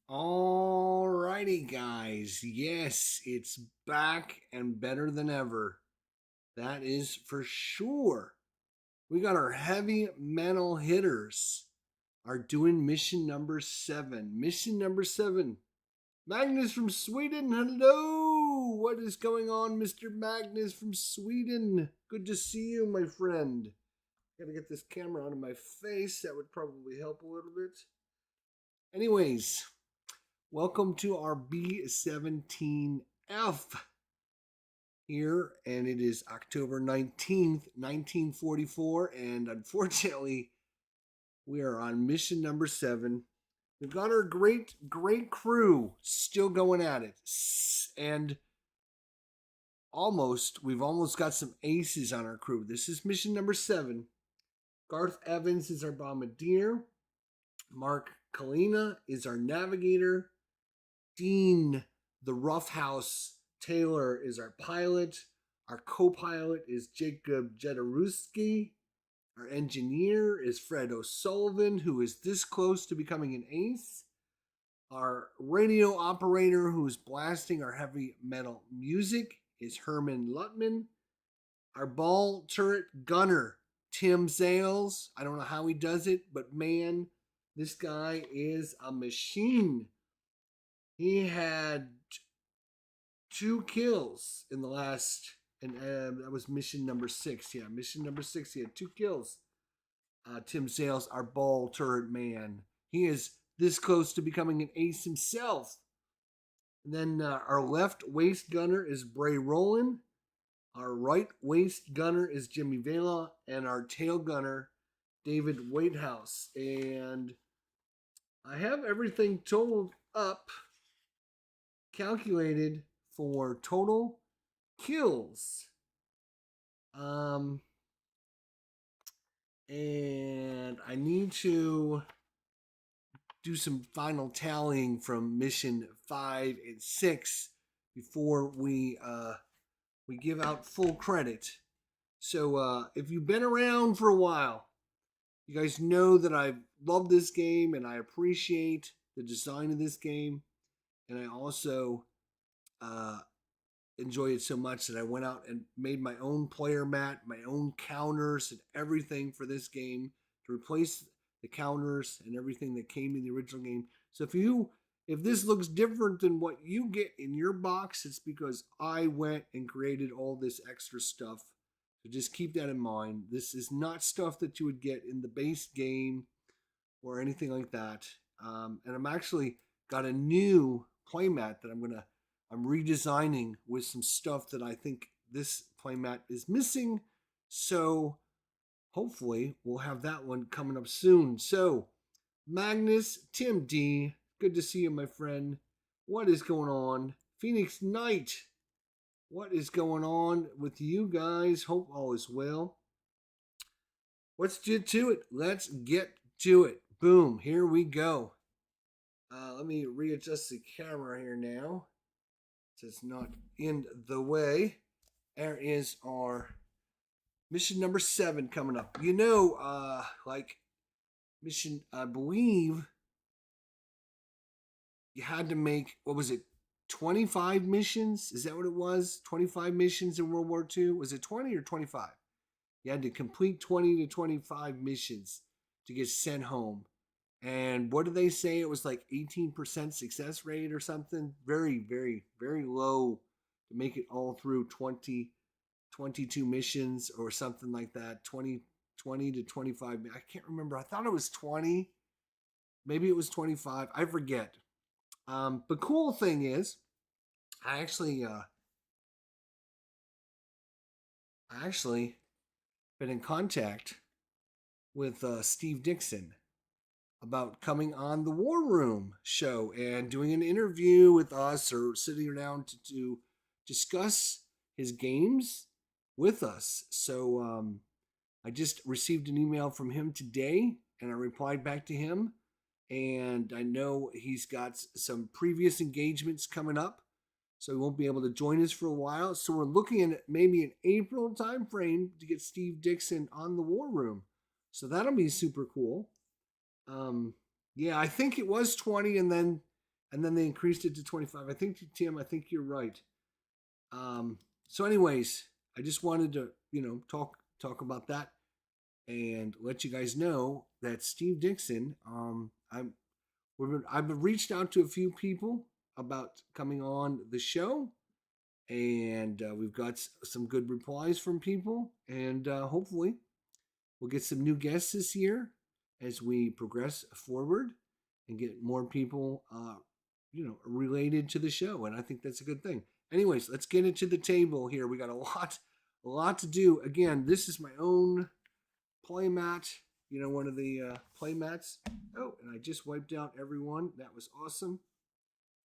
Alrighty, guys. Yes, it's back and better than ever. That is for sure. We got our heavy metal hitters are doing mission number 7. Mission number 7. Magnus from Sweden. Hello. What is going on, Mr. Magnus from Sweden? Good to see you, my friend. Gotta get this camera out of my face. That would probably help a little bit. Anyways, welcome to our B17F here, and it is October 19th, 1944, and unfortunately, we are on mission number 7. We've got our great crew still going at it, and we've almost got some aces on our crew. This is mission number 7. Garth Evans is our bombardier. Mark Kalina is our navigator. Dean, the Roughhouse Taylor, is our pilot. Our co-pilot is Jacob Jadaruski. Our engineer is Fred O'Sullivan, who is this close to becoming an ace. Our radio operator, who's blasting our heavy metal music, is Herman Lutman. Our ball turret gunner, Tim Zales. I don't know how he does it, but man, this guy is a machine. He had 2 kills in the last, and that was mission number 6. Yeah, mission number 6. He had 2 kills. Tim Sales, our ball turret man. He is this close to becoming an ace himself. And then our left waist gunner is Bray Rowland. Our right waist gunner is Jimmy Vela. And our tail gunner, David Whitehouse. And I have everything totaled up, calculated for total kills. And I need to do some final tallying from mission 5 and 6 before we give out full credit. So if you've been around for a while, you guys know that I love this game and I appreciate the design of this game. And I also enjoy it so much that I went out and made my own player mat, my own counters, and everything for this game to replace the counters and everything that came in the original game. So if this looks different than what you get in your box, it's because I went and created all this extra stuff. So just keep that in mind. This is not stuff that you would get in the base game or anything like that. And I'm actually got a new playmat that I'm redesigning with some stuff that I think this playmat is missing. So hopefully we'll have that one coming up soon. So Magnus, Tim D, good to see you, my friend. What is going on? Phoenix Knight, what is going on with you guys? Hope all is well. Let's get to it. Let's get to it. Boom, here we go. Let me readjust the camera here now. So it's not in the way. There is our mission number 7 coming up. You know, like mission, I believe you had to make, what was it, 25 missions? Is that what it was? 25 missions in World War II? Was it 20 or 25? You had to complete 20 to 25 missions to get sent home. And what did they say? It was like 18% success rate or something. Very, very, very low to make it all through 22 missions or something like that. 20 to 25. I can't remember. I thought it was 20. Maybe it was 25. I forget. The cool thing is, I actually been in contact with Steve Dixon about coming on the War Room show and doing an interview with us or sitting down to discuss his games with us. So I just received an email from him today and I replied back to him. And I know he's got some previous engagements coming up, so he won't be able to join us for a while. So we're looking at maybe an April time frame to get Steve Dixon on the War Room. So that'll be super cool. Yeah, I think it was 20, and then and then they increased it to 25. I think, Tim, I think you're right. So, anyways, I just wanted to, talk about that and let you guys know that Steve Dixon, I've reached out to a few people about coming on the show, and we've got some good replies from people, and hopefully we'll get some new guests this year as we progress forward and get more people, related to the show, and I think that's a good thing. Anyways, let's get into the table here. We got a lot to do. Again, this is my own play mat. One of the play mats. Oh, and I just wiped out everyone. That was awesome.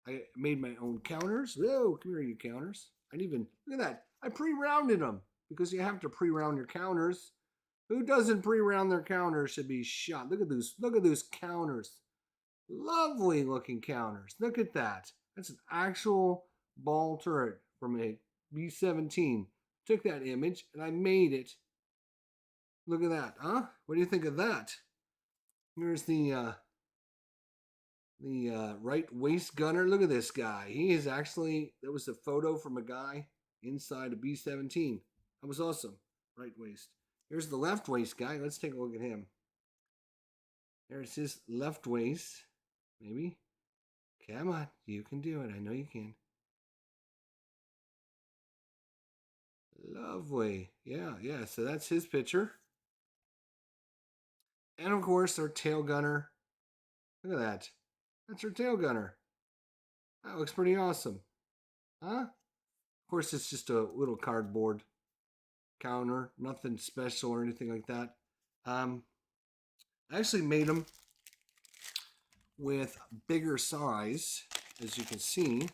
I made my own counters. Oh, come here, you counters. I didn't even look at that. I pre-rounded them because you have to pre-round your counters. Who doesn't pre-round their counters should be shot. Look at those. Look at those counters. Lovely looking counters. Look at that. That's an actual ball turret from a B-17. Took that image and I made it. Look at that, huh? What do you think of that? Here's the right waist gunner. Look at this guy. He is actually, that was a photo from a guy inside a B-17. That was awesome. Right waist. Here's the left waist guy. Let's take a look at him. There's his left waist. Maybe. Come on. You can do it. I know you can. Lovely. Yeah. So that's his picture. And of course, our tail gunner. Look at that. That's our tail gunner. That looks pretty awesome. Huh? Of course, it's just a little cardboard counter. Nothing special or anything like that. I actually made them with bigger size, as you can see.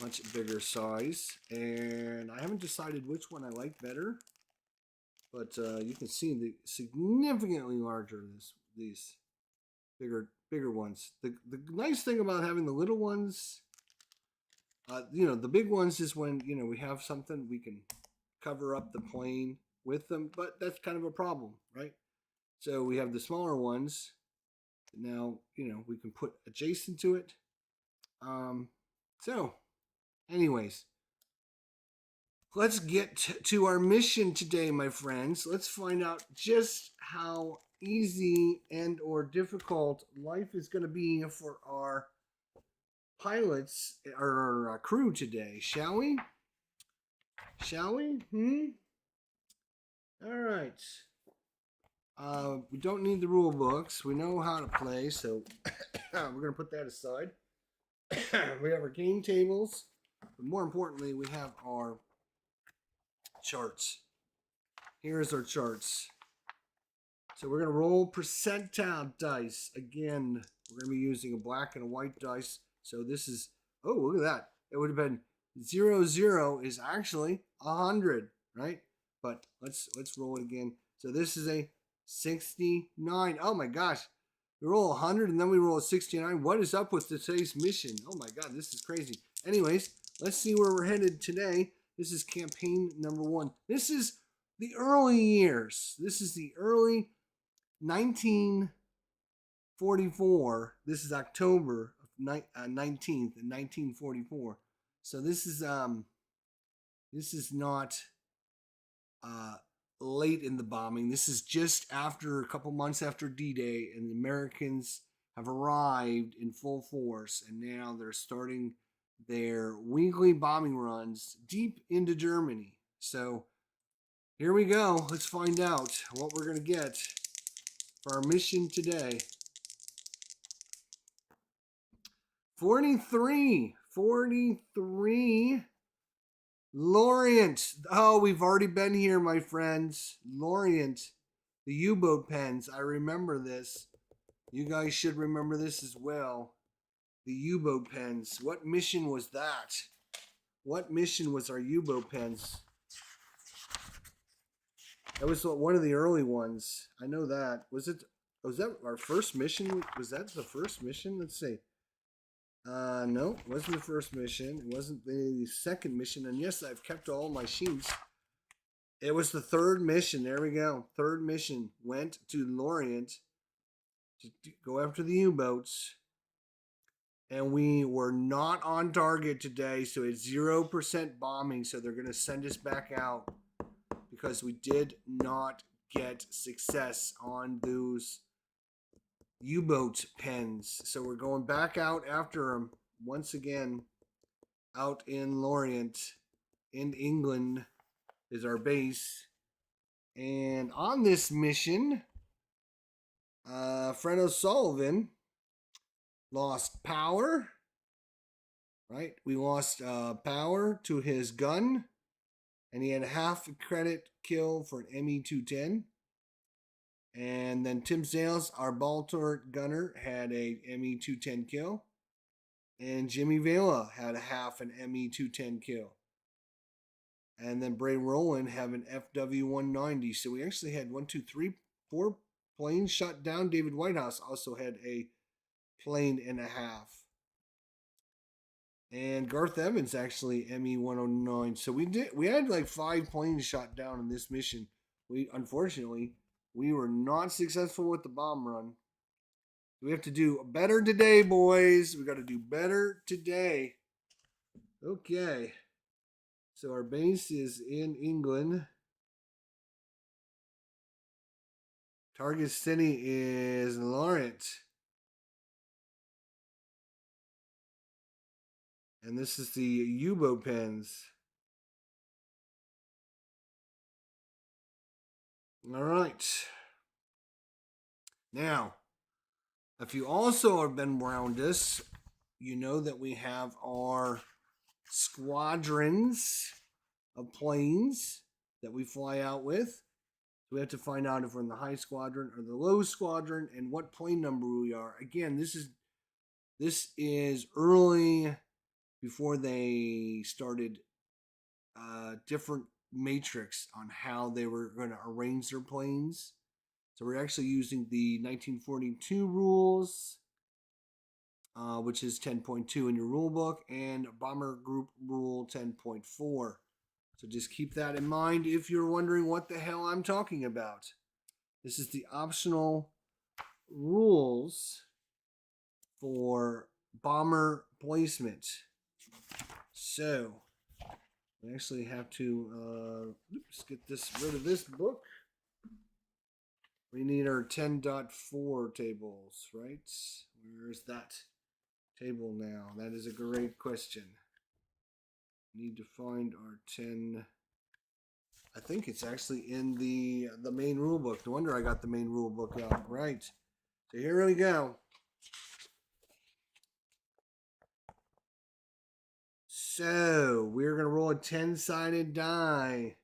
Much bigger size. And I haven't decided which one I like better. But you can see the significantly larger these bigger ones. The nice thing about having the little ones, the big ones is when we have something we can cover up the plane with them, but that's kind of a problem, right? So we have the smaller ones. Now we can put adjacent to it. So, anyways. Let's get to our mission today, my friends. Let's find out just how easy and or difficult life is going to be for our pilots or our crew today, shall we? Shall we? All right. We don't need the rule books. We know how to play, so we're going to put that aside. We have our game tables, but more importantly, we have our charts. Here's our charts. So we're going to roll percentile dice. Again, we're going to be using a black and a white dice. So this is, oh, look at that. It would have been 0, 0 is actually 100, right? But let's roll it again. So this is a 69. Oh my gosh. We roll 100 and then we roll a 69. What is up with today's mission? Oh my God, this is crazy. Anyways, let's see where we're headed today. This is campaign number 1. This is the early years. This is the early 1944. This is October of 19th, 1944. So this is not late in the bombing. This is just after a couple months after D-Day, and the Americans have arrived in full force, and now they're starting their weekly bombing runs deep into Germany. So here we go. Let's find out what we're going to get for our mission today. 43. Lorient. Oh, we've already been here, my friends. Lorient. The U-boat pens. I remember this. You guys should remember this as well. The U-boat pens. What mission was that? What mission was our U-boat pens? That was one of the early ones. I know that. Was that our first mission? Was that the first mission? Let's see. No, it wasn't the first mission. It wasn't the second mission. And yes, I've kept all my sheets. It was the third mission. There we go. Third mission went to Lorient to go after the U-boats. And we were not on target today, so it's 0% bombing. So they're going to send us back out because we did not get success on those U-boat pens. So we're going back out after them once again. Out in Lorient, in England, is our base. And on this mission, Fred O'Sullivan lost power. Right? We lost power to his gun, and he had a half credit kill for an ME-210. And then Tim Sales, our ball turret gunner, had a ME-210 kill. And Jimmy Vela had a half an ME-210 kill. And then Bray Rowland have an FW-190. So we actually had 4 planes shot down. David Whitehouse also had a plane and a half. And Garth Evans actually ME-109. So we had like 5 planes shot down in this mission. Unfortunately, we were not successful with the bomb run. We have to do better today, boys. We got to do better today. Okay. So our base is in England. Target city is Lorient. And this is the U-boat pens. All right. Now, if you also have been around us, you know that we have our squadrons of planes that we fly out with. So we have to find out if we're in the high squadron or the low squadron and what plane number we are. Again, this is early before they started different matrix on how they were going to arrange their planes. So we're actually using the 1942 rules, which is 10.2 in your rule book, and Bomber Group Rule 10.4. So just keep that in mind if you're wondering what the hell I'm talking about. This is the optional rules for bomber placement. So we actually have to get rid of this book. We need our 10.4 tables, right? Where is that table now? That is a great question. Need to find our 10. I think it's actually in the main rule book. No wonder I got the main rule book out. Right. So here we go. So we're going to roll a 10-sided die.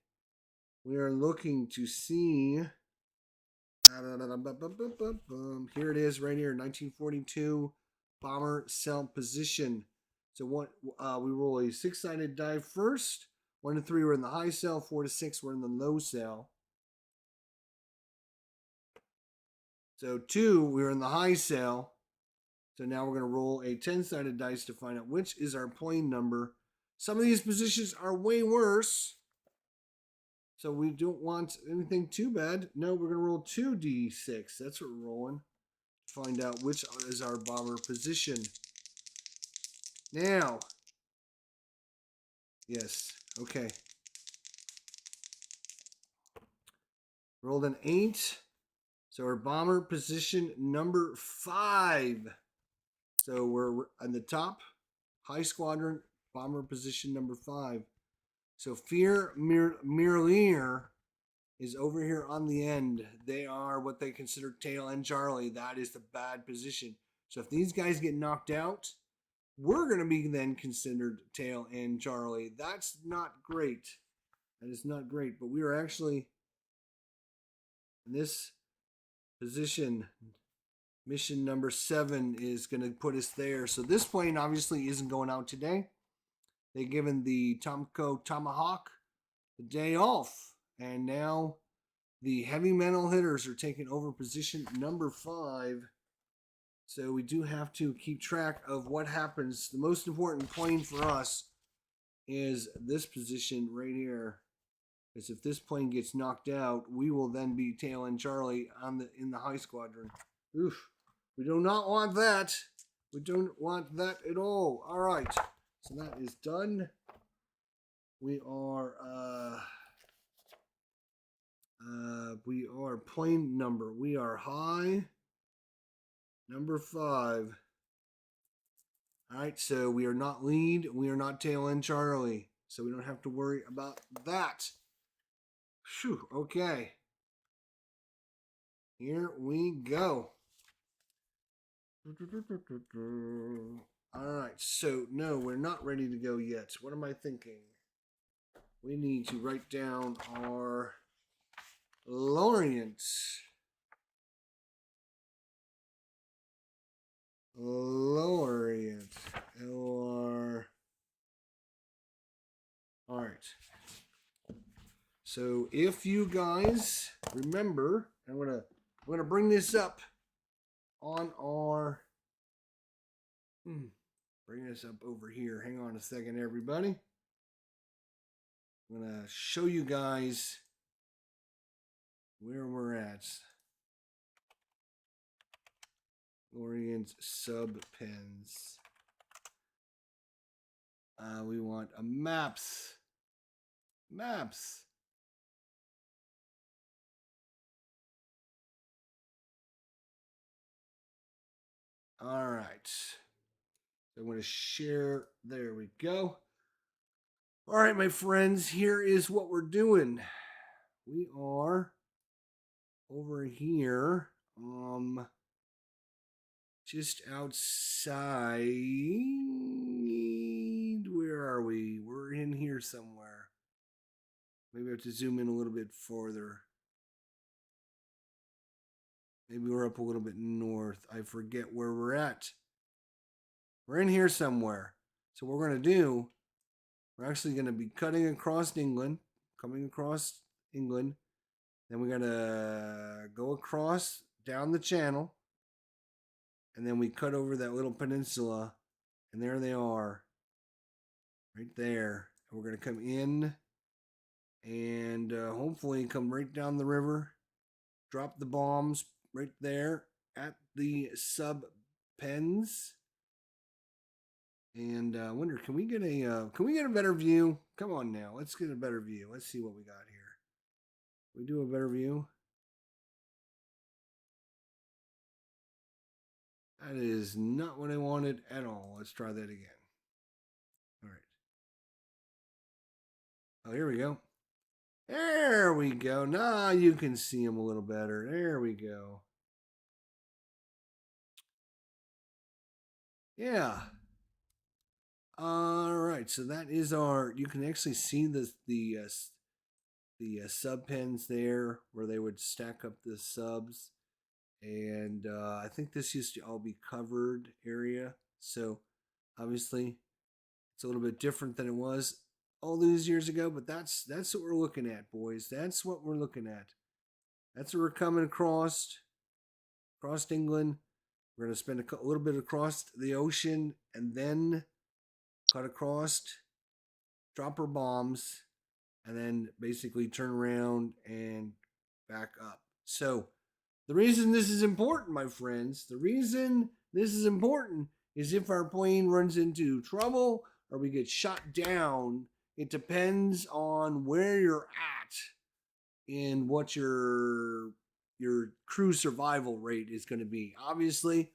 We are looking to see. Here it is right here, 1942 bomber cell position. So we roll a 6-sided die first. 1 to 3 we're in the high cell, 4 to 6 we're in the low cell. So 2 we're in the high cell. So now we're going to roll a 10-sided dice to find out which is our plane number. Some of these positions are way worse. So we don't want anything too bad. No, we're going to roll 2d6. That's what we're rolling. Find out which is our bomber position. Now. Yes. Okay. Rolled an 8. So our bomber position number 5. So we're on the top. High squadron, bomber position number 5. So Fear Mirlier is over here on the end. They are what they consider tail end Charlie. That is the bad position. So if these guys get knocked out, we're going to be then considered tail end Charlie. That's not great. That is not great. But we are actually in this position. Mission number 7 is going to put us there. So this plane obviously isn't going out today. They've given the Tomco Tomahawk the day off. And now the heavy metal hitters are taking over position number 5. So we do have to keep track of what happens. The most important plane for us is this position right here. Because if this plane gets knocked out, we will then be tail end Charlie in the high squadron. Oof. We do not want that. We don't want that at all. All right. So that is done. We are plane number. We are high. Number 5. All right, so we are not lead. We are not tail end Charlie. So we don't have to worry about that. Phew, okay. Here we go. All right, so no, we're not ready to go yet. What am I thinking? We need to write down our Lorient. Lorient. L-R. All right. So if you guys remember, I'm gonna bring this up on our bring this up over here. Hang on a second, everybody. I'm gonna show you guys where we're at. Lorient sub pens. We want a maps. Maps. All right. So I'm going to share. There we go. All right, my friends, here is what we're doing. We are over here, just outside. Where are we? We're in here somewhere. Maybe I have to zoom in a little bit further. Maybe we're up a little bit north. I forget where we're at. We're in here somewhere. So what we're going to do, we're actually going to be cutting across England, coming across England. Then we're going to go across down the channel. And then we cut over that little peninsula. And there they are. Right there. And we're going to come in and hopefully come right down the river. Drop the bombs right there at the sub pens. And I wonder, can we get a better view? Come on now, let's get a better view. Let's see what we got here. Can we do a better view? That is not what I wanted at all. Let's try that again. All right. Oh, here we go. There we go. Now you can see them a little better. There we go. Yeah. All right. So that is our. You can actually see the sub pens there where they would stack up the subs. And I think this used to all be covered area. So obviously it's a little bit different than it was all these years ago, but that's what we're looking at, boys. That's what we're looking at. That's what we're coming across England. We're going to spend a little bit across the ocean and then cut across, drop our bombs, and then basically turn around and back up. So the reason this is important, my friends, the reason this is important is if our plane runs into trouble or we get shot down, it depends on where you're at and what your crew survival rate is going to be. Obviously,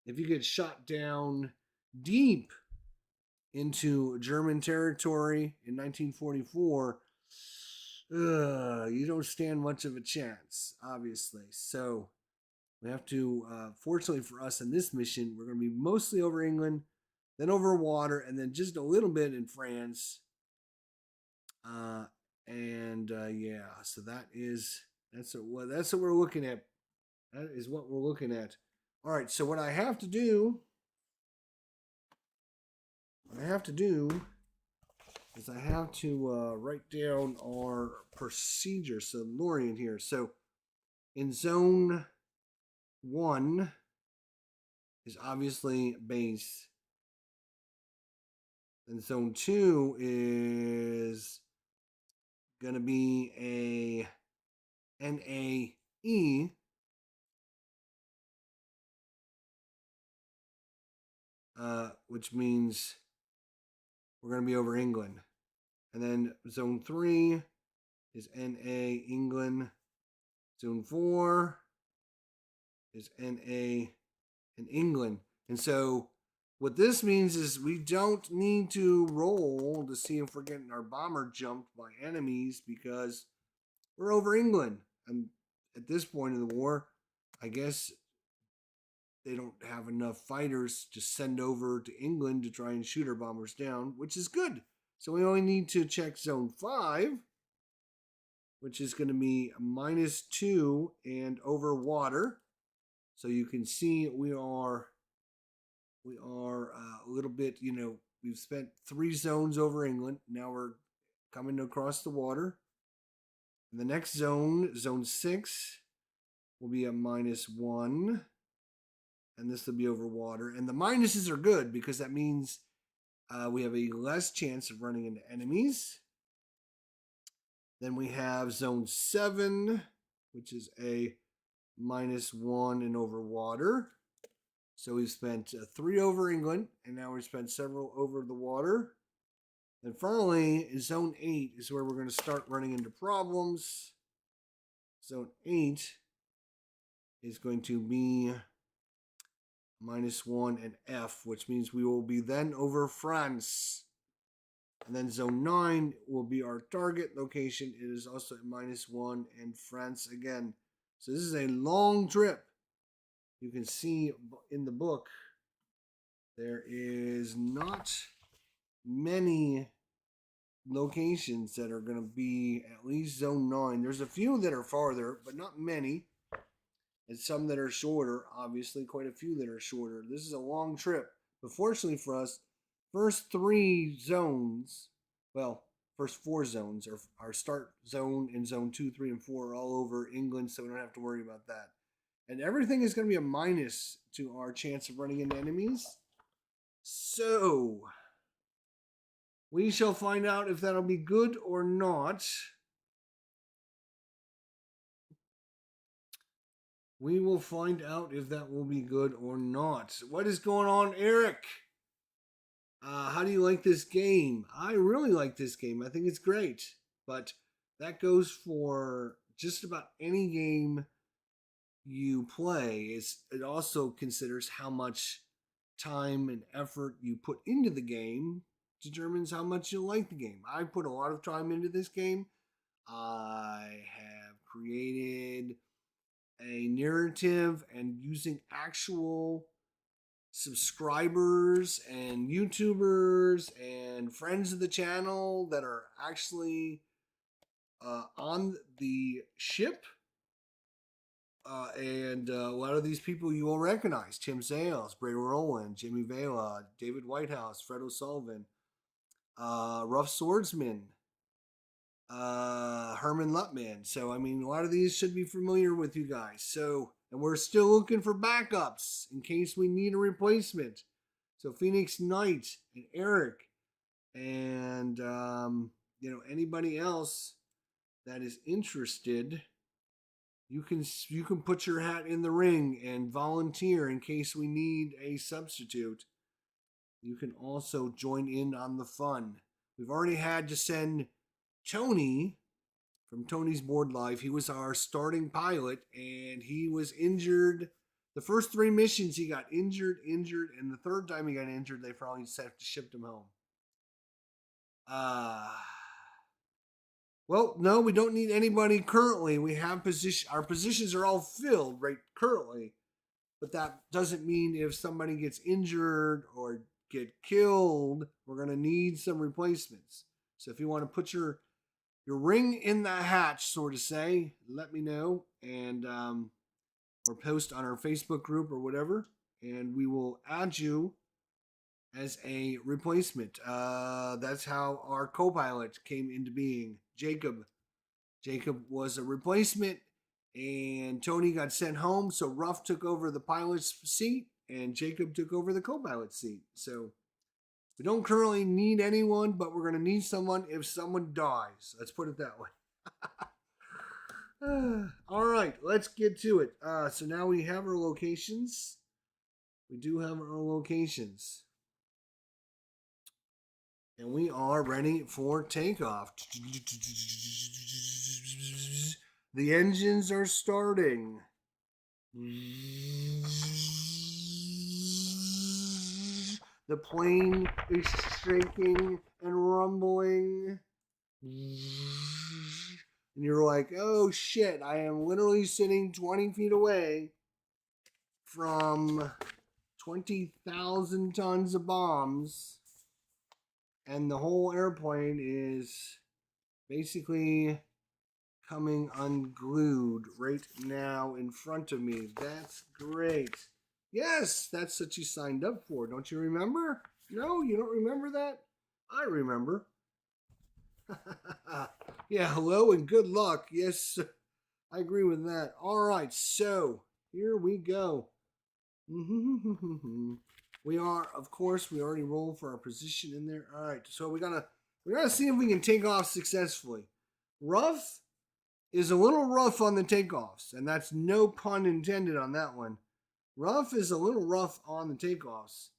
if you get shot down deep into German territory in 1944, you don't stand much of a chance, obviously. So we have to, fortunately for us in this mission, we're going to be mostly over England, then over water, and then just a little bit in France. Yeah, so that's what we're looking at. That is what we're looking at. All right, so what I have to do is I have to write down our procedure. So Lorient here. So in zone 1 is obviously base. And zone 2 is going to be a NAE. which means we're going to be over England. And then zone 3 is NA England. Zone 4 is NA in England. And so what this means is we don't need to roll to see if we're getting our bomber jumped by enemies because we're over England. And at this point in the war, I guess they don't have enough fighters to send over to England to try and shoot our bombers down, which is good. So we only need to check zone 5, which is going to be -2 and over water. So you can see we are a little bit, we've spent 3 zones over England. Now we're coming across the water. And the next zone, zone 6, will be a -1. And this will be over water. And the minuses are good because that means we have a less chance of running into enemies. Then we have zone 7, which is a -1 and over water. So we've spent 3 over England, and now we've spent several over the water. And finally, zone 8 is where we're going to start running into problems. Zone 8 is going to be -1 and F, which means we will be then over France. And then zone 9 will be our target location. It is also at -1 and France again. So this is a long trip. You can see in the book, there is not many locations that are going to be at least zone 9. There's a few that are farther, but not many. And some that are shorter, obviously quite a few that are shorter. This is a long trip. But fortunately for us, first 3 zones, well, first 4 zones, are our start zone and zone 2, 3, and 4 are all over England, so we don't have to worry about that. And everything is going to be a minus to our chance of running into enemies. So, we shall find out if that'll be good or not. We will find out if that will be good or not. What is going on, Eric? How do you like this game? I really like this game. I think it's great. But that goes for just about any game you play. It also considers how much time and effort you put into the game determines how much you like the game. I put a lot of time into this game. I have created a narrative and using actual subscribers and YouTubers and friends of the channel that are actually on the ship. And a lot of these people you will recognize: Tim Sales, Brady Rowland, Jimmy Vela, David Whitehouse, Fred O'Sullivan, Rough Swordsman, Herman Lutman. So, I mean, a lot of these should be familiar with you guys. So, and we're still looking for backups in case we need a replacement. So, Phoenix Knight and Eric and, anybody else that is interested, you can put your hat in the ring and volunteer in case we need a substitute. You can also join in on the fun. We've already had to send Tony from Tony's Board Life. He was our starting pilot, and he was injured. The first 3 missions he got injured, and the third time he got injured, they probably shipped him home. Well, no, we don't need anybody currently. We have our positions are all filled right currently. But that doesn't mean if somebody gets injured or get killed, we're going to need some replacements. So if you want to put your ring in the hatch, so to say, let me know, and or post on our Facebook group or whatever, and we will add you as a replacement. That's how our co-pilot came into being, Jacob. Jacob was a replacement, and Tony got sent home, so Ruff took over the pilot's seat, and Jacob took over the co-pilot seat. So we don't currently need anyone, but we're going to need someone if someone dies. Let's put it that way. All right, let's get to it. So now we have our locations. We do have our locations. And we are ready for takeoff. The engines are starting. The plane is shaking and rumbling. And you're like, oh shit, I am literally sitting 20 feet away from 20,000 tons of bombs. And the whole airplane is basically coming unglued right now in front of me. That's great. Yes, that's what you signed up for. Don't you remember? No, you don't remember that? I remember. Yeah, hello and good luck. Yes, I agree with that. All right, so here we go. We are, of course, we already rolled for our position in there. All right, so we gotta see if we can take off successfully. Rough is a little rough on the takeoffs, and that's no pun intended on that one. Rough is a little rough on the takeoffs.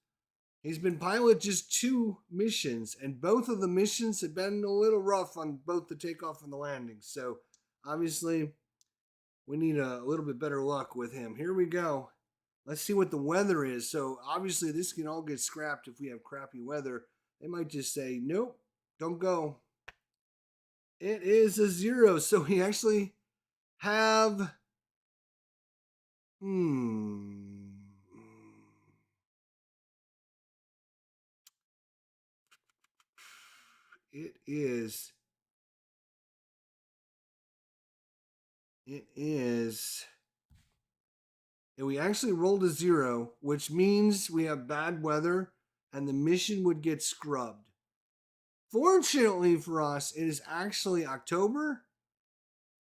He's been pilot just 2 missions, and both of the missions have been a little rough on both the takeoff and the landing. So, obviously, we need a little bit better luck with him. Here we go. Let's see what the weather is. So, obviously, this can all get scrapped if we have crappy weather. They might just say, nope, don't go. It is a 0. So, we actually have. It is. And we actually rolled a 0, which means we have bad weather and the mission would get scrubbed. Fortunately for us, it is actually October.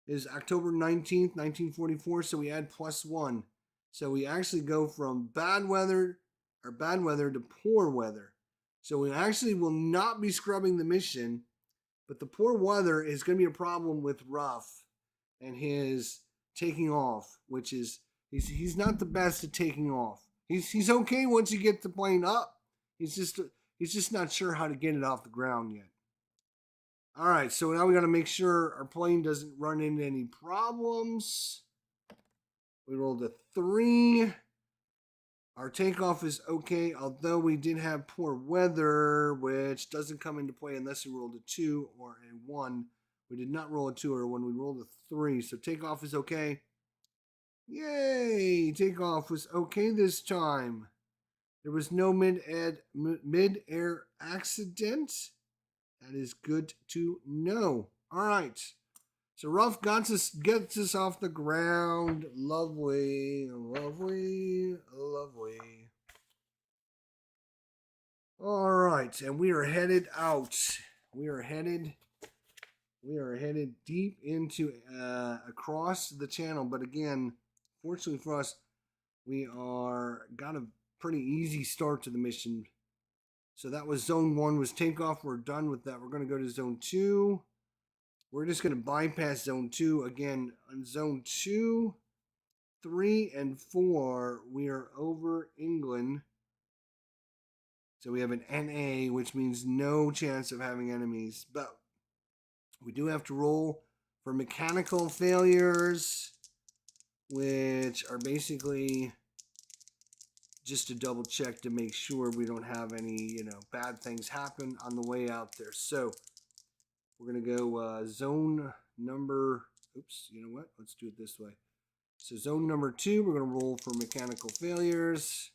It is October 19th, 1944, so we add +1. So we actually go from bad weather to poor weather. So we actually will not be scrubbing the mission, but the poor weather is going to be a problem with Ruff and his taking off, which is he's not the best at taking off. He's okay once you get the plane up. He's just not sure how to get it off the ground yet. All right, so now we got to make sure our plane doesn't run into any problems. We rolled a 3. Our takeoff is okay, although we did have poor weather, which doesn't come into play unless we rolled a 2 or a 1. We did not roll a 2 or a 1. We rolled a 3, so takeoff is okay. Yay! Takeoff was okay this time. There was no mid-air accident. That is good to know. All right. So Ruff gets us off the ground. Lovely, lovely, lovely. All right, and we are headed out. We are headed deep into across the channel. But again, fortunately for us, we got a pretty easy start to the mission. So that was zone 1 was takeoff. We're done with that. We're going to go to zone 2. We're just going to bypass zone 2. Again, on zone 2, 3, and 4, we are over England. So we have an NA, which means no chance of having enemies. But we do have to roll for mechanical failures, which are basically just to double check to make sure we don't have any, bad things happen on the way out there. So we're going to go zone number, you know what? Let's do it this way. So zone number 2, we're going to roll for mechanical failures.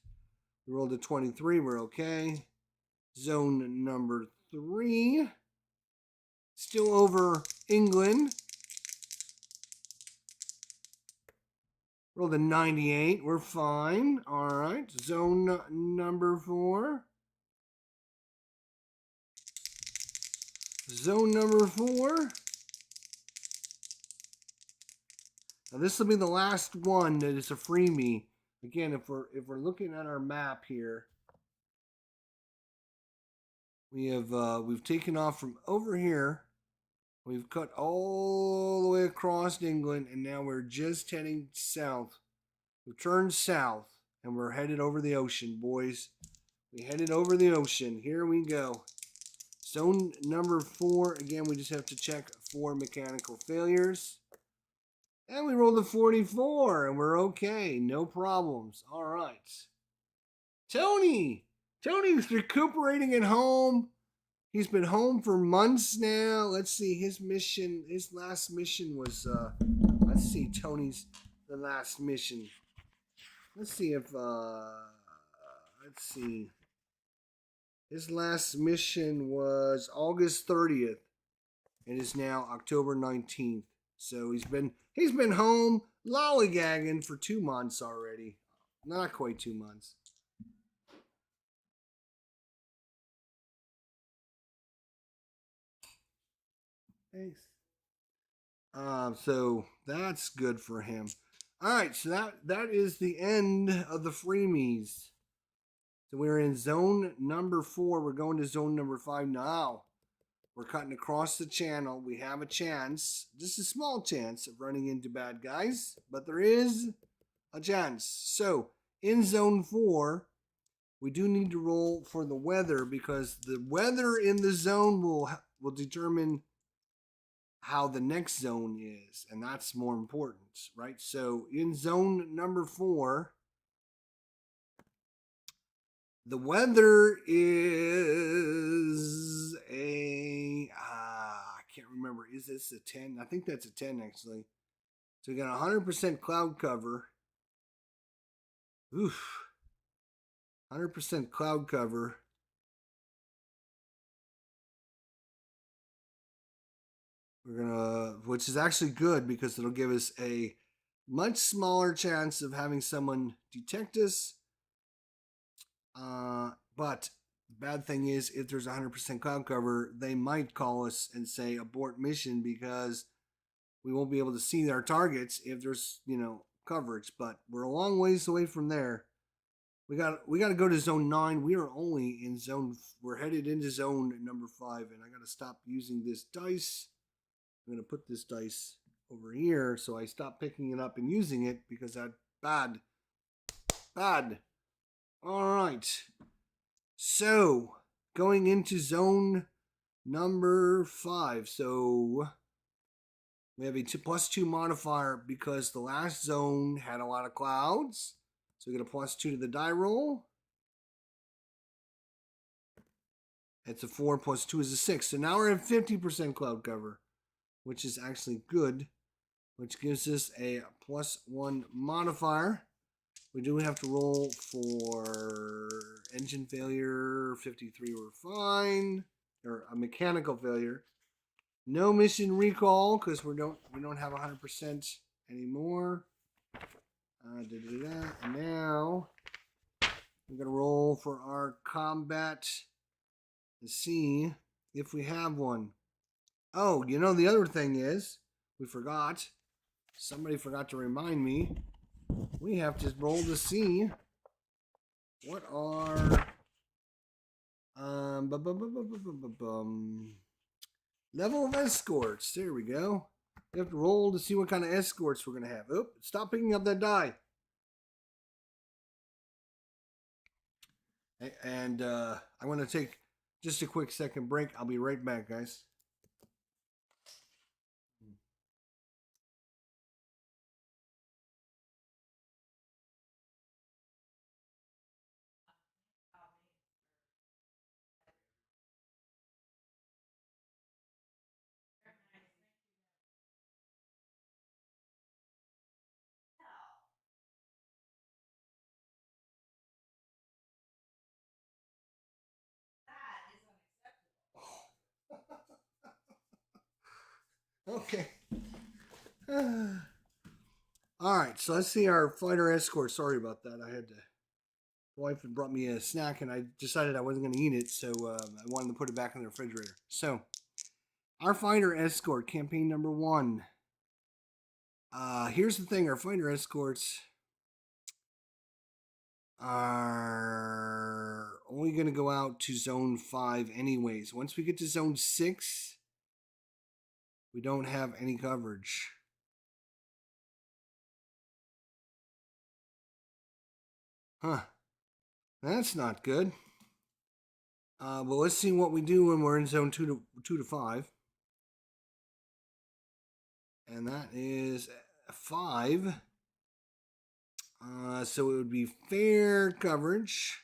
We rolled a 23, we're okay. Zone number 3, still over England. Rolled a 98, we're fine. All right, zone number 4. Zone number 4. Now this will be the last one that is a freebie. Again, if we're looking at our map here, we've taken off from over here. We've cut all the way across England, and now we're just heading south. We've turned south, and we're headed over the ocean, boys. We headed over the ocean. Here we go. Zone number 4, again, we just have to check for mechanical failures. And we rolled a 44, and we're okay. No problems. All right. Tony! Tony's recuperating at home. He's been home for months now. Let's see, his last mission was, let's see, Tony's, the last mission. Let's see if, let's see. His last mission was August 30th. It is now October 19th. So he's been home lollygagging for 2 months already. Not quite 2 months. Thanks. So that's good for him. All right, so that is the end of the freebies. So we're in zone number 4. We're going to zone number 5 now. We're cutting across the channel. We have a chance, just a small chance, of running into bad guys, but there is a chance. So in zone 4, we do need to roll for the weather because the weather in the zone will determine how the next zone is, and that's more important, right? So in zone number 4, the weather is I can't remember. Is this a 10? I think that's a 10 actually. So we got 100% cloud cover. Oof. 100% cloud cover. Which is actually good because it'll give us a much smaller chance of having someone detect us. But the bad thing is, if there's 100% cloud cover, they might call us and say abort mission because we won't be able to see our targets if there's coverage. But we're a long ways away from there. We got to go to zone 9. We are only in zone. We're headed into zone number 5, and I got to stop using this dice. I'm gonna put this dice over here so I stop picking it up and using it because that's bad. Bad. All right. So going into zone number 5. So we have a +2 modifier because the last zone had a lot of clouds. So we get a +2 to the die roll. It's a 4 + 2 is a 6. So now we're at 50% cloud cover, which is actually good, which gives us a +1 modifier. We do have to roll for engine failure. 53, we're fine, or a mechanical failure. No mission recall because we don't have 100% anymore. And now we're gonna roll for our combat to see if we have one. Oh, the other thing is, we forgot. Somebody forgot to remind me. We have to roll to see what are level of escorts. There we go. We have to roll to see what kind of escorts we're going to have. Oop, stop picking up that die. And I'm going to take just a quick second break. I'll be right back, guys. Okay. All right, so let's see our fighter escort. Sorry about that. My wife had brought me a snack, and I decided I wasn't going to eat it, so I wanted to put it back in the refrigerator. So, our fighter escort, campaign number 1. Here's the thing: our fighter escorts are only going to go out to zone 5 anyways. Once we get to zone 6, we don't have any coverage. Huh. That's not good. But let's see what we do when we're in zone 2 to 5. And that is 5. So it would be fair coverage.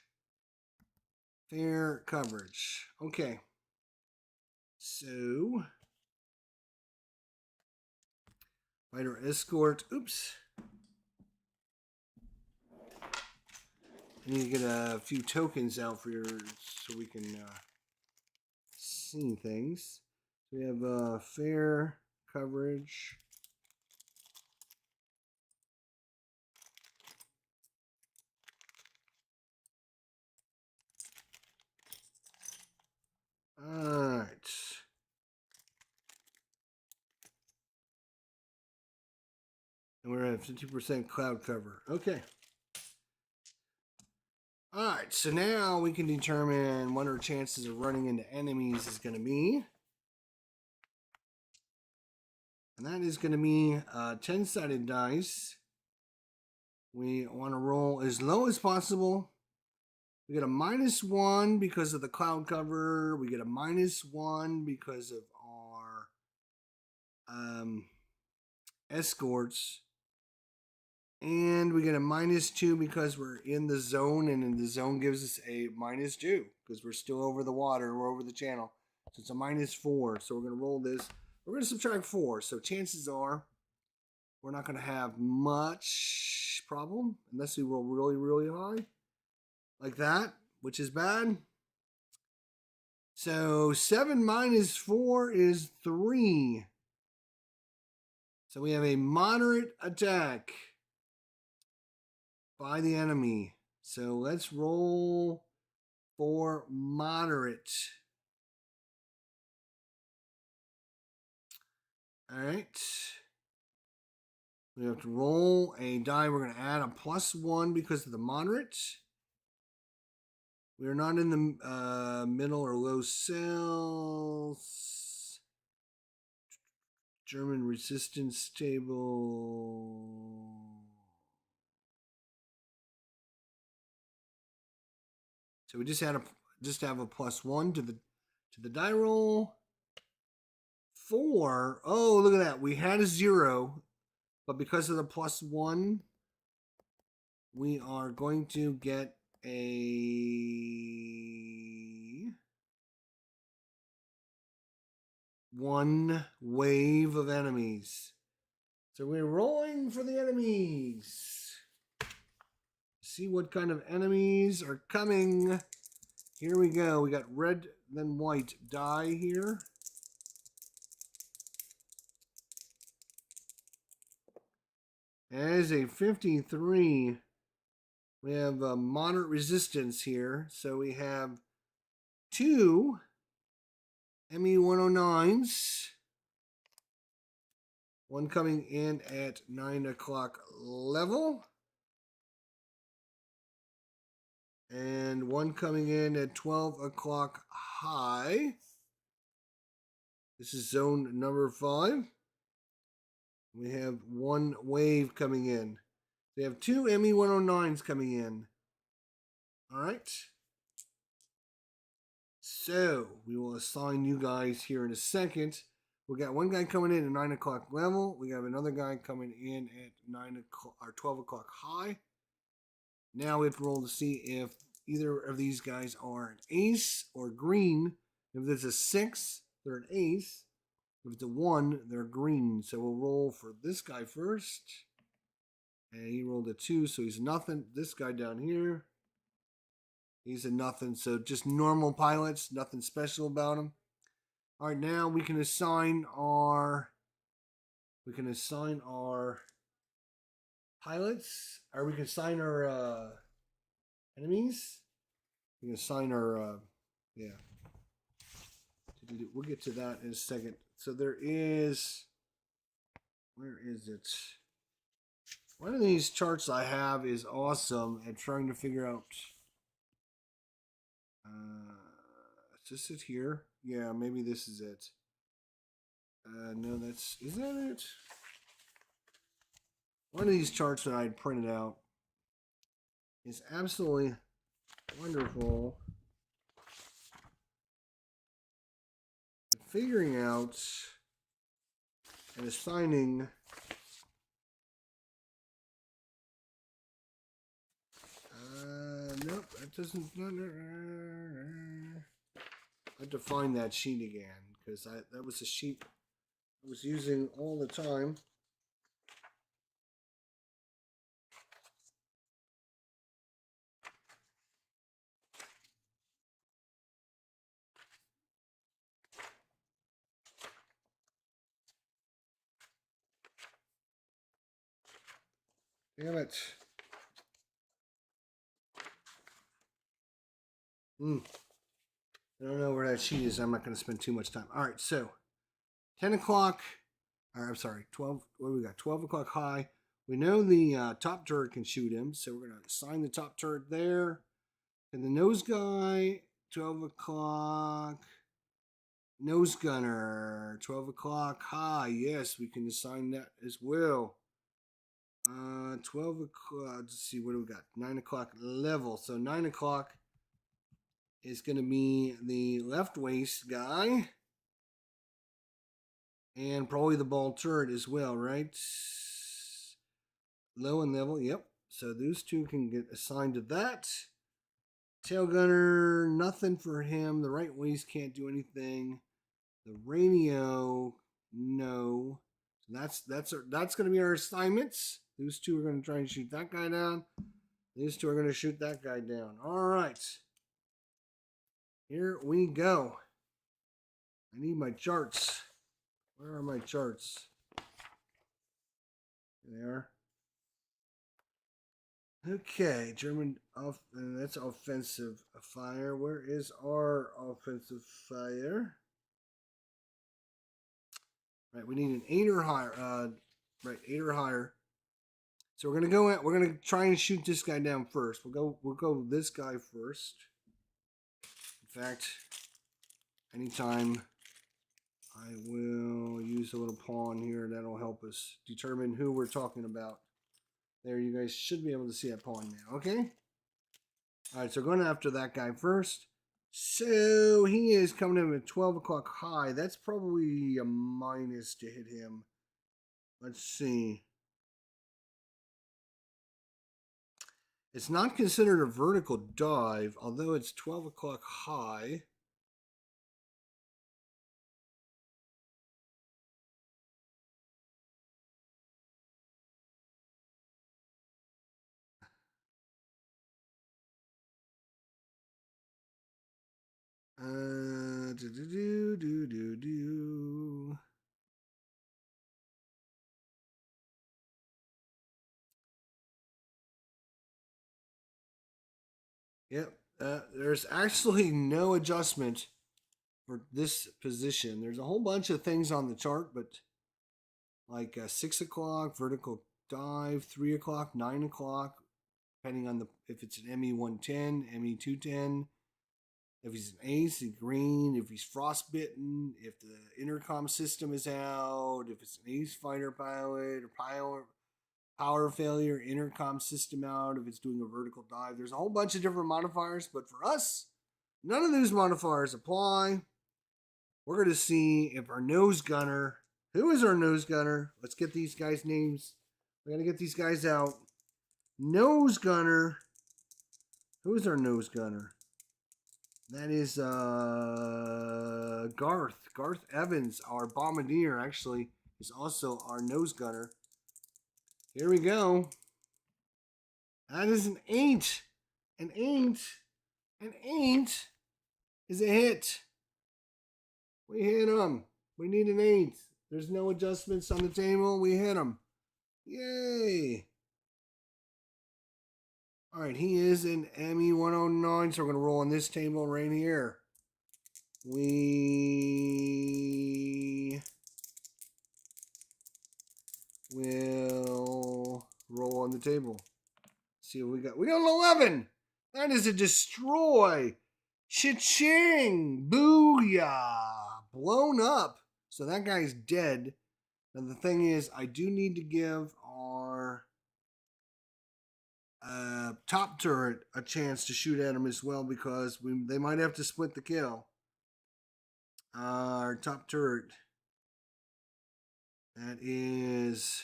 Fair coverage. Okay. So, fighter escort. Oops. I need to get a few tokens out for your, so we can see things. We have fair coverage. All right. And we're at 50% cloud cover. Okay. All right. So now we can determine what our chances of running into enemies is going to be. And that is going to be 10-sided dice. We want to roll as low as possible. We get a -1 because of the cloud cover. We get a -1 because of our escorts. And we get a -2 because we're in the zone, and in the zone gives us a -2 because we're still over the water, we're over the channel. So it's a -4. So we're going to roll this. We're going to subtract 4. So chances are we're not going to have much problem unless we roll really, really high. Like that, which is bad. So 7 minus 4 is 3. So we have a moderate attack by the enemy. So let's roll for moderate. All right. We have to roll a die. We're going to add a +1 because of the moderate. We are not in the middle or low cells. German resistance table. So we just have a +1 to the die roll. 4. Oh, look at that. We had a 0, but because of the +1, we are going to get a 1 wave of enemies. So we're rolling for the enemies. See what kind of enemies are coming. Here we go. We got red then white die here. As a 53, we have a moderate resistance here. So we have 2 ME-109s. One coming in at 9 o'clock level. And one coming in at 12 o'clock high. This is zone number 5. We have 1 wave coming in. We have 2 ME-109s coming in. All right. So we will assign you guys here in a second. We got one guy coming in at 9 o'clock level. We have another guy coming in at 9 o'clock or 12 o'clock high. Now we have to roll to see if either of these guys are an ace or green. If there's a 6, they're an ace. If it's a 1, they're green. So we'll roll for this guy first. And he rolled a 2, so he's nothing. This guy down here, he's a nothing. So just normal pilots, nothing special about him. All right, now we can assign our pilots, or we can assign our enemies. We can assign our yeah. We'll get to that in a second. So there is, where is it? One of these charts I have is awesome at trying to figure out. Is this it here? Yeah, maybe this is it. No, is that it? One of these charts that I had printed out is absolutely wonderful. figuring out and assigning nope, that doesn't. I have to find that sheet again because that was a sheet I was using all the time. Damn it. I don't know where that sheet is. I'm not going to spend too much time. All right, so 10 o'clock, or I'm sorry, 12, what do we got? 12 o'clock high. We know the top turret can shoot him, so we're going to assign the top turret there. And the nose guy, 12 o'clock, nose gunner, 12 o'clock high. Yes, we can assign that as well. 12 o'clock, let's see, what do we got? 9 o'clock level. So 9 o'clock is going to be the left waist guy. And probably the ball turret as well, right? Low and level, yep. So those two can get assigned to that. Tail gunner, nothing for him. The right waist can't do anything. The radio, no. So that's going to be our assignments. Those two are going to try and shoot that guy down. These two are going to shoot that guy down. All right. Here we go. I need my charts. Where are my charts? There they are. Okay, German that's offensive fire. Where is our offensive fire? Right, we need an 8 or higher. Right, 8 or higher. So we're gonna try and shoot this guy down first. We'll go this guy first. In fact, anytime I will use a little pawn here, that'll help us determine who we're talking about. There, you guys should be able to see that pawn now, okay? All right, so going after that guy first. So he is coming in at 12 o'clock high. That's probably a minus to hit him. Let's see. It's not considered a vertical dive, although it's 12 o'clock high. Yep. There's actually no adjustment for this position. There's a whole bunch of things on the chart, but like 6 o'clock, vertical dive, 3 o'clock, 9 o'clock, depending on if it's an ME110, ME210, if he's an ace, green, if he's frostbitten, if the intercom system is out, if it's an ace fighter pilot or power failure, intercom system out, if it's doing a vertical dive. There's a whole bunch of different modifiers, but for us, none of those modifiers apply. We're going to see if our nose gunner, who is our nose gunner? Let's get these guys' names. We got to get these guys out. Nose gunner. Who is our nose gunner? That is Garth. Garth Evans, our bombardier, actually, is also our nose gunner. Here we go. That is an 8. An 8. An 8 is a hit. We hit him. We need an 8. There's no adjustments on the table. We hit him. Yay. All right, he is an ME109, so we're going to roll on this table right here. We will roll on the table. See what we got. We got an 11. That is a destroy. Cha-ching. Booyah. Blown up. So that guy's dead. And the thing is, I do need to give our top turret a chance to shoot at him as well, because they might have to split the kill. Our top turret. That is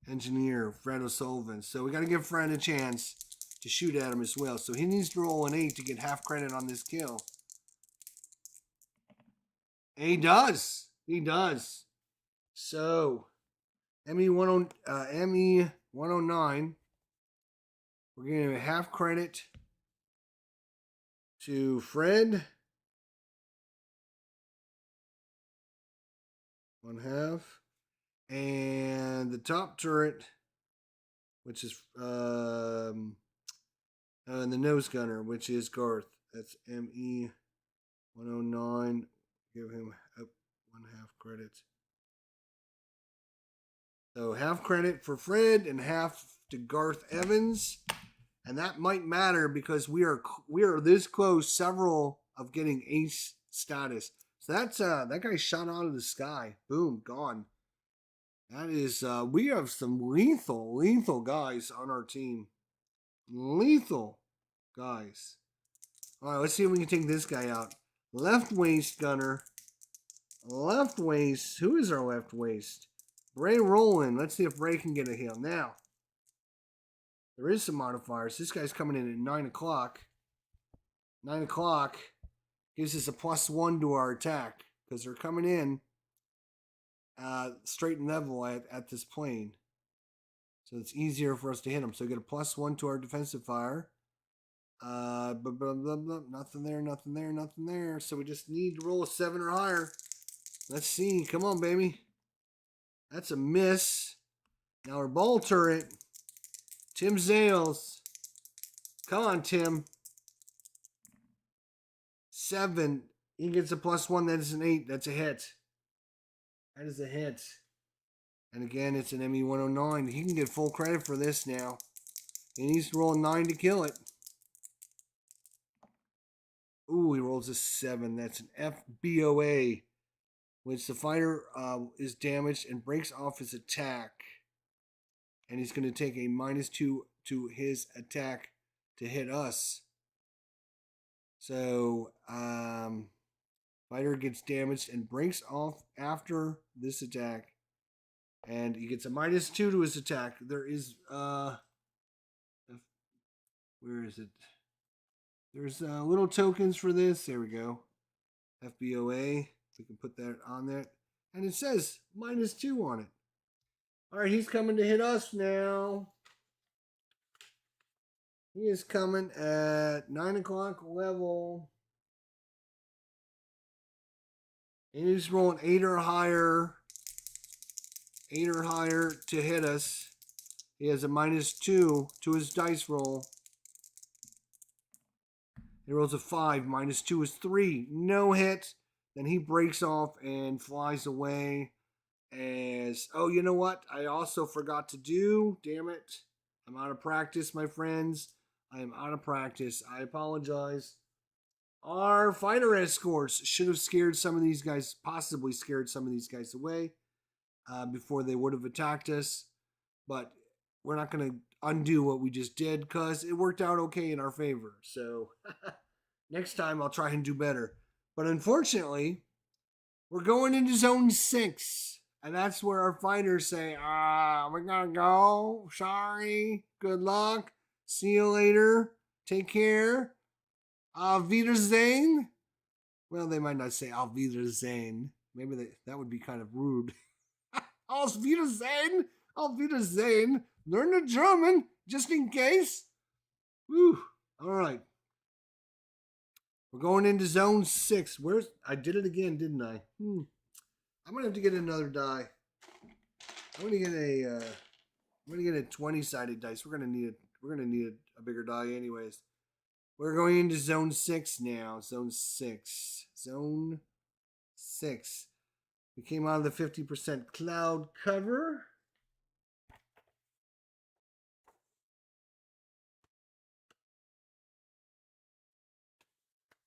Engineer Fred O'Sullivan. So we got to give Fred a chance to shoot at him as well. So he needs to roll an 8 to get half credit on this kill. And he does. He does. So ME 109. We're going to half credit to Fred. 1/2. And the top turret, which is and the nose gunner, which is Garth. That's ME 109. Give him 1/2 credit. So half credit for Fred and half to Garth Evans. And that might matter because we are this close several of getting ace status. So that's that guy shot out of the sky. Boom, gone. That is we have some lethal guys on our team. Lethal guys. All right, let's see if we can take this guy out. Left waist gunner. Left waist. Who is our left waist? Ray Rowland. Let's see if Ray can get a heal. Now, there is some modifiers. This guy's coming in at 9 o'clock. 9 o'clock gives us a +1 to our attack because they're coming in straight and level at this plane. So it's easier for us to hit them. So we get a +1 to our defensive fire. Blah, blah, blah, blah. Nothing there, nothing there, nothing there. So we just need to roll a 7 or higher. Let's see. Come on, baby. That's a miss. Now our ball turret. Tim Zales. Come on, Tim. 7. He gets a +1. That is an 8. That's a hit. That is a hit. And again, it's an ME 109. He can get full credit for this now. He needs to roll a 9 to kill it. Ooh, he rolls a 7. That's an FBOA, which the fighter is damaged and breaks off his attack. And he's going to take a -2 to his attack to hit us. So, fighter gets damaged and breaks off after this attack. And he gets a -2 to his attack. There is, where is it? There's little tokens for this. There we go. FBOA. We can put that on there. And it says -2 on it. All right, he's coming to hit us now. He is coming at 9 o'clock level. And he's rolling 8 or higher. 8 or higher to hit us. He has a -2 to his dice roll. He rolls a 5. -2 is 3. No hit. Then he breaks off and flies away. As, oh, you know what? I also forgot to do. Damn it. I'm out of practice, my friends. I am out of practice. I apologize. Our fighter escorts should have scared some of these guys, possibly scared some of these guys away before they would have attacked us. But we're not going to undo what we just did because it worked out okay in our favor. So next time I'll try and do better. But unfortunately, we're going into zone 6. And that's where our fighters say, we're going to go. Sorry. Good luck. See you later. Take care. Auf Wiedersehen. Well, they might not say Auf Wiedersehen. Maybe that would be kind of rude. Auf Wiedersehen. Auf Wiedersehen. Learn the German just in case. Whew. All right. We're going into zone 6. I did it again, didn't I? I'm gonna have to get another die. I'm gonna get a 20-sided dice. We're gonna need a bigger die anyways. We're going into zone 6 now. Zone 6. Zone 6. We came out of the 50% cloud cover.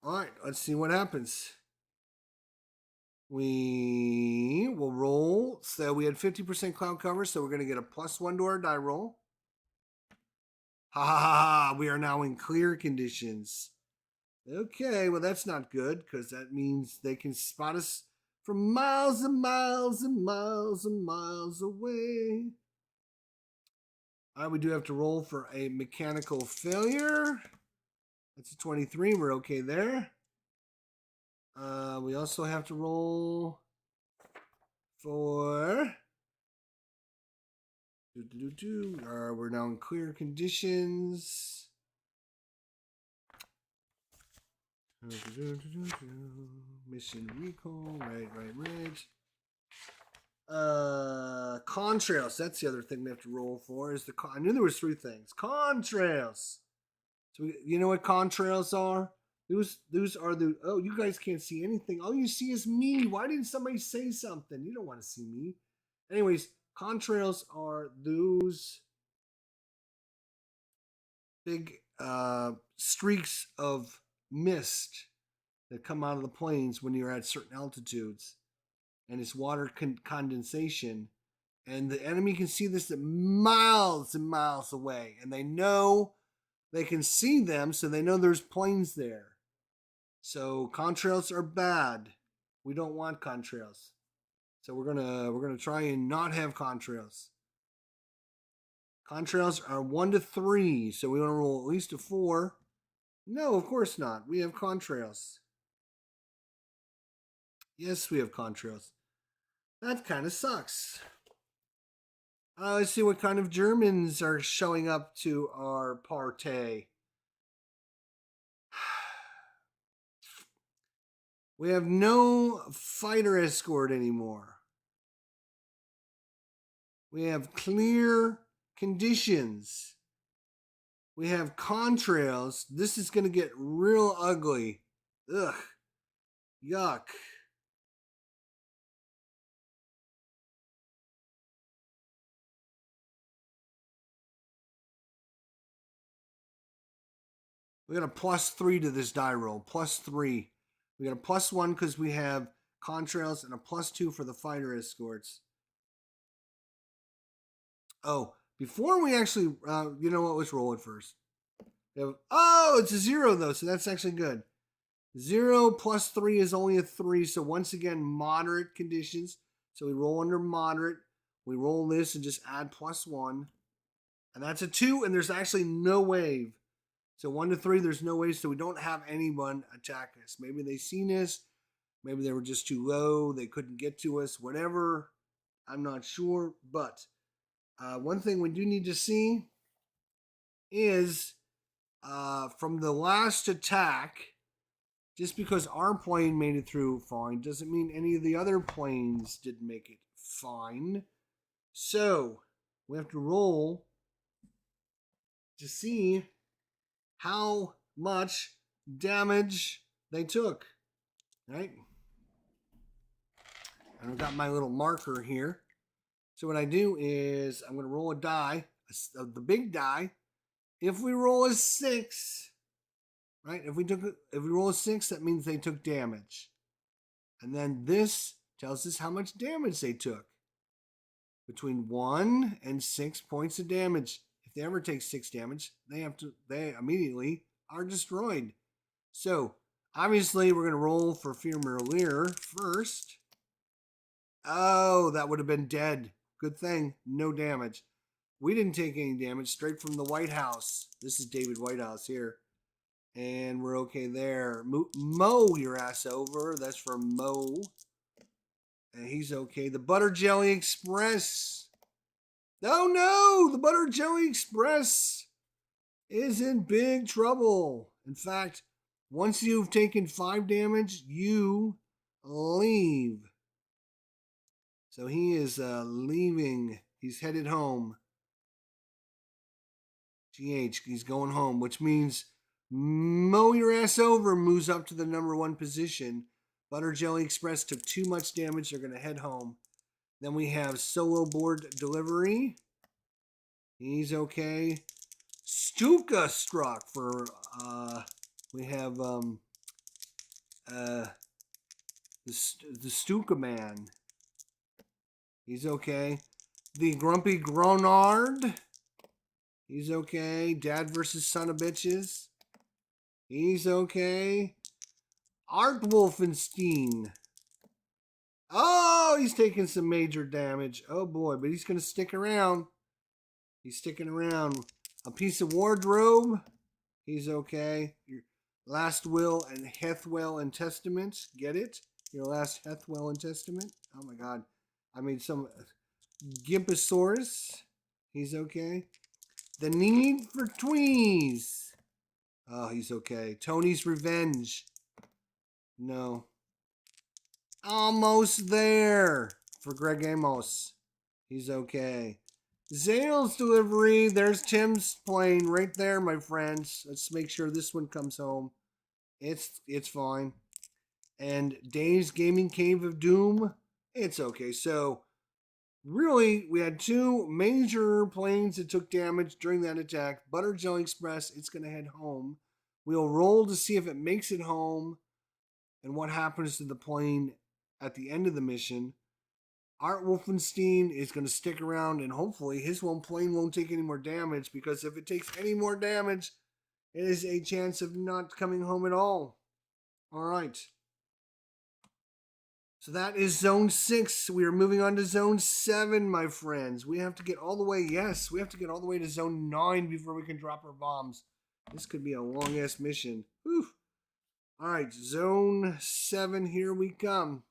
All right, let's see what happens. We will roll. So we had 50% cloud cover, so we're going to get a +1 to our die roll. Ha ha ha! We are now in clear conditions. Okay, well that's not good because that means they can spot us from miles and miles and miles and miles away. All right, we do have to roll for a mechanical failure. That's a 23. We're okay there. We also have to roll for... we're now in clear conditions. Mission recall, right. Contrails. That's the other thing we have to roll for. I knew there was 3 things. Contrails. So you know what contrails are? Those are the... Oh, you guys can't see anything. All you see is me. Why didn't somebody say something? You don't want to see me. Anyways, contrails are those big streaks of mist that come out of the plains when you're at certain altitudes, and it's water condensation, and the enemy can see this at miles and miles away, and they know they can see them, so they know there's planes there. So contrails are bad. We don't want contrails. So we're gonna try and not have contrails. Contrails are 1 to 3, so we want to roll at least a 4. No, of course not. We have contrails. Yes, we have contrails. That kind of sucks. Let's see what kind of Germans are showing up to our party. We have no fighter escort anymore. We have clear conditions. We have contrails. This is going to get real ugly. Ugh. Yuck. We got a +3 to this die roll. +3. We got a +1 because we have contrails and a +2 for the fighter escorts. Oh, before we actually, you know what? Let's roll it first. It's a 0 though, so that's actually good. 0 plus 3 is only a 3, so once again, moderate conditions. So we roll under moderate. We roll this and just add +1. And that's a 2, and there's actually no wave. So 1 to 3, there's no wave, so we don't have anyone attack us. Maybe they seen us. Maybe they were just too low. They couldn't get to us. Whatever. I'm not sure. But one thing we do need to see is from the last attack, just because our plane made it through fine doesn't mean any of the other planes didn't make it fine. So we have to roll to see how much damage they took. Right? And I've got my little marker here. So what I do is I'm going to roll a die, the big die. If we roll a 6, right? If we roll a 6, that means they took damage. And then this tells us how much damage they took. Between 1 and 6 points of damage. If they ever take 6 damage, they immediately are destroyed. So obviously we're going to roll for Fear Merlier first. Oh, that would have been dead. Good thing, no damage. We didn't take any damage, straight from the White House. This is David Whitehouse here. And we're okay there. Mow your ass over. That's from Mo. And he's okay. The Butter Jelly Express. Oh no! The Butter Jelly Express is in big trouble. In fact, once you've taken 5 damage, you leave. So he is leaving. He's headed home. GH, he's going home, which means Mow Your Ass Over moves up to the number 1 position. Butter Jelly Express took too much damage. They're going to head home. Then we have Solo Board Delivery. He's okay. Stuka struck for, we have the Stuka Man. He's okay. The Grumpy Gronard. He's okay. Dad versus Son of Bitches. He's okay. Art Wolfenstein. Oh, he's taking some major damage. Oh boy, but he's going to stick around. He's sticking around. A piece of wardrobe. He's okay. Your last will and Hethwell and Testament. Get it? Your last Hethwell and Testament. Oh my god. I made some Gimposaurus. He's okay. The Need for Tweez. Oh, he's okay. Tony's Revenge. No. Almost there for Greg Amos. He's okay. Zale's Delivery. There's Tim's plane right there, my friends. Let's make sure this one comes home. It's fine. And Dave's Gaming Cave of Doom. It's okay. So, really, we had two major planes that took damage during that attack. Butter Jelly Express, it's going to head home. We'll roll to see if it makes it home and what happens to the plane at the end of the mission. Art Wolfenstein is going to stick around, and hopefully his one plane won't take any more damage, because if it takes any more damage, it is a chance of not coming home at all. All right. So that is Zone 6. We are moving on to Zone 7, my friends. We have to get all the way, yes, we have to get all the way to Zone 9 before we can drop our bombs. This could be a long-ass mission. Whew. All right, Zone 7, here we come.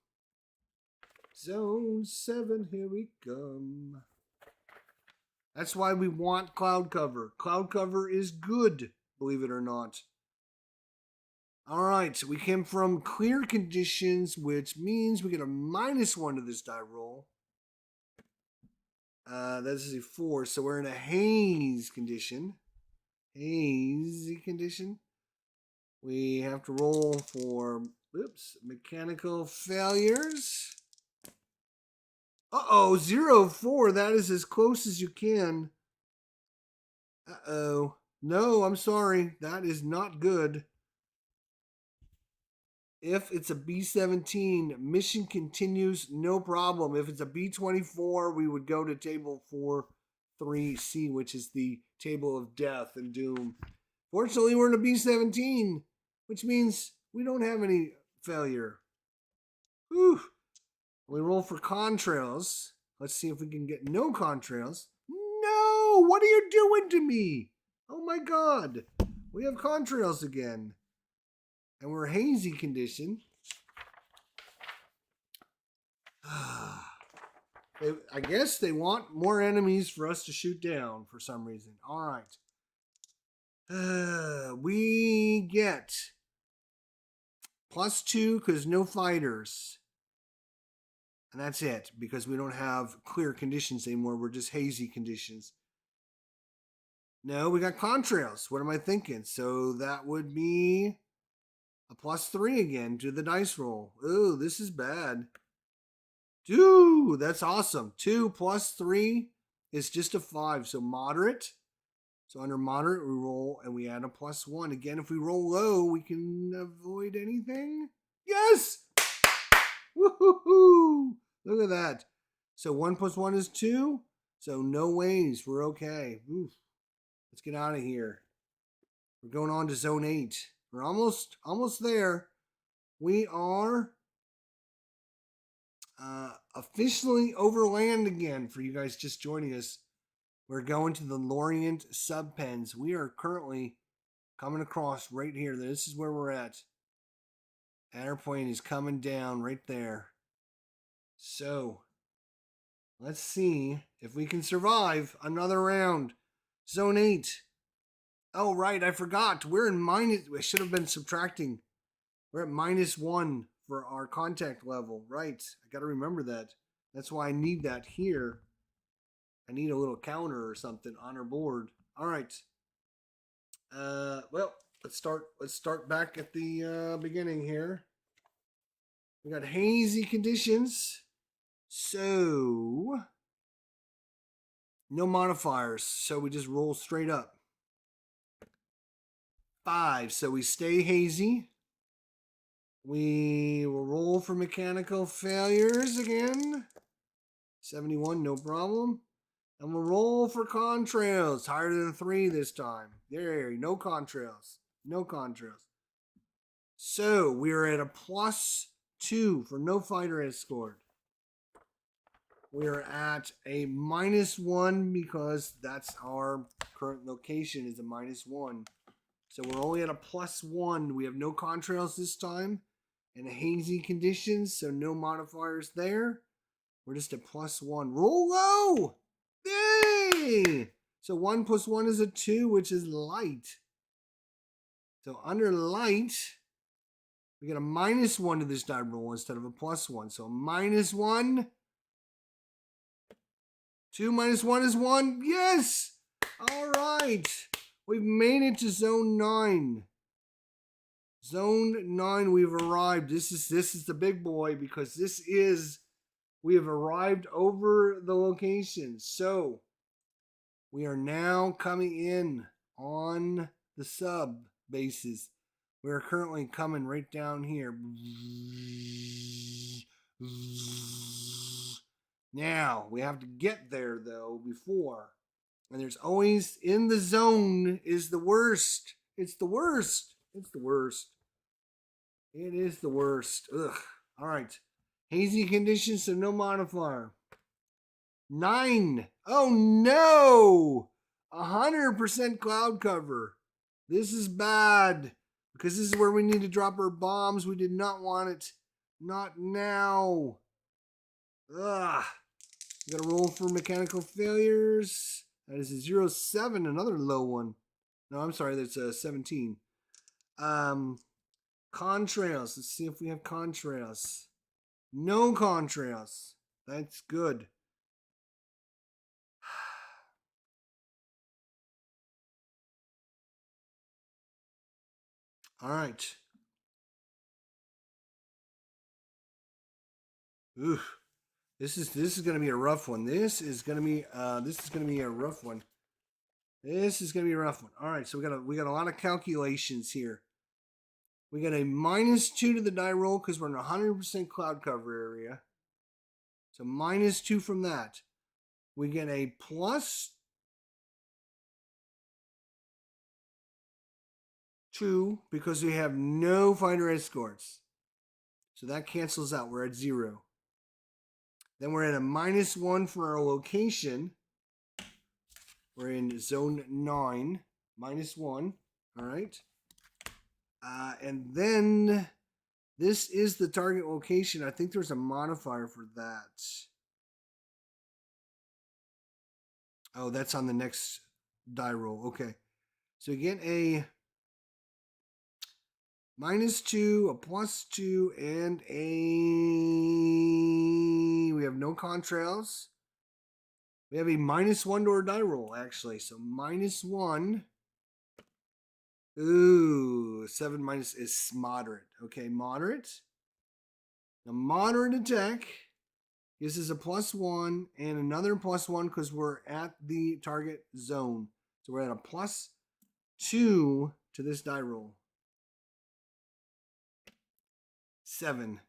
Zone 7, here we come. That's why we want cloud cover. Cloud cover is good, believe it or not. All right, we came from clear conditions, which means we get a -1 to this die roll. That is a 4, so we're in a haze condition. Hazy condition. We have to roll for, mechanical failures. Uh-oh, 0-4. That is as close as you can. Uh-oh. No, I'm sorry. That is not good. If it's a B-17, mission continues, no problem. If it's a B-24, we would go to table 4-3C, which is the table of death and doom. Fortunately, we're in a B-17, which means we don't have any failure. Whew. We roll for contrails. Let's see if we can get no contrails. No! What are you doing to me? Oh my god. We have contrails again. And we're hazy condition. I guess they want more enemies for us to shoot down for some reason. All right. We get +2 because no fighters. And that's it, because we don't have clear conditions anymore. We're just hazy conditions. No, we got contrails. What am I thinking? So that would be a +3 again to the dice roll. Ooh, this is bad. Dude, that's awesome. 2 + 3 is just a 5. So moderate. So under moderate, we roll and we add a +1. Again, if we roll low, we can avoid anything. Yes! Woohoo! Look at that. So 1 + 1 is 2. So no ways. We're okay. Oof. Let's get out of here. We're going on to Zone 8. We're almost there. We are officially over land again for you guys just joining us. We're going to the Lorient Subpens. We are currently coming across right here. This is where we're at. Airplane is coming down right there. So, let's see if we can survive another round. Zone 8. Oh, right, I forgot. We're in minus. I should have been subtracting. We're at -1 for our contact level. Right, I got to remember that. That's why I need that here. I need a little counter or something on our board. All right. Well, let's start back at the beginning here. We got hazy conditions. So, no modifiers. So we just roll straight up. 5. So we stay hazy. We will roll for mechanical failures again. 71, no problem. And we'll roll for contrails. Higher than 3 this time. There, no contrails. No contrails. So we're at a +2 for no fighter escort. We're at a -1 because that's our current location is a -1. So we're only at a +1. We have no contrails this time and hazy conditions, so no modifiers there. We're just at +1. Roll low! Yay! So 1 + 1 is a 2, which is light. So under light, we get a -1 to this die roll instead of a +1. So -1. 2 minus 1 is 1. Yes! All right. We've made it to zone 9. Zone 9, we've arrived. This is the big boy because we have arrived over the location. So we are now coming in on the sub bases. We are currently coming right down here. Now, we have to get there, though, before. And there's always, in the zone is the worst. It's the worst. It's the worst. It is the worst. Ugh. All right. Hazy conditions, so no modifier. 9. Oh, no. 100% cloud cover. This is bad. Because this is where we need to drop our bombs. We did not want it. Not now. Ugh. We got to roll for mechanical failures. That is a 0.7, another low one. No, I'm sorry, that's a 17. Contrails. Let's see if we have contrails. No contrails. That's good. All right. Oof. This is going to be a rough one. This is going to be a rough one. This is going to be a rough one. All right, so we got a lot of calculations here. We got a -2 to the die roll because we're in a 100% cloud cover area. So -2 from that. We get a +2 because we have no fighter escorts. So that cancels out. We're at 0. Then we're at a -1 for our location. We're in zone 9, -1. All right. And then this is the target location. I think there's a modifier for that. Oh, that's on the next die roll. Okay. So you get a -2, a +2, and we have no contrails. We have a -1 to our die roll, actually. So -1. Ooh, 7 minus is moderate. Okay, moderate. The moderate attack gives us a +1 and another +1 because we're at the target zone. So we're at a +2 to this die roll. 7.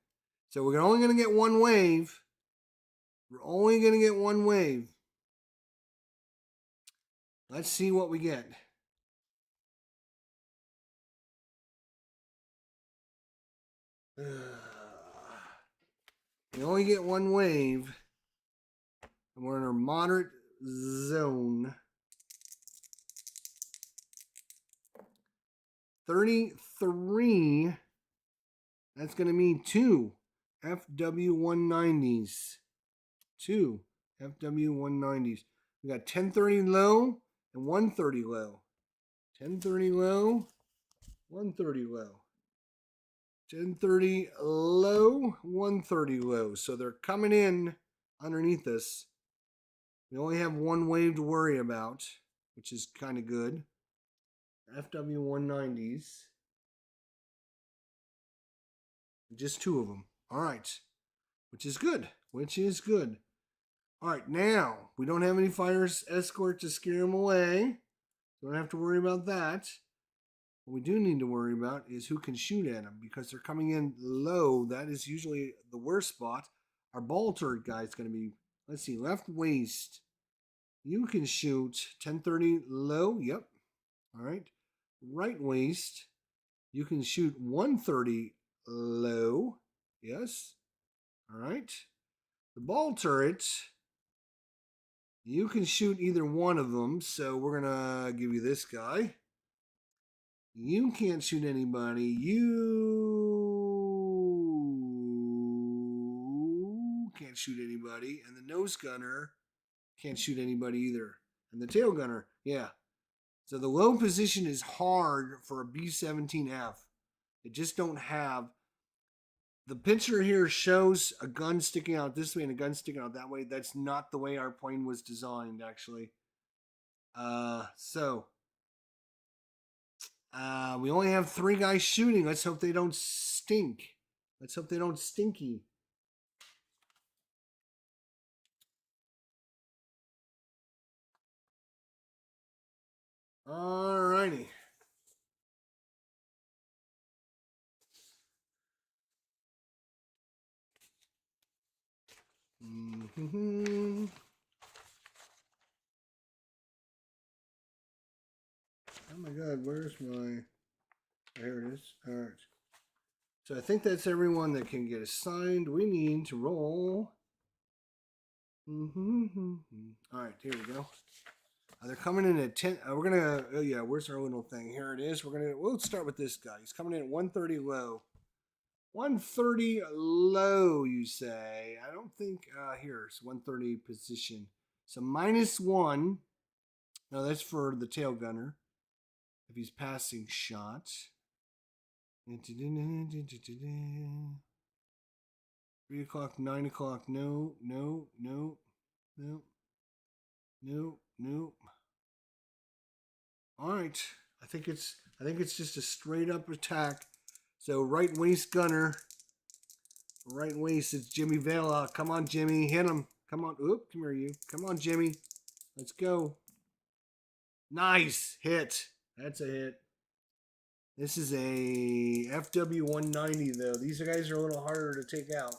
So we're only going to get one wave. We're only going to get one wave. Let's see what we get. We only get one wave. And we're in a moderate zone. 33. That's going to mean 2 FW190s. 2 FW190s. We got 1030 low and 130 low. 1030 low, 130 low. 1030 low, 130 low. So they're coming in underneath us. We only have one wave to worry about, which is kind of good. FW190s. Just 2 of them. All right. Which is good. Which is good. All right. Now, we don't have any fire escort to scare them away. Don't have to worry about that. What we do need to worry about is who can shoot at them because they're coming in low. That is usually the worst spot. Our ball turret guy is going to be, let's see, left waist. You can shoot 1030 low. Yep. All right. Right waist. You can shoot 130 low. Yes. All right. The ball turret, you can shoot either one of them. So we're going to give you this guy. You can't shoot anybody. You can't shoot anybody. And the nose gunner can't shoot anybody either. And the tail gunner, yeah. So the low position is hard for a B-17F. They just don't have. The picture here shows a gun sticking out this way and a gun sticking out that way. That's not the way our plane was designed, actually. We only have 3 guys shooting. Let's hope they don't stink. Let's hope they don't stinky. Alrighty. Mm-hmm. Oh my God, where's my... There it is. All right. So I think that's everyone that can get assigned. We need to roll. Mm-hmm. All right, here we go. They're coming in at 10. We're gonna. Oh yeah, where's our little thing? Here it is. We'll start with this guy. He's coming in at 130 low. 130 low, you say? I don't think. Here's 130 position. So -1. No, that's for the tail gunner. If he's passing shot. 3 o'clock, 9 o'clock. No. All right. I think it's just a straight up attack. So right waist gunner. Right waist is Jimmy Vela. Come on, Jimmy. Hit him. Come on. Oop, come here, you. Come on, Jimmy. Let's go. Nice hit. That's a hit. This is a FW-190, though. These guys are a little harder to take out.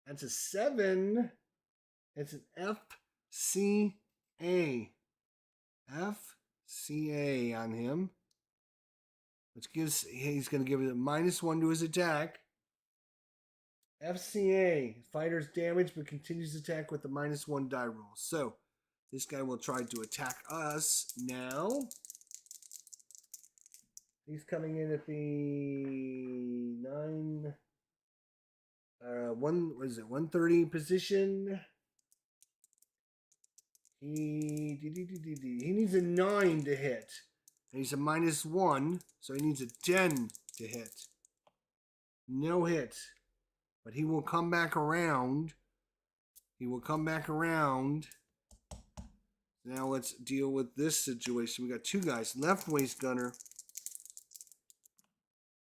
That's a 7. It's an FCA. FCA on him. Which gives, he's going to give it a -1 to his attack. FCA. Fighter's damage but continues attack with the -1 die roll. So, this guy will try to attack us now. He's coming in at the 130 position. He needs a 9 to hit. And he's a -1, so he needs a 10 to hit. No hit. But he will come back around. Now let's deal with this situation. We got 2 guys. Left waist gunner.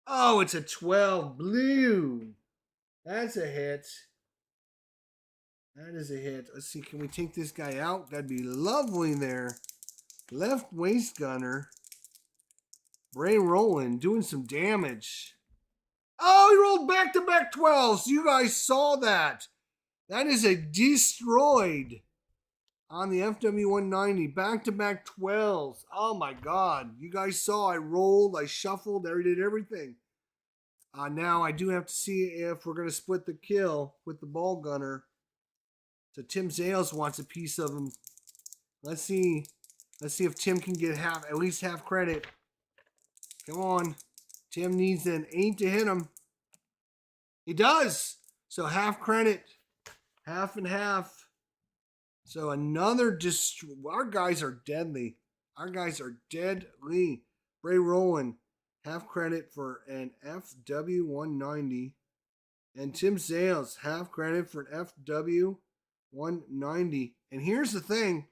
Oh, it's a 12. Blue. That's a hit. That is a hit. Let's see. Can we take this guy out? That'd be lovely there. Left waist gunner. Bray Rowland doing some damage. Oh, he rolled back-to-back 12s. You guys saw that. That is a destroyed on the FW-190. Back-to-back 12s. Oh, my God. You guys saw I rolled, I shuffled, I did everything. Now I do have to see if we're going to split the kill with the ball gunner. So Tim Zales wants a piece of him. Let's see. Let's see if Tim can get at least half credit. Come on. Tim needs an 8 to hit him. He does. So half credit. Half and half. So another our guys are deadly. Our guys are deadly. Bray Rowland, half credit for an FW-190. And Tim Zales, half credit for an FW-190. And here's the thing.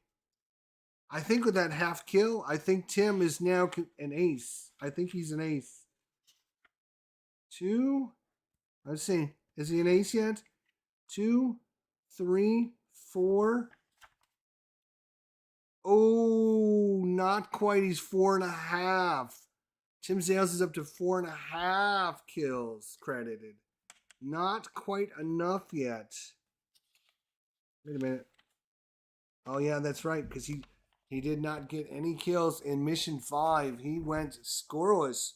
I think with that half kill, I think Tim is now an ace. I think he's an ace. 2. Let's see. Is he an ace yet? 2, 3, 4. Oh, not quite. He's 4.5. Tim Zales is up to 4.5 kills credited. Not quite enough yet. Wait a minute. Oh, yeah, that's right. Because He did not get any kills in mission 5. He went scoreless.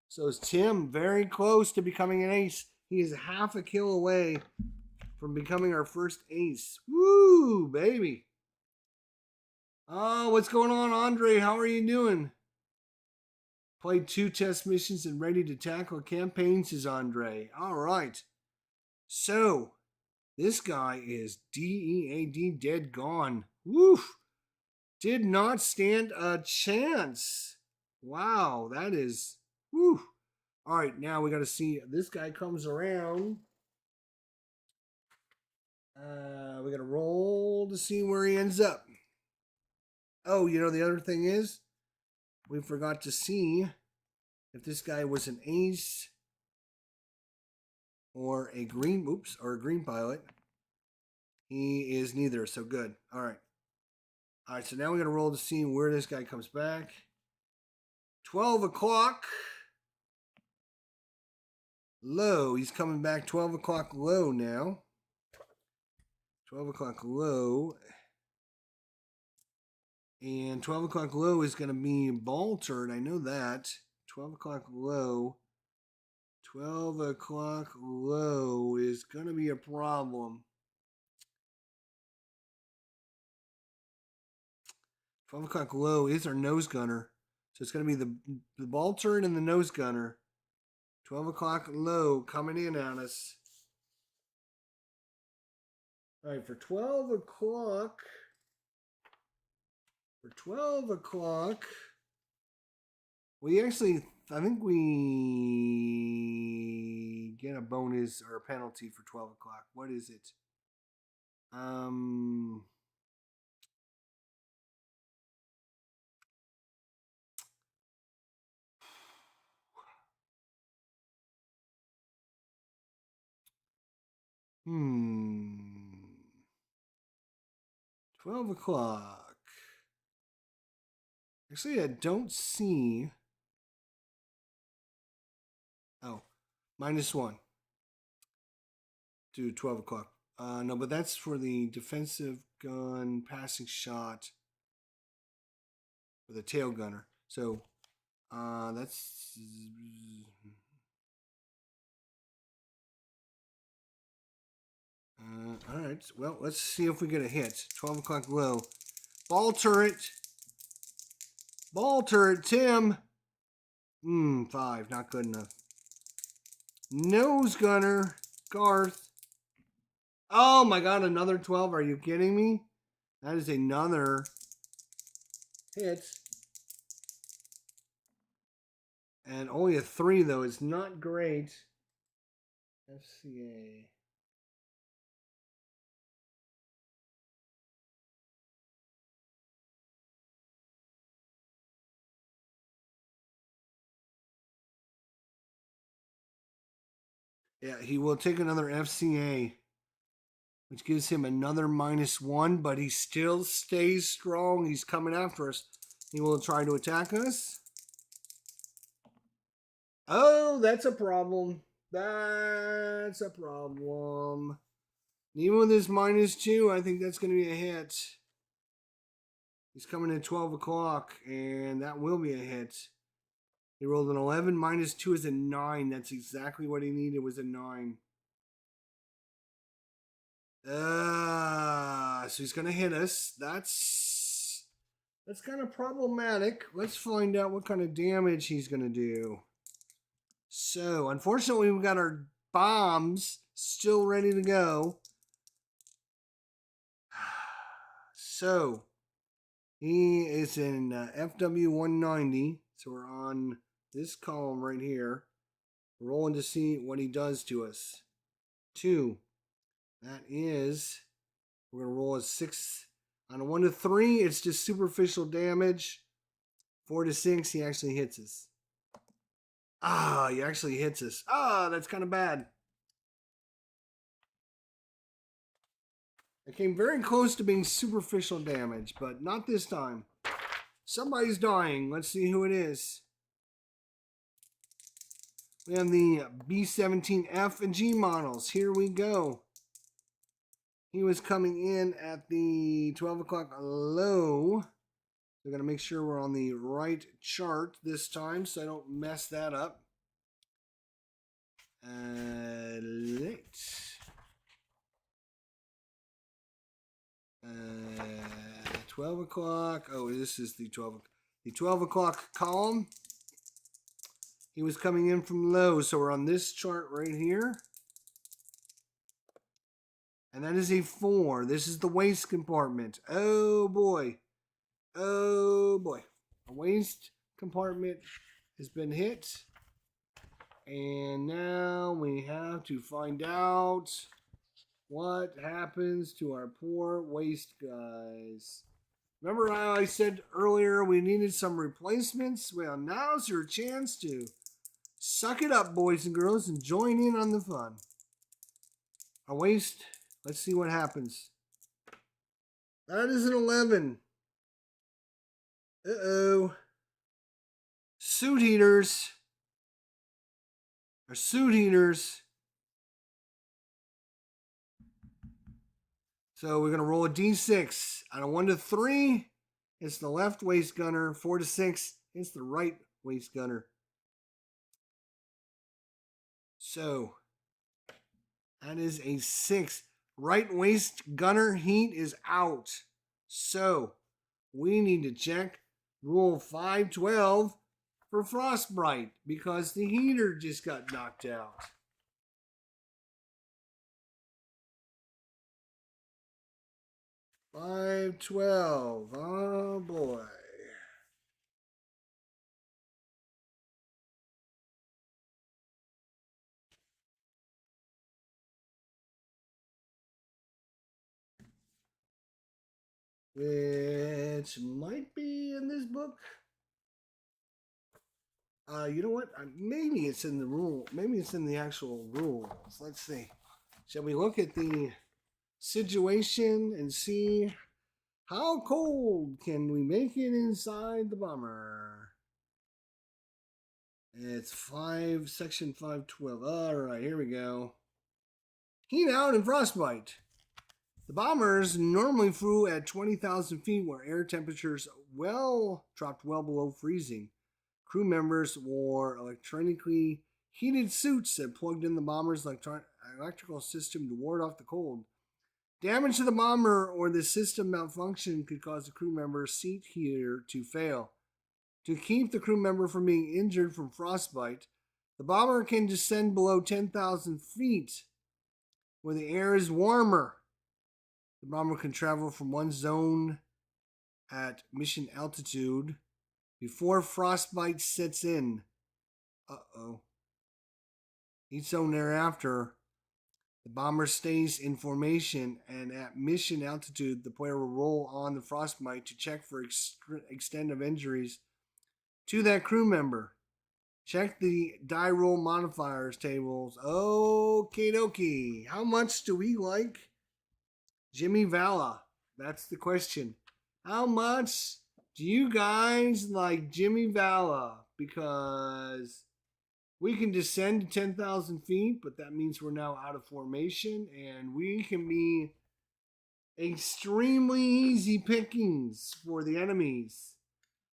So is Tim very close to becoming an ace. He is half a kill away from becoming our first ace. Woo, baby. Oh, what's going on, Andre? How are you doing? Played 2 test missions and ready to tackle campaigns, says Andre. All right. So, this guy is DEAD dead gone. Woof. Did not stand a chance. Wow, that is... Woo. All right, now we got to see. This guy comes around. We got to roll to see where he ends up. Oh, you know, the other thing is, we forgot to see if this guy was an ace or a green, or a green pilot. He is neither, so good. All right. All right, so now we got to roll to see where this guy comes back. 12 o'clock. Low. He's coming back 12 o'clock low now. 12 o'clock low. And 12 o'clock low is going to be Baltard. I know that. 12 o'clock low. 12 o'clock low is going to be a problem. 12 o'clock low is our nose gunner. So it's going to be the Baltard and the nose gunner. 12 o'clock low coming in on us. All right, for 12 o'clock. For 12 o'clock, we actually, I think we get a bonus or a penalty for 12 o'clock. What is it? Hmm. 12 o'clock. Actually, I don't see. Oh, -1 to 12 o'clock. No, but that's for the defensive gun passing shot for the tail gunner. So, that's. All right. Well, let's see if we get a hit. 12 o'clock low. Ball turret. Ball turret, Tim. 5. Not good enough. Nose gunner, Garth. Oh my god, another 12. Are you kidding me? That is another hit. And only a 3, though. It's not great. FCA. Yeah, he will take another FCA, which gives him another -1, but he still stays strong. He's coming after us. He will try to attack us. Oh, that's a problem. That's a problem. Even with his -2, I think that's going to be a hit. He's coming at 12 o'clock, and that will be a hit. He rolled an 11. -2 is a 9. That's exactly what he needed, was a 9. So he's going to hit us. That's kind of problematic. Let's find out what kind of damage he's going to do. So, unfortunately, we've got our bombs still ready to go. So, he is in FW 190. So, we're on this column right here. Rolling to see what he does to us. 2. That is, we're going to roll a 6. On a 1 to 3, it's just superficial damage. 4 to 6, he actually hits us. He actually hits us. That's kind of bad. It came very close to being superficial damage, but not this time. Somebody's dying. Let's see who it is. We have the B-17F and G models. Here we go. He was coming in at the 12 o'clock low. We're going to make sure we're on the right chart this time so I don't mess that up. Late. 12 o'clock. Oh, this is the 12 o'clock column. He was coming in from low, so we're on this chart right here. And that is a 4. This is the waist compartment. Oh boy. Oh boy. A waist compartment has been hit. And now we have to find out what happens to our poor waist guys. Remember how I said earlier we needed some replacements? Well, now's your chance to suck it up, boys and girls, and join in on the fun. Our waist, let's see what happens. That is an 11. Uh-oh. Suit heaters. Our suit heaters. So we're going to roll a d6. On a 1 to 3, it's the left waist gunner. 4 to 6, it's the right waist gunner. So that is a 6. Right waist gunner heat is out. So we need to check rule 512 for frostbite because the heater just got knocked out. $5.12. Oh boy. Which might be in this book. You know what? Maybe it's in the rule. Maybe it's in the actual rules. Let's see. Shall we look at the situation and see how cold can we make it inside the bomber? It's section 512. All right, here we go. Heat out and frostbite. The bombers normally flew at 20,000 feet where air temperatures dropped well below freezing. Crew members wore electronically heated suits that plugged in the bomber's electrical system to ward off the cold. Damage to the bomber or the system malfunction could cause the crew member's seat heater to fail. To keep the crew member from being injured from frostbite, the bomber can descend below 10,000 feet where the air is warmer. The bomber can travel from one zone at mission altitude before frostbite sets in. Each zone thereafter, the bomber stays in formation, and at mission altitude, the player will roll on the frostbite to check for extent of injuries to that crew member. Check the die roll modifiers tables. Okie dokie. How much do we like Jimmy Vala? That's the question. How much do you guys like Jimmy Vala? Because we can descend to 10,000 feet, but that means we're now out of formation, and we can be extremely easy pickings for the enemies.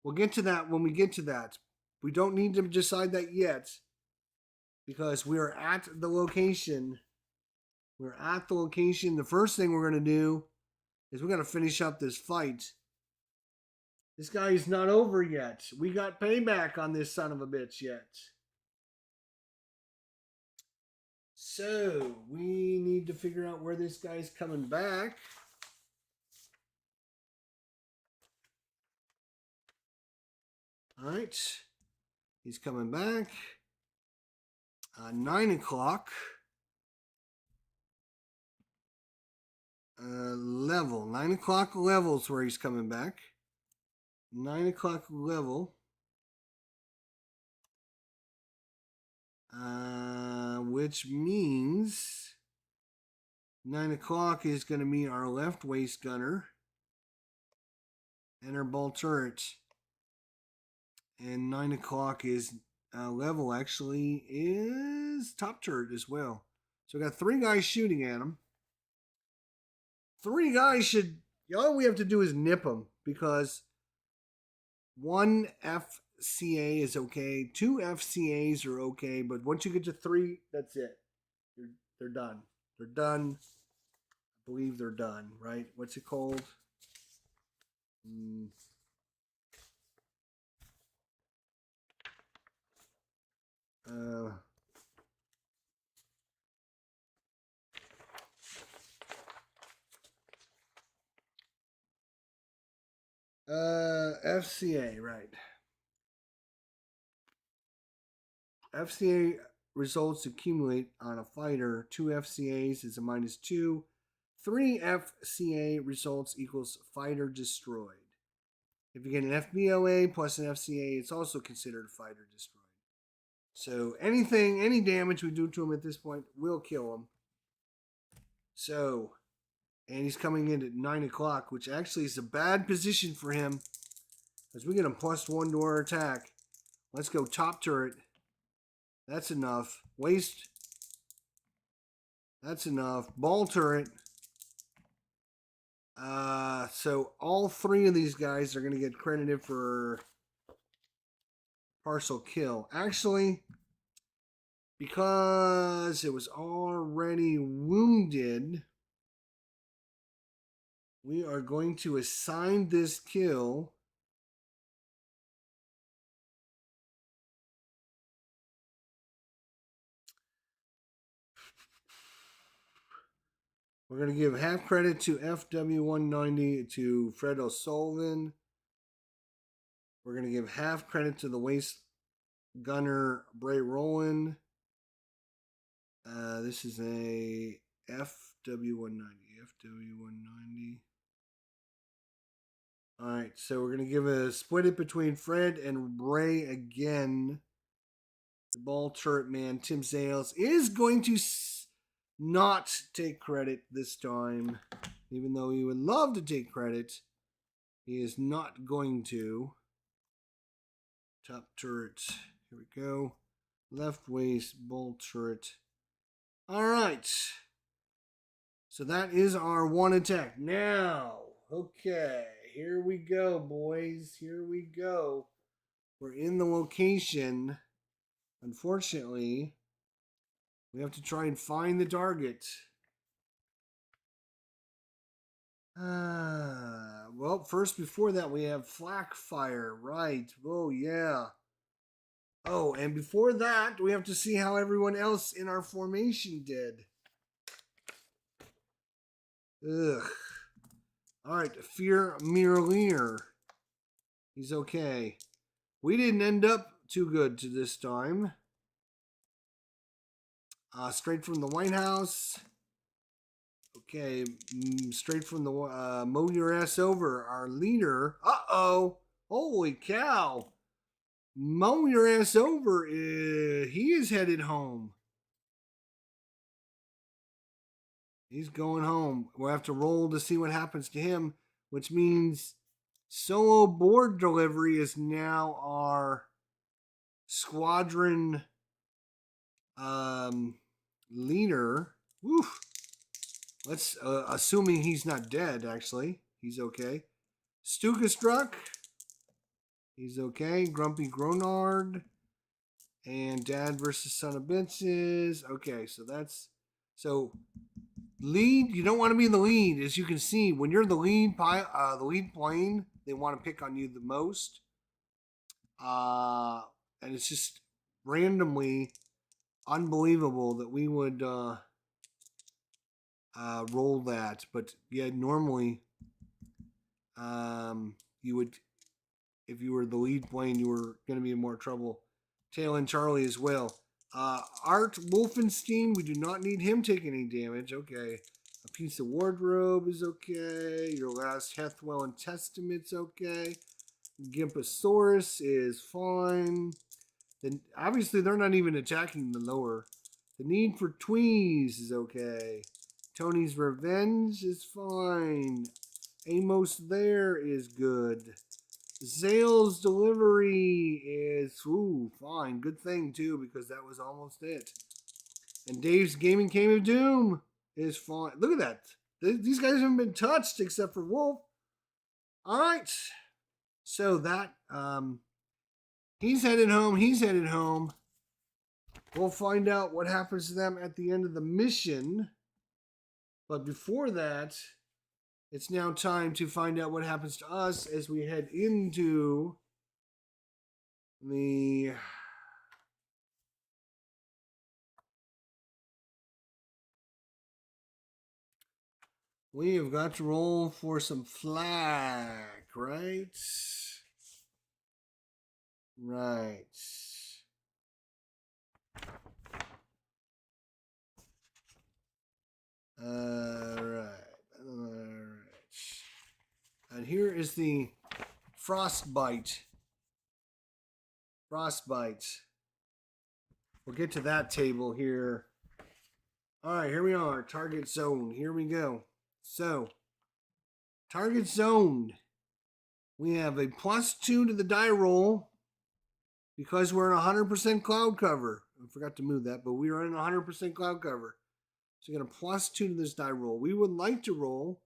We'll get to that when we get to that. We don't need to decide that yet because we are at the location. We're at the location. The first thing we're going to do is we're going to finish up this fight. This guy is not over yet. We got payback on this son of a bitch yet. So we need to figure out where this guy's coming back. All right. He's coming back. 9 o'clock. Level. 9 o'clock level is where he's coming back. 9 o'clock level. Which means 9 o'clock is going to be our left waist gunner and our ball turret. And 9 o'clock is level actually is top turret as well. So we got 3 guys shooting at him. 3 guys all we have to do is nip them because 1 FCA is okay. 2 FCAs are okay, but once you get to 3, that's it. They're done. They're done. I believe they're done, right? What's it called? Uh, FCA, right. FCA results accumulate on a fighter. 2 FCAs is a -2. 3 FCA results equals fighter destroyed. If you get an FBOA plus an FCA, it's also considered fighter destroyed. So any damage we do to him at this point will kill him. So, and he's coming in at 9 o'clock, which actually is a bad position for him, as we get him +1 to our attack. Let's go top turret. That's enough. Waist. That's enough. Ball turret. So all 3 of these guys are going to get credited for partial kill. Actually, because it was already wounded, we are going to assign this kill we're going to give half credit to FW190 to Fred O'Sullivan. We're going to give half credit to the waist gunner Bray Rowland. This is a FW190. FW190. All right, so we're going to give a split it between Fred and Bray again. The ball turret man, Tim Zales, is going to not take credit this time. Even though he would love to take credit, he is not going to. Top turret. Here we go. Left waist, ball turret. All right. So that is our 1 attack. Now, okay. Here we go, boys. Here we go. We're in the location. Unfortunately, we have to try and find the target. Well, first before that, we have flak fire. Right. Oh, yeah. Oh, and before that, we have to see how everyone else in our formation did. Ugh. All right, Fear Mirlier. He's okay. We didn't end up too good to this time. Straight from the White House. Okay, straight from the mow your ass over. Our leader. Uh-oh. Holy cow. Mow your ass over. He is headed home. He's going home. We'll have to roll to see what happens to him, which means solo board delivery is now our squadron leader. Woof. Let's assuming he's not dead. Actually, he's okay. Stuka Struck. He's okay. Grumpy Gronard. And Dad versus Son of Bitches. Okay, so that's so. Lead, you don't want to be in the lead. As you can see, when you're the lead plane, they want to pick on you the most. And it's just randomly unbelievable that we would roll that. But yeah, normally you would, if you were the lead plane, you were going to be in more trouble. Tail and Charlie as well. Art Wolfenstein, we do not need him taking any damage. Okay. A piece of wardrobe is okay. Your last Hethwell and Testament's okay. Gimpasaurus is fine. Then obviously they're not even attacking the lower. The Need for Tweez is okay. Tony's Revenge is fine. Amos there is good. Zale's Delivery is fine. Good thing too, because that was almost it. And Dave's Gaming Came of Doom is fine. Look at that. These guys haven't been touched except for Wolf. All right. So that, he's headed home. He's headed home. We'll find out what happens to them at the end of the mission. But before that, it's now time to find out what happens to us as we head into the... We have got to roll for some flak, right? Right. Alright. And here is the frostbite. Frostbite. We'll get to that table here. Alright, here we are. Target zone. Here we go. So, target zone. We have a +2 to the die roll because we're in 100% cloud cover. I forgot to move that, but we are in 100% cloud cover. So, we got a +2 to this die roll. We would like to roll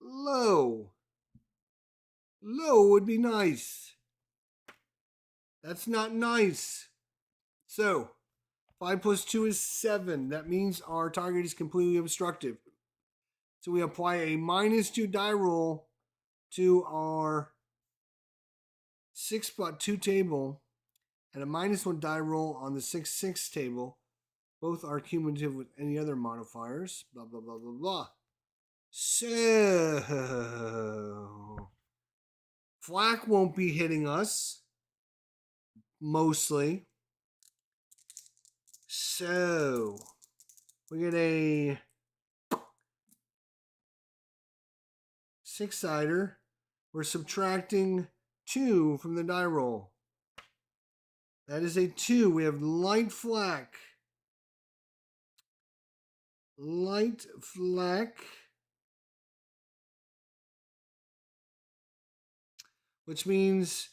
low. Low would be nice. That's not nice. So, 5 + 2 is 7. That means our target is completely obstructive. So we apply a -2 die roll to our 6+2 table and a -1 die roll on the 6+6 table. Both are cumulative with any other modifiers. Blah, blah, blah, blah, blah. So, flak won't be hitting us. Mostly. So, we get a 6-sider. We're subtracting 2 from the die roll. That is a 2. We have light flak. Light flak. Which means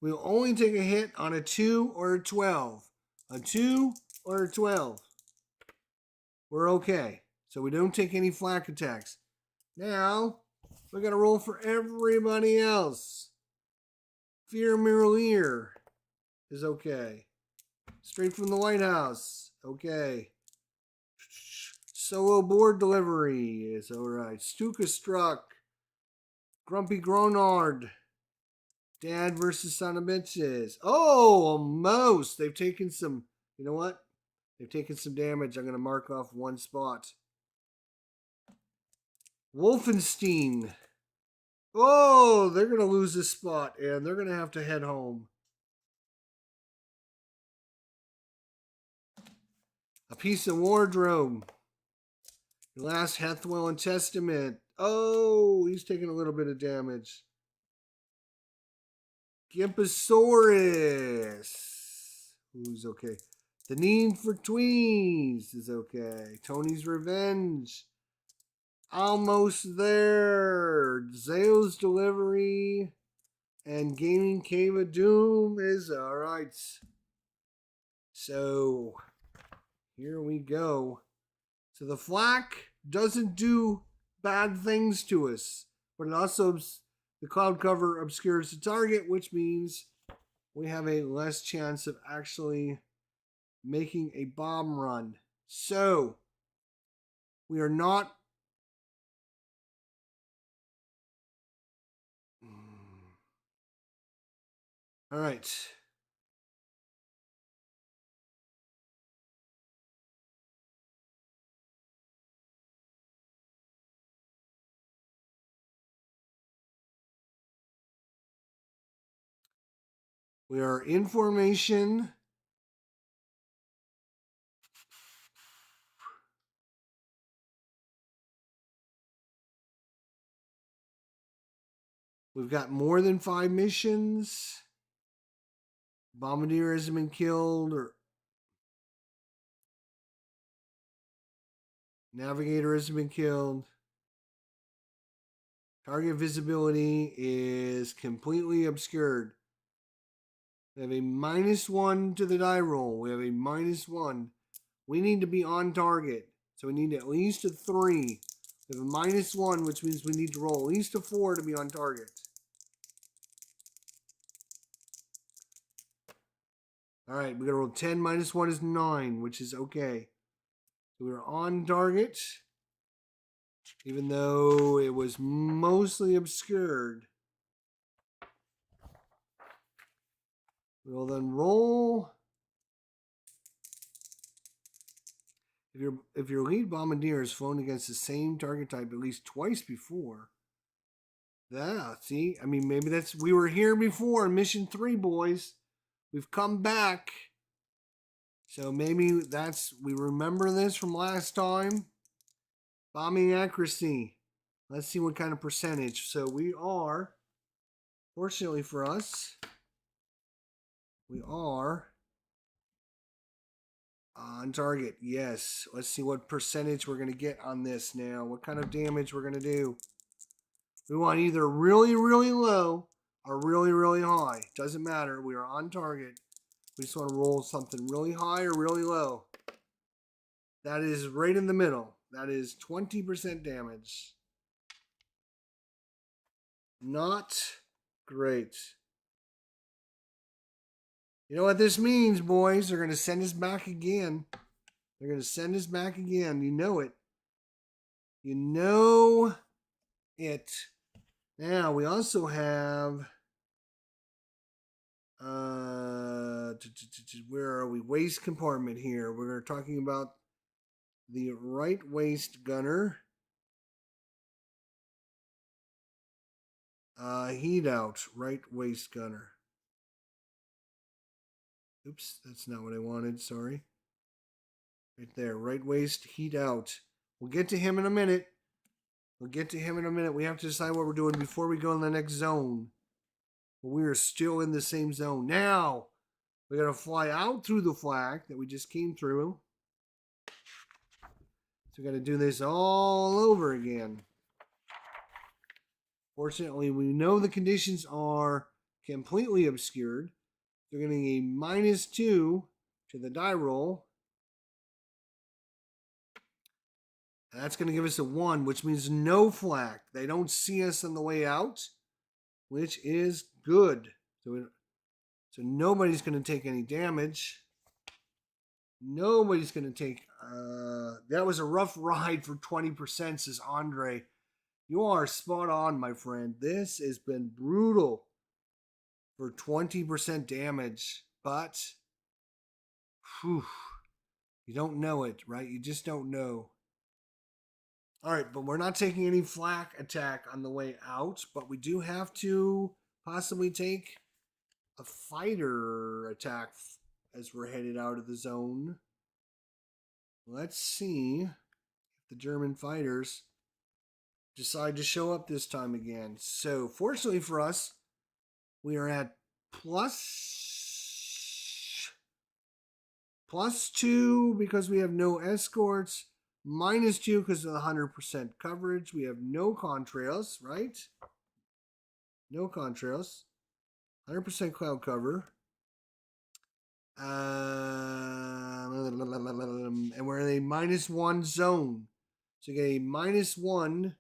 we'll only take a hit on a 2 or a 12. A 2 or a 12. We're okay. So we don't take any flak attacks. Now, we're going to roll for everybody else. Fear Mirror is okay. Straight from the White House. Okay. Solo board delivery is alright. Stuka Struck. Grumpy Gronard. Dad versus Son of Bitches. Oh, almost. They've taken some, you know what? They've taken some damage. I'm going to mark off one spot. Wolfenstein. Oh, they're going to lose this spot, and they're going to have to head home. A Piece of Wardrobe. The Last Hathwell and Testament. Oh, he's taking a little bit of damage. Gimposaurus. Who's okay? The Need for Tweens is okay. Tony's Revenge. Almost There. Zale's Delivery. And Gaming Cave of Doom is alright. So, here we go. So the flak doesn't do bad things to us. But it also, the cloud cover obscures the target, which means we have a less chance of actually making a bomb run. So, we are not... All right. We are in formation. We've got more than 5 missions. Bombardier hasn't been killed, or Navigator hasn't been killed. Target visibility is completely obscured. We have a -1 to the die roll. We have a -1. We need to be on target. So we need at least a 3. We have a -1, which means we need to roll at least a 4 to be on target. All right, we got to roll 10 minus 1 is 9, which is okay. So we were on target, even though it was mostly obscured. We'll then roll. If your lead bombardier has flown against the same target type at least twice before. Yeah, see? I mean, maybe we were here before in mission 3, boys. We've come back. So maybe we remember this from last time. Bombing accuracy. Let's see what kind of percentage. So we are, fortunately for us, we are on target. Yes. Let's see what percentage we're going to get on this now. What kind of damage we're going to do. We want either really, really low or really, really high. Doesn't matter. We are on target. We just want to roll something really high or really low. That is right in the middle. That is 20% damage. Not great. You know what this means, boys? They're going to send us back again. They're going to send us back again. You know it. You know it. Now, we also have... where are we? Waist compartment here. We're talking about the right waist gunner. Heat out, right waist gunner. Oops, that's not what I wanted. Sorry. Right there, right waist, heat out. We'll get to him in a minute. We have to decide what we're doing before we go in the next zone. But we are still in the same zone. Now, we got to fly out through the flag that we just came through. So we got to do this all over again. Fortunately, we know the conditions are completely obscured. They're getting a -2 to the die roll. And that's going to give us a 1, which means no flak. They don't see us on the way out, which is good. So nobody's going to take any damage. Nobody's going to take... that was a rough ride for 20%, says Andre. You are spot on, my friend. This has been brutal for 20% damage. But, whew, you don't know it, right? You just don't know. All right, but we're not taking any flak attack on the way out, but we do have to possibly take a fighter attack as we're headed out of the zone. Let's see if the German fighters decide to show up this time again. So, fortunately for us, we are at +2 because we have no escorts. -2 because of the 100% coverage. We have no contrails, right? No contrails. 100% cloud cover. And we're in a -1 zone. So you get a -1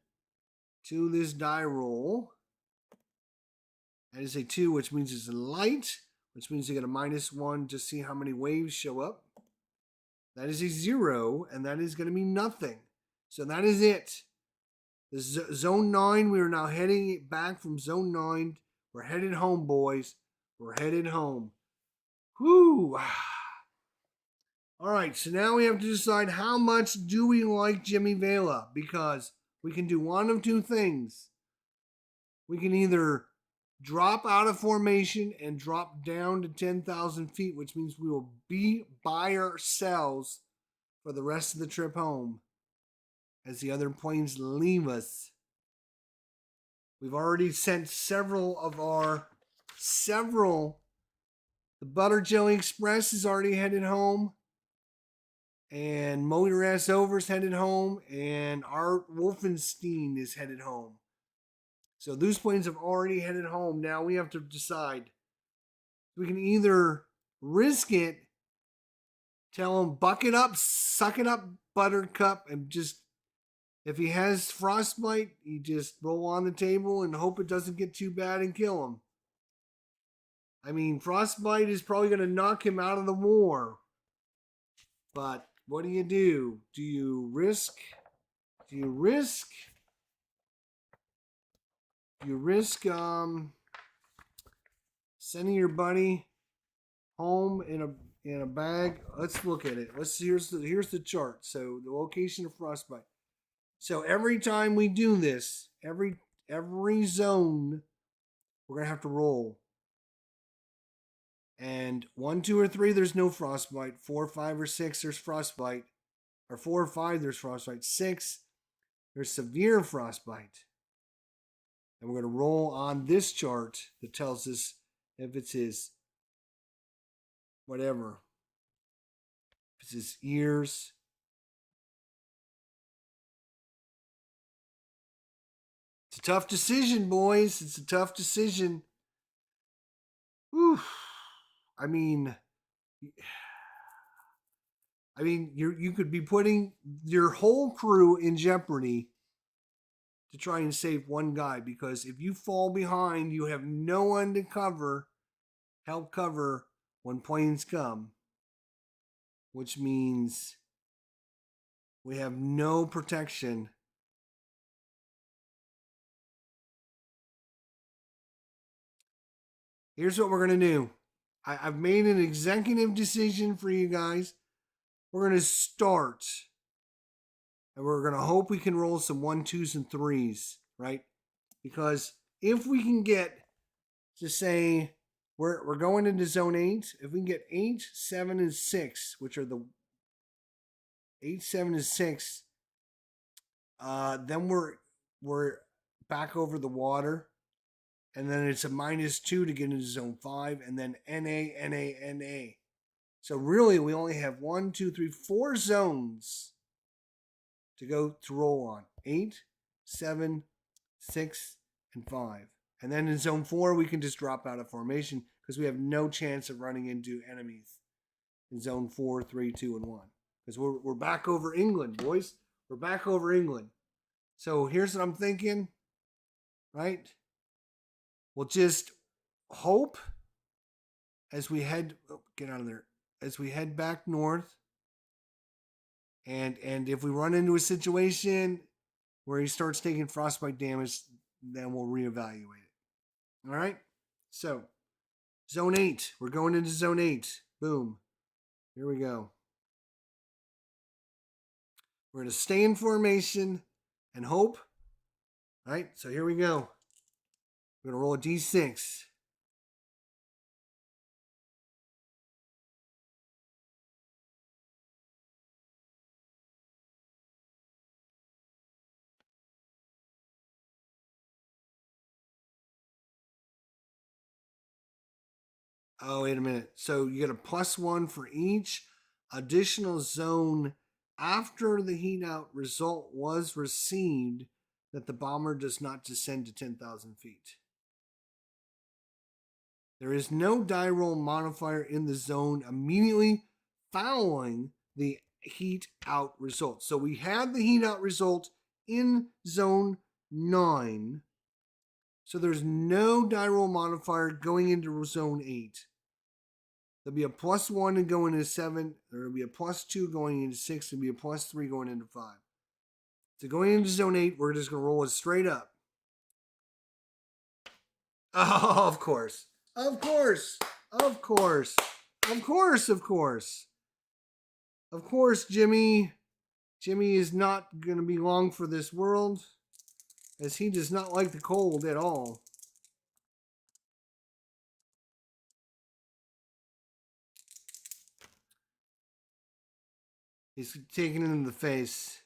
to this die roll. That is a 2, which means it's light, which means you get a -1 to see how many waves show up. That is a 0, and that is going to be nothing. So that is it. The zone 9, we are now heading back from zone 9. We're headed home, boys. We're headed home. Whew. All right, so now we have to decide how much do we like Jimmy Vela, because we can do one of two things. We can either drop out of formation and drop down to 10,000 feet, which means we will be by ourselves for the rest of the trip home as the other planes leave us. We've already sent the Butter Jelly Express is already headed home, and Motor S Over's headed home, and Art Wolfenstein is headed home. So those planes have already headed home. Now we have to decide. We can either risk it, tell him, buck it up, suck it up, Buttercup, and just, if he has frostbite, you just roll on the table and hope it doesn't get too bad and kill him. I mean, frostbite is probably going to knock him out of the war. But what do? Do you risk? Do you risk? Do you risk sending your buddy home in a bag? Let's look at it. Here's the chart. So the location of frostbite. So every time we do this, every zone, we're gonna have to roll. And 1, 2, or 3, there's no frostbite. 4, 5, or 6, there's frostbite. Or 4 or 5, there's frostbite. 6, there's severe frostbite. And we're going to roll on this chart that tells us if it's his whatever. If it's his ears. It's a tough decision, boys. It's a tough decision. Whew. I mean, you could be putting your whole crew in jeopardy to try and save one guy, because if you fall behind, you have no one to help cover when planes come, which means we have no protection. Here's what we're going to do. I've made an executive decision for you guys. We're going to start, and we're going to hope we can roll some 1, 2s, and 3s, right? Because if we can get to say we're going into zone 8, if we can get 8, 7, and 6, which are the 8, 7, and 6, then we're back over the water, and then it's a -2 to get into zone 5, and then NA, NA, NA. So really, we only have 1, 2, 3, 4 zones to go to roll on. 8, 7, 6, and 5. And then in zone 4, we can just drop out of formation because we have no chance of running into enemies in zone 4, 3, 2, and 1. Because we're back over England, boys. We're back over England. So here's what I'm thinking, right? We'll just hope as we head, get out of there, as we head back north. And if we run into a situation where he starts taking frostbite damage, then we'll reevaluate it. All right? So, zone 8. We're going into zone 8. Boom. Here we go. We're going to stay in formation and hope. All right? So, here we go. We're going to roll a d6. Oh, wait a minute. So you get a +1 for each additional zone after the heat out result was received that the bomber does not descend to 10,000 feet. There is no die roll modifier in the zone immediately following the heat out result. So we had the heat out result in zone 9. So there's no die roll modifier going into zone 8. There'll be a +1 and going into 7. There'll be a +2 going into 6. There'll be a +3 going into 5. So going into zone 8, we're just going to roll it straight up. Oh, of course. Of course. Of course. Of course. Of course. Of course, Jimmy. Jimmy is not going to be long for this world, as he does not like the cold at all. He's taking it in the face.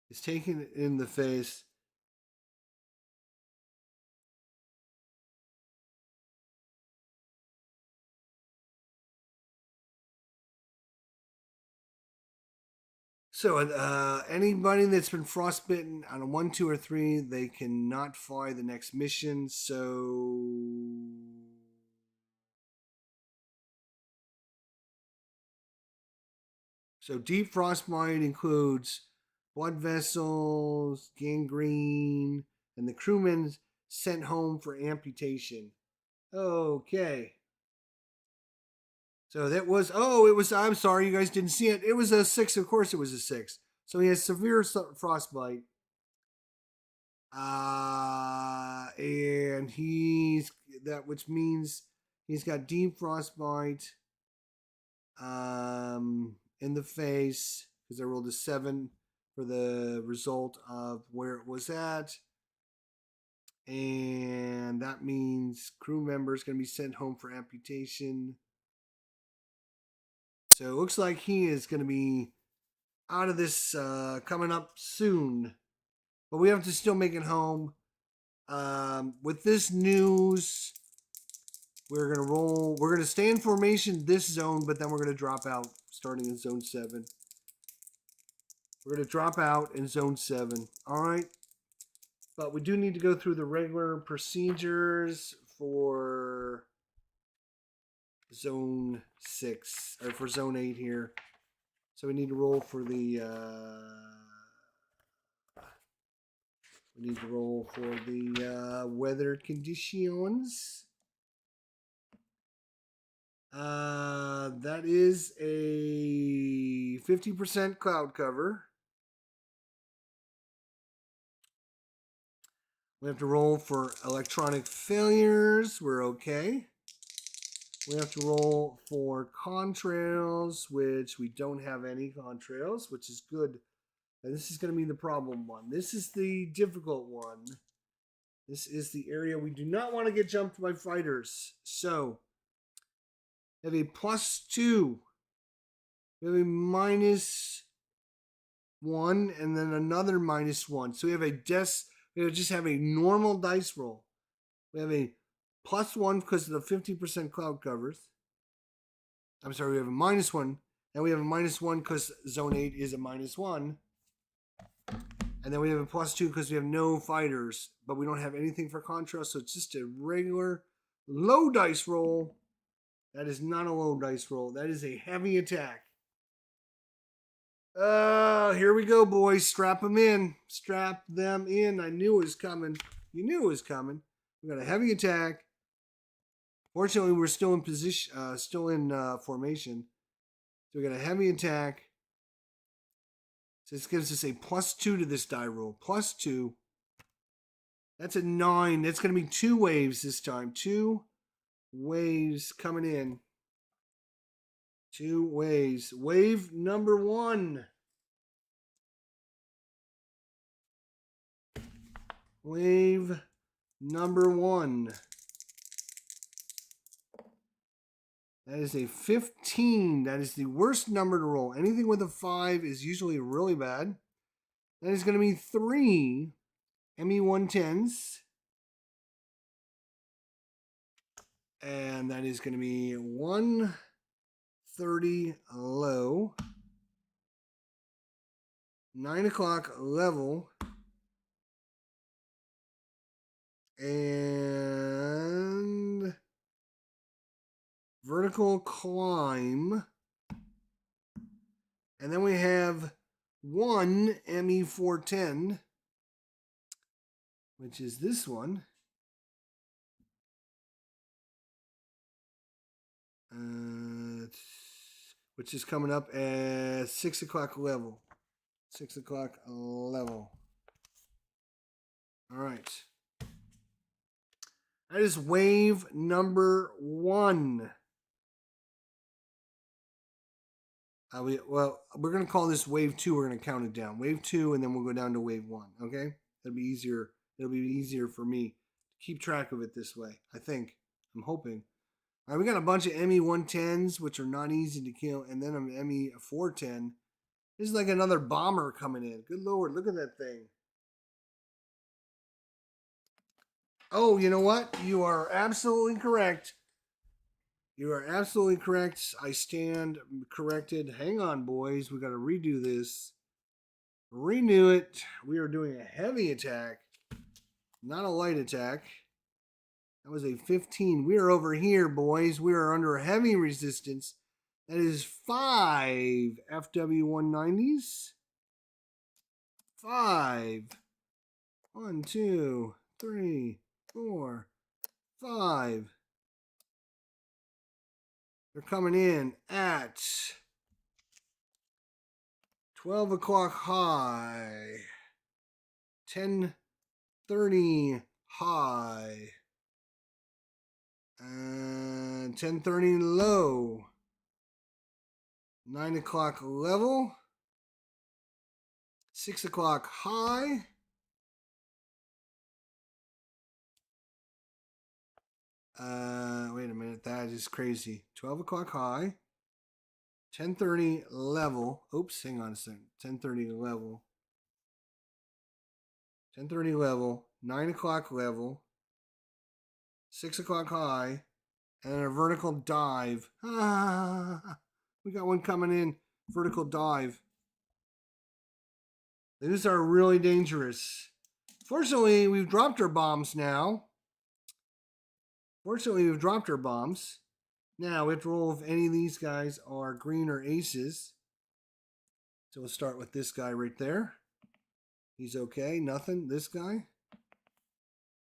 He's taking it in the face. So anybody that's been frostbitten on a 1, 2, or 3, they cannot fly the next mission. So deep frostbite includes blood vessels, gangrene, and the crewmen sent home for amputation. Okay. So that was, I'm sorry, you guys didn't see it. It was a 6. Of course, it was a 6. So he has severe frostbite. And which means he's got deep frostbite in the face, because I rolled a 7 for the result of where it was at. And that means crew member is going to be sent home for amputation. So it looks like he is going to be out of this coming up soon. But we have to still make it home. With this news, we're going to roll. We're going to stay in formation this zone, but then we're going to drop out starting in zone 7. We're going to drop out in zone 7. All right. But we do need to go through the regular procedures for zone 6, or for zone 8 here. So we need to roll for the weather conditions. That is a 50% cloud cover. We have to roll for electronic failures. We're okay. We have to roll for contrails, which we don't have any contrails, which is good. And this is going to be the problem one. This is the difficult one. This is the area we do not want to get jumped by fighters. So, we have a +2. We have a -1, and then another -1. So we just have a normal dice roll. We have a +1 because of the 50% cloud covers. I'm sorry, we have a -1. And we have a -1 because zone 8 is a -1. And then we have a +2 because we have no fighters. But we don't have anything for contrast. So it's just a regular low dice roll. That is not a low dice roll. That is a heavy attack. Here we go, boys. Strap them in. Strap them in. I knew it was coming. You knew it was coming. We got a heavy attack. Fortunately, we're still in position, formation. So we got a heavy attack. So this gives us a +2 to this die roll. +2. That's a 9. That's going to be 2 waves this time. 2 waves coming in. 2 waves. Wave number 1. Wave number 1. That is a 15. That is the worst number to roll. Anything with a 5 is usually really bad. That is going to be 3 ME110s. And that is going to be 130 low. 9 o'clock level. And vertical climb. And then we have 1 ME410, which is this one. Which is coming up at 6 o'clock level. 6 o'clock level. All right. That is wave number 1. We're going to call this wave 2. We're going to count it down. Wave 2, and then we'll go down to wave 1. Okay? That'll be easier. It'll be easier for me to keep track of it this way. I think. I'm hoping. All right, we got a bunch of ME110s, which are not easy to kill, and then an ME410. This is like another bomber coming in. Good Lord, look at that thing. Oh, you know what? You are absolutely correct. You are absolutely correct. I stand corrected. Hang on, boys. We got to redo this. Renew it. We are doing a heavy attack, not a light attack. That was a 15. We are over here, boys. We are under heavy resistance. That is 5 FW190s. 5. 1, 2, 3, 4, 5. They're coming in at 12 o'clock high, 10:30 high, and 10:30 low, 9 o'clock level, 6 o'clock high, wait a minute, that is crazy. 12 o'clock high, 10:30 level. Oops, hang on a second. 10:30 level. 10:30 level, 9 o'clock level, 6 o'clock high, and a vertical dive. We got one coming in. Vertical dive. These are really dangerous. Fortunately, we've dropped our bombs now. Now, we have to roll if any of these guys are green or aces. So we'll start with this guy right there. He's okay. Nothing. This guy.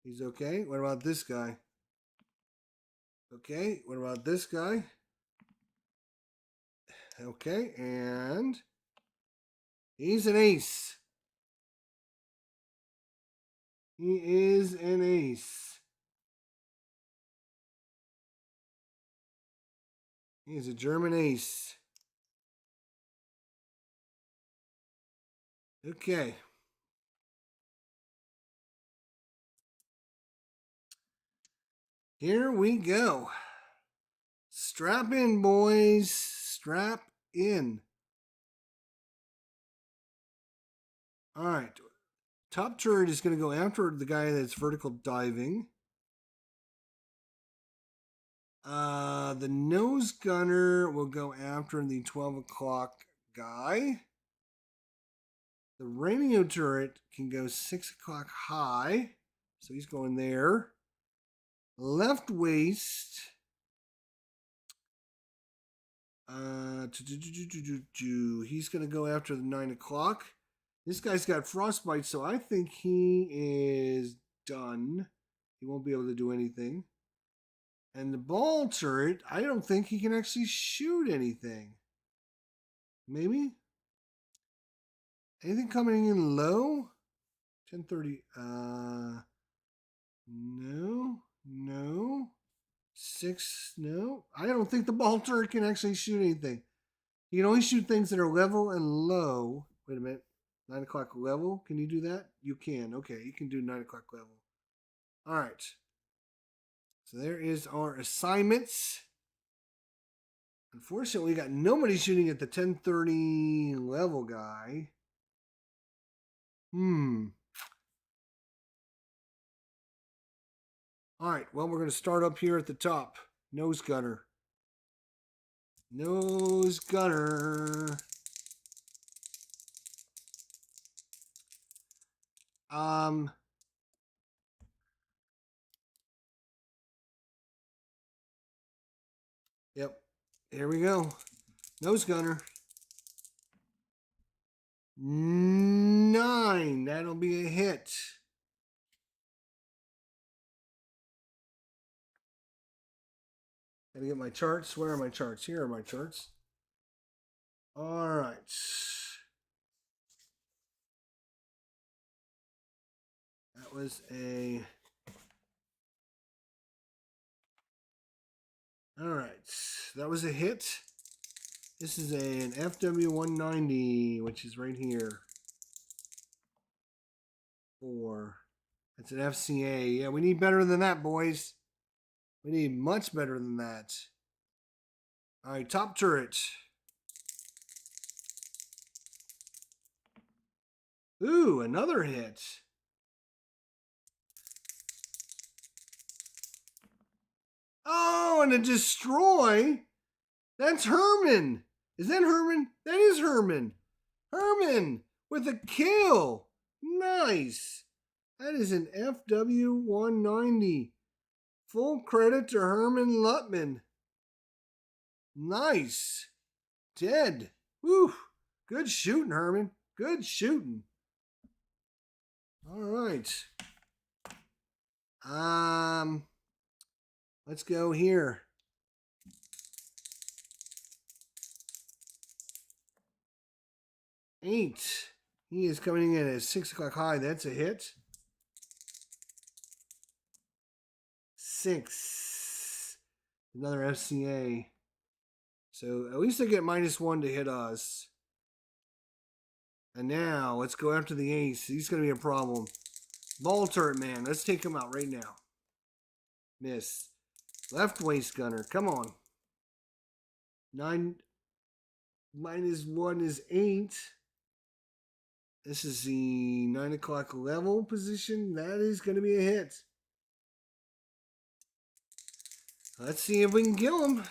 He's okay. What about this guy? Okay. What about this guy? Okay. And he's an ace. He is an ace. He is a German ace. Okay. Here we go. Strap in, boys. Strap in. All right. Top turret is going to go after the guy that's vertical diving. The nose gunner will go after the 12 o'clock guy. The radio turret can go 6 o'clock high. So he's going there. Left waist. He's going to go after the 9 o'clock. This guy's got frostbite, so I think he is done. He won't be able to do anything. And the ball turret, I don't think he can actually shoot anything. Maybe? Anything coming in low? 10:30. No. 6, no. I don't think the ball turret can actually shoot anything. You can only shoot things that are level and low. Wait a minute. 9 o'clock level. Can you do that? You can. Okay, you can do 9 o'clock level. All right. So there is our assignments. Unfortunately, we got nobody shooting at the 10:30 level guy. All right, well, we're going to start up here at the top. Nose gunner. Nose gunner. Yep. Here we go. Nose gunner. 9. That'll be a hit. Gotta get my charts. Where are my charts? Here are my charts. All right. That was a... All right. That was a hit. This is an FW190, which is right here. 4. That's an FCA. Yeah, we need better than that, boys. We need much better than that. All right, top turret. Ooh, another hit. Oh, and a destroy. That's Herman. Is that Herman? That is Herman. Herman with a kill. Nice. That is an FW190. Full credit to Herman Lutman. Nice. Dead. Woo. Good shooting, Herman. Good shooting. All right. Let's go here. 8. He is coming in at 6 o'clock high. That's a hit. 6. Another FCA. So at least I get -1 to hit us. And now let's go after the ace. He's going to be a problem. Ball turret man. Let's take him out right now. Miss. Left waist gunner. Come on. 9 -1 is 8. This is the 9 o'clock level position. That is going to be a hit. Let's see if we can kill him.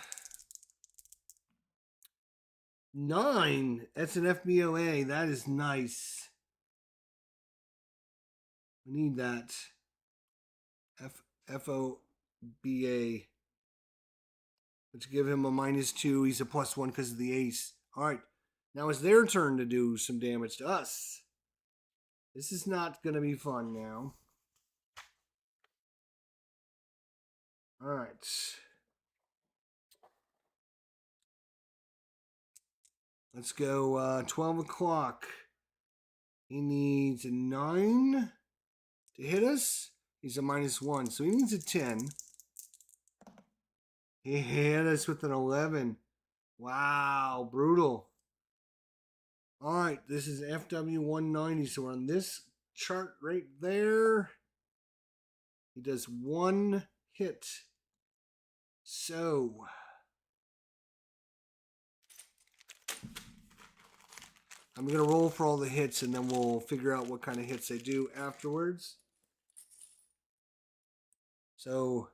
9. That's an FBOA. That is nice. We need that. FOBA. Let's give him a -2. He's a +1 because of the ace. All right. Now it's their turn to do some damage to us. This is not going to be fun now. All right. Let's go 12 o'clock. He needs a 9 to hit us. He's a -1, so he needs a 10. He hit us with an 11. Wow, brutal. All right, this is FW190, so we're on this chart right there. He does 1 hit. So I'm going to roll for all the hits, and then we'll figure out what kind of hits they do afterwards. So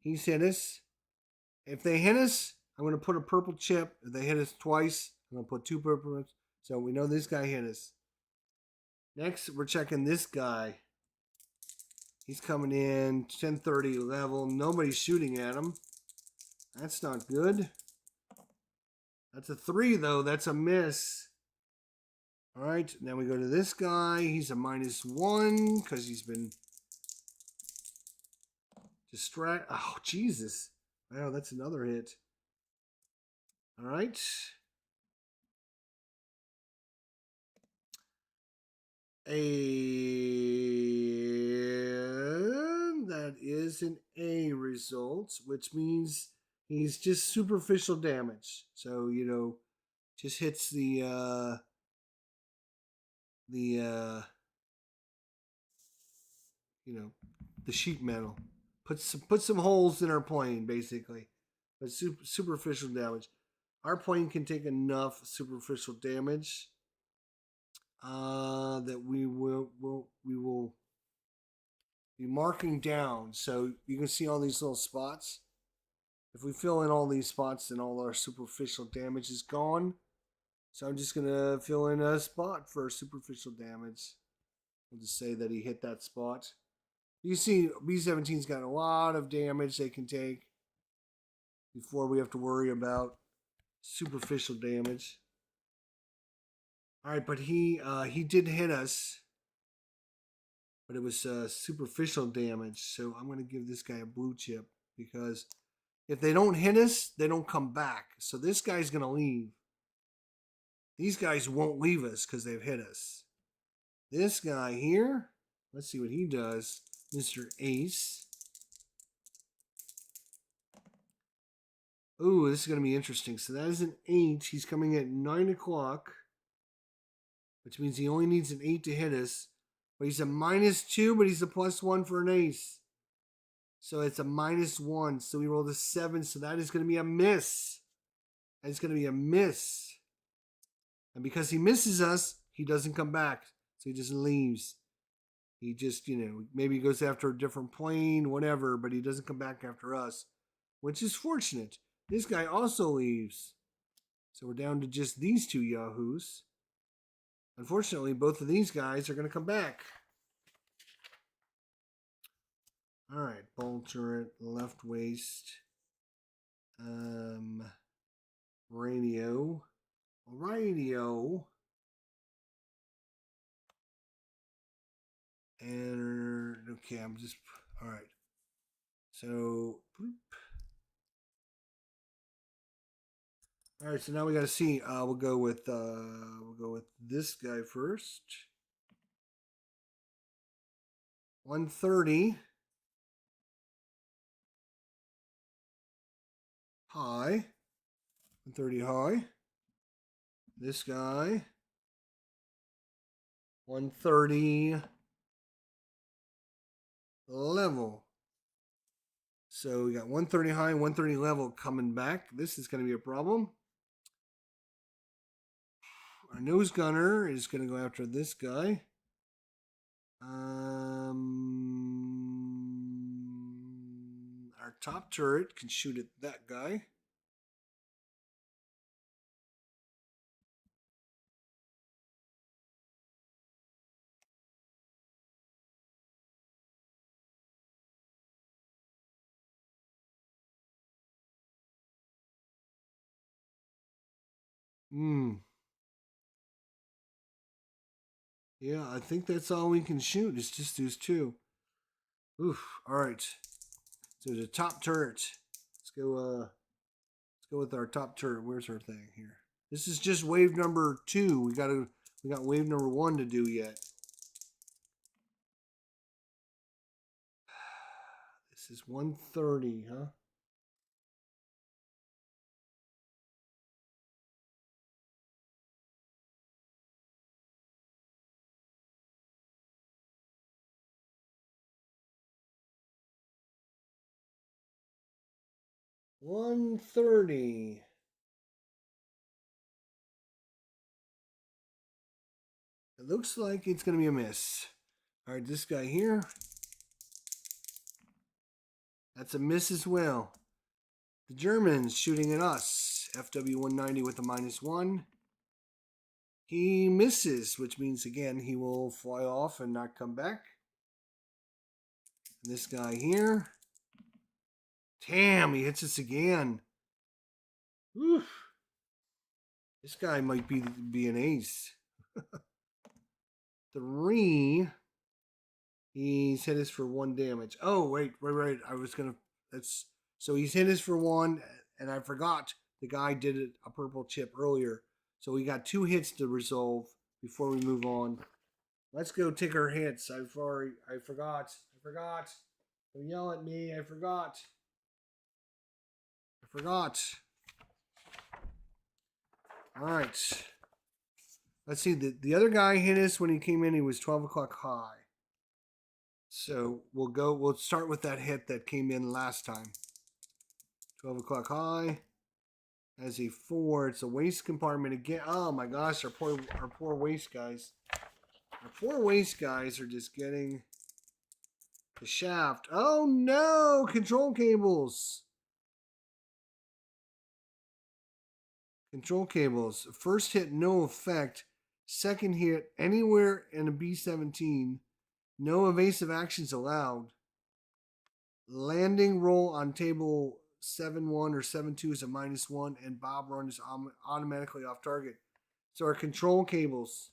he's hit us. If they hit us, I'm going to put a purple chip. If they hit us twice, I'm going to put 2 purple chips. So we know this guy hit us. Next, we're checking this guy. He's coming in 1030 level. Nobody's shooting at him. That's not good. That's a 3, though. That's a miss. All right, then we go to this guy. He's a -1 because he's been distracted. Oh, Jesus. Wow, that's another hit. All right. And that is an A result, which means he's just superficial damage. So, you know, just hits the sheet metal. Put some holes in our plane, basically. But superficial damage. Our plane can take enough superficial damage that we will be marking down. So you can see all these little spots. If we fill in all these spots, then all our superficial damage is gone. So I'm just gonna fill in a spot for superficial damage. We'll just say that he hit that spot. You see, B-17's got a lot of damage they can take before we have to worry about superficial damage. All right, but he did hit us, but it was superficial damage. So I'm going to give this guy a blue chip because if they don't hit us, they don't come back. So this guy's going to leave. These guys won't leave us because they've hit us. This guy here, let's see what he does. Mr. Ace. Ooh, this is going to be interesting. So that is an 8. He's coming at 9 o'clock, which means he only needs an 8 to hit us. But he's a -2, but he's a +1 for an ace. So it's a -1. So we rolled a 7. So that is going to be a miss. That is going to be a miss. And because he misses us, he doesn't come back. So he just leaves. He just, maybe goes after a different plane, whatever, but he doesn't come back after us, which is fortunate. This guy also leaves. So we're down to just these 2 yahoos. Unfortunately, both of these guys are going to come back. All right, ball turret, left waist, radio. And okay, all right. So, boop. All right. So now we got to see. We'll go with this guy first. 130 high. 130 high. This guy. 130 level. So we got 130 high, 130 level coming back. This is going to be a problem. Our nose gunner is going to go after this guy. Our top turret can shoot at that guy. Yeah, I think that's all we can shoot. It's just those two. Oof. All right. So the top turret. Let's go with our top turret. Where's our thing here? This is just wave number 2. We got wave number 1 to do yet. This is 130, huh? $130. It looks like it's going to be a miss. All right, this guy here. That's a miss as well. The Germans shooting at us. FW-190 with a -1. He misses, which means, again, he will fly off and not come back. And this guy here. Damn, he hits us again. Oof. This guy might be an ace. 3. He's hit us for 1 damage. Oh, wait. I was going to... So he's hit us for 1, and I forgot the guy did a purple chip earlier. So we got 2 hits to resolve before we move on. Let's go take our hits. I forgot. Don't yell at me. I forgot. All right. Let's see. The other guy hit us when he came in. He was 12 o'clock high. So we'll start with that hit that came in last time. 12 o'clock high. As a 4, it's a waist compartment again. Oh my gosh, our poor waist guys. Our poor waist guys are just getting the shaft. Oh no, control cables. Control cables. First hit, no effect. Second hit, anywhere in a B-17. No evasive actions allowed. Landing roll on table 7-1 or 7-2 is a -1, and Bob run is automatically off target. So our control cables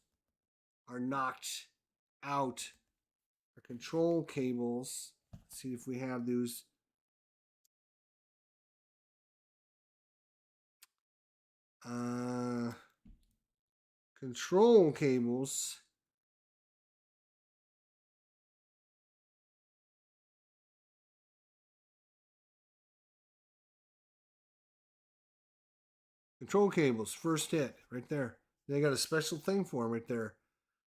are knocked out. Our control cables. Let's see if we have those. Control cables. Control cables, first hit, right there. They got a special thing for them right there.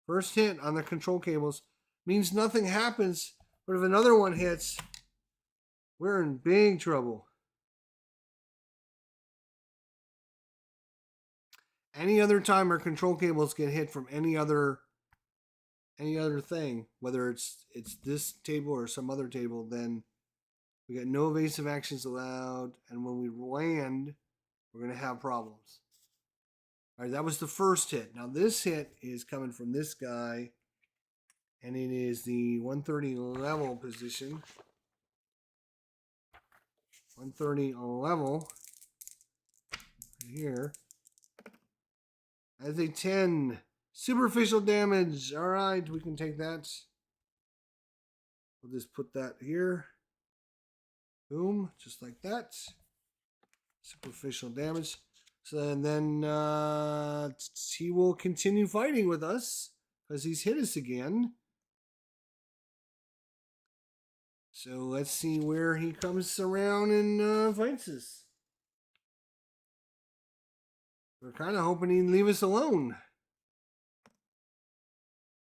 First hit on the control cables means nothing happens, but if another one hits, we're in big trouble. Any other time our control cables get hit from any other thing, whether it's this table or some other table, then we got no evasive actions allowed, and when we land, we're going to have problems. All right, that was the first hit. Now this hit is coming from this guy, and it is the 130 level position. 130 level right here. As a 10. Superficial damage. All right, we can take that. We'll just put that here. Boom, just like that. Superficial damage. So and then he will continue fighting with us because he's hit us again. So let's see where he comes around and fights us. We're kind of hoping he'd leave us alone.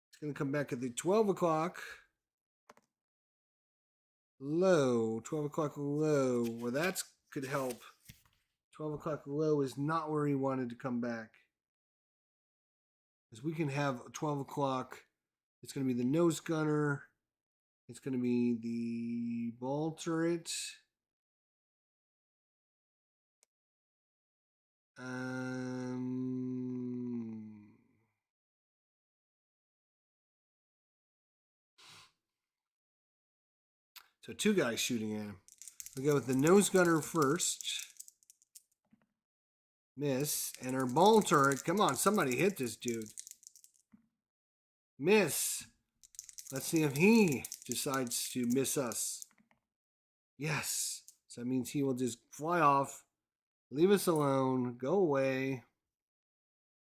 It's going to come back at the 12 o'clock. Low. 12 o'clock low. Well, that could help. 12 o'clock low is not where he wanted to come back. Because we can have 12 o'clock. It's going to be the nose gunner. It's going to be the ball turret. So two guys shooting at him. We'll go with the nose gunner first. Miss. And our ball turret. Come on, somebody hit this dude. Miss. Let's see if he decides to miss us. Yes. So that means he will just fly off, leave us alone, go away.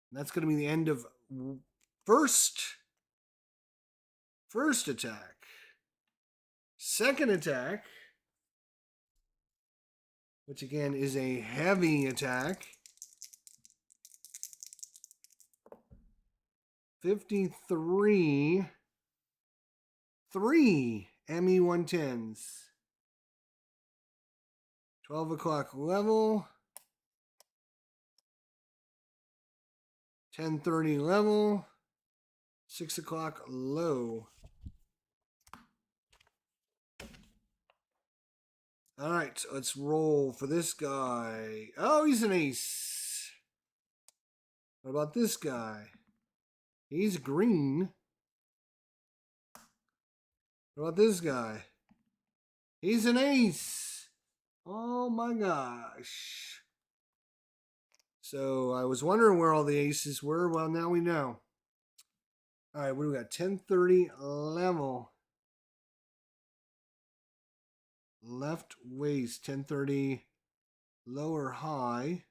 And that's going to be the end of first attack. Second attack, which again is a heavy attack. 53. 3 ME-110s. 12 o'clock level. 10:30 level. 6 o'clock low. All right, so let's roll for this guy. Oh, he's an ace. What about this guy? He's green. What about this guy? He's an ace. Oh my gosh. So I was wondering where all the aces were. Well, now we know. All right, what do we got? 10:30 level. Left waist, 10:30 lower high.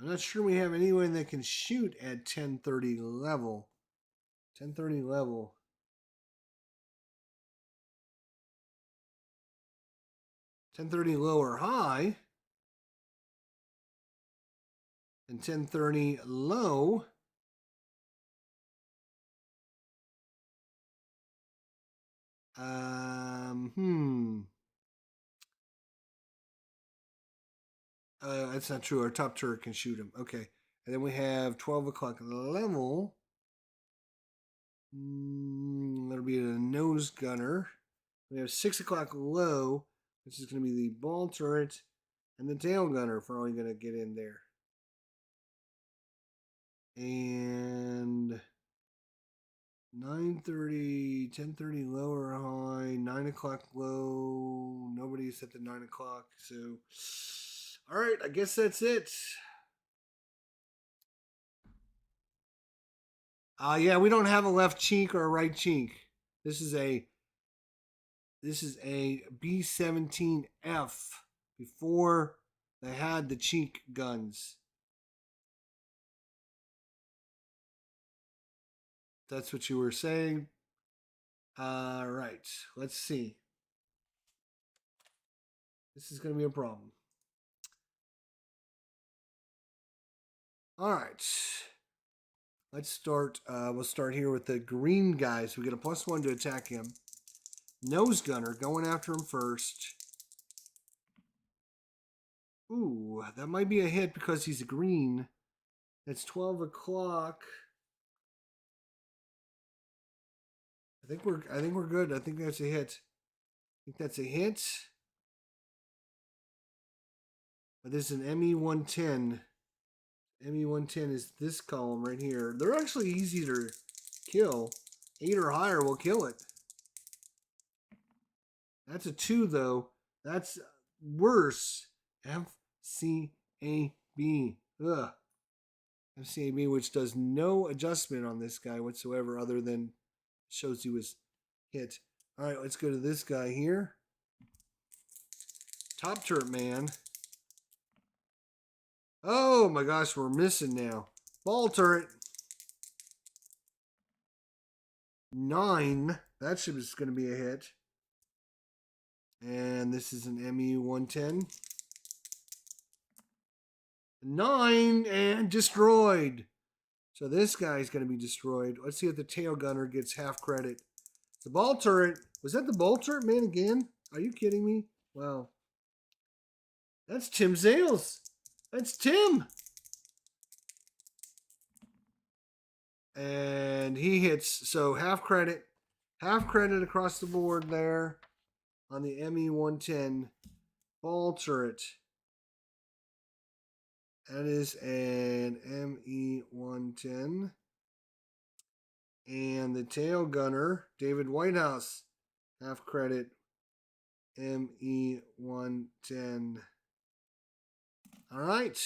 I'm not sure we have anyone that can shoot at 10:30 level. 10:30 level. .30 lower high. And 10:30 low. That's not true. Our top turret can shoot him. Okay. And then we have 12 o'clock level. That'll be the nose gunner. We have 6 o'clock low. This is going to be the ball turret and the tail gunner for all you're going to get in there. And 9:30, 10:30 lower high, 9 o'clock low. Nobody's at the 9 o'clock. So, all right, I guess that's it. Yeah, we don't have a left cheek or a right cheek. This is a B-17F before they had the cheek guns. That's what you were saying. All right, let's see. This is going to be a problem. All right. Let's start. We'll start here with the green guys. We get a +1 to attack him. Nose gunner going after him first. Ooh, that might be a hit because he's a green. It's 12 o'clock. I think we're good. I think that's a hit. But this is an ME-110. ME-110 is this column right here. They're actually easy to kill. 8 or higher will kill it. That's a 2 though. That's worse. FCAB. Ugh. FCAB, which does no adjustment on this guy whatsoever other than shows he was hit. All right, let's go to this guy here. Top Turret Man. Oh my gosh, we're missing now. Ball Turret. 9. That ship is going to be a hit. And this is an ME-110. 9 and destroyed. So this guy's going to be destroyed. Let's see if the tail gunner gets half credit. The ball turret. Was that the ball turret man again? Are you kidding me? Wow. That's Tim Zales. That's Tim. And he hits. So half credit. Half credit across the board there on the ME-110 ball turret. That is an ME-110. And the tail gunner, David Whitehouse, half credit, ME-110. All right.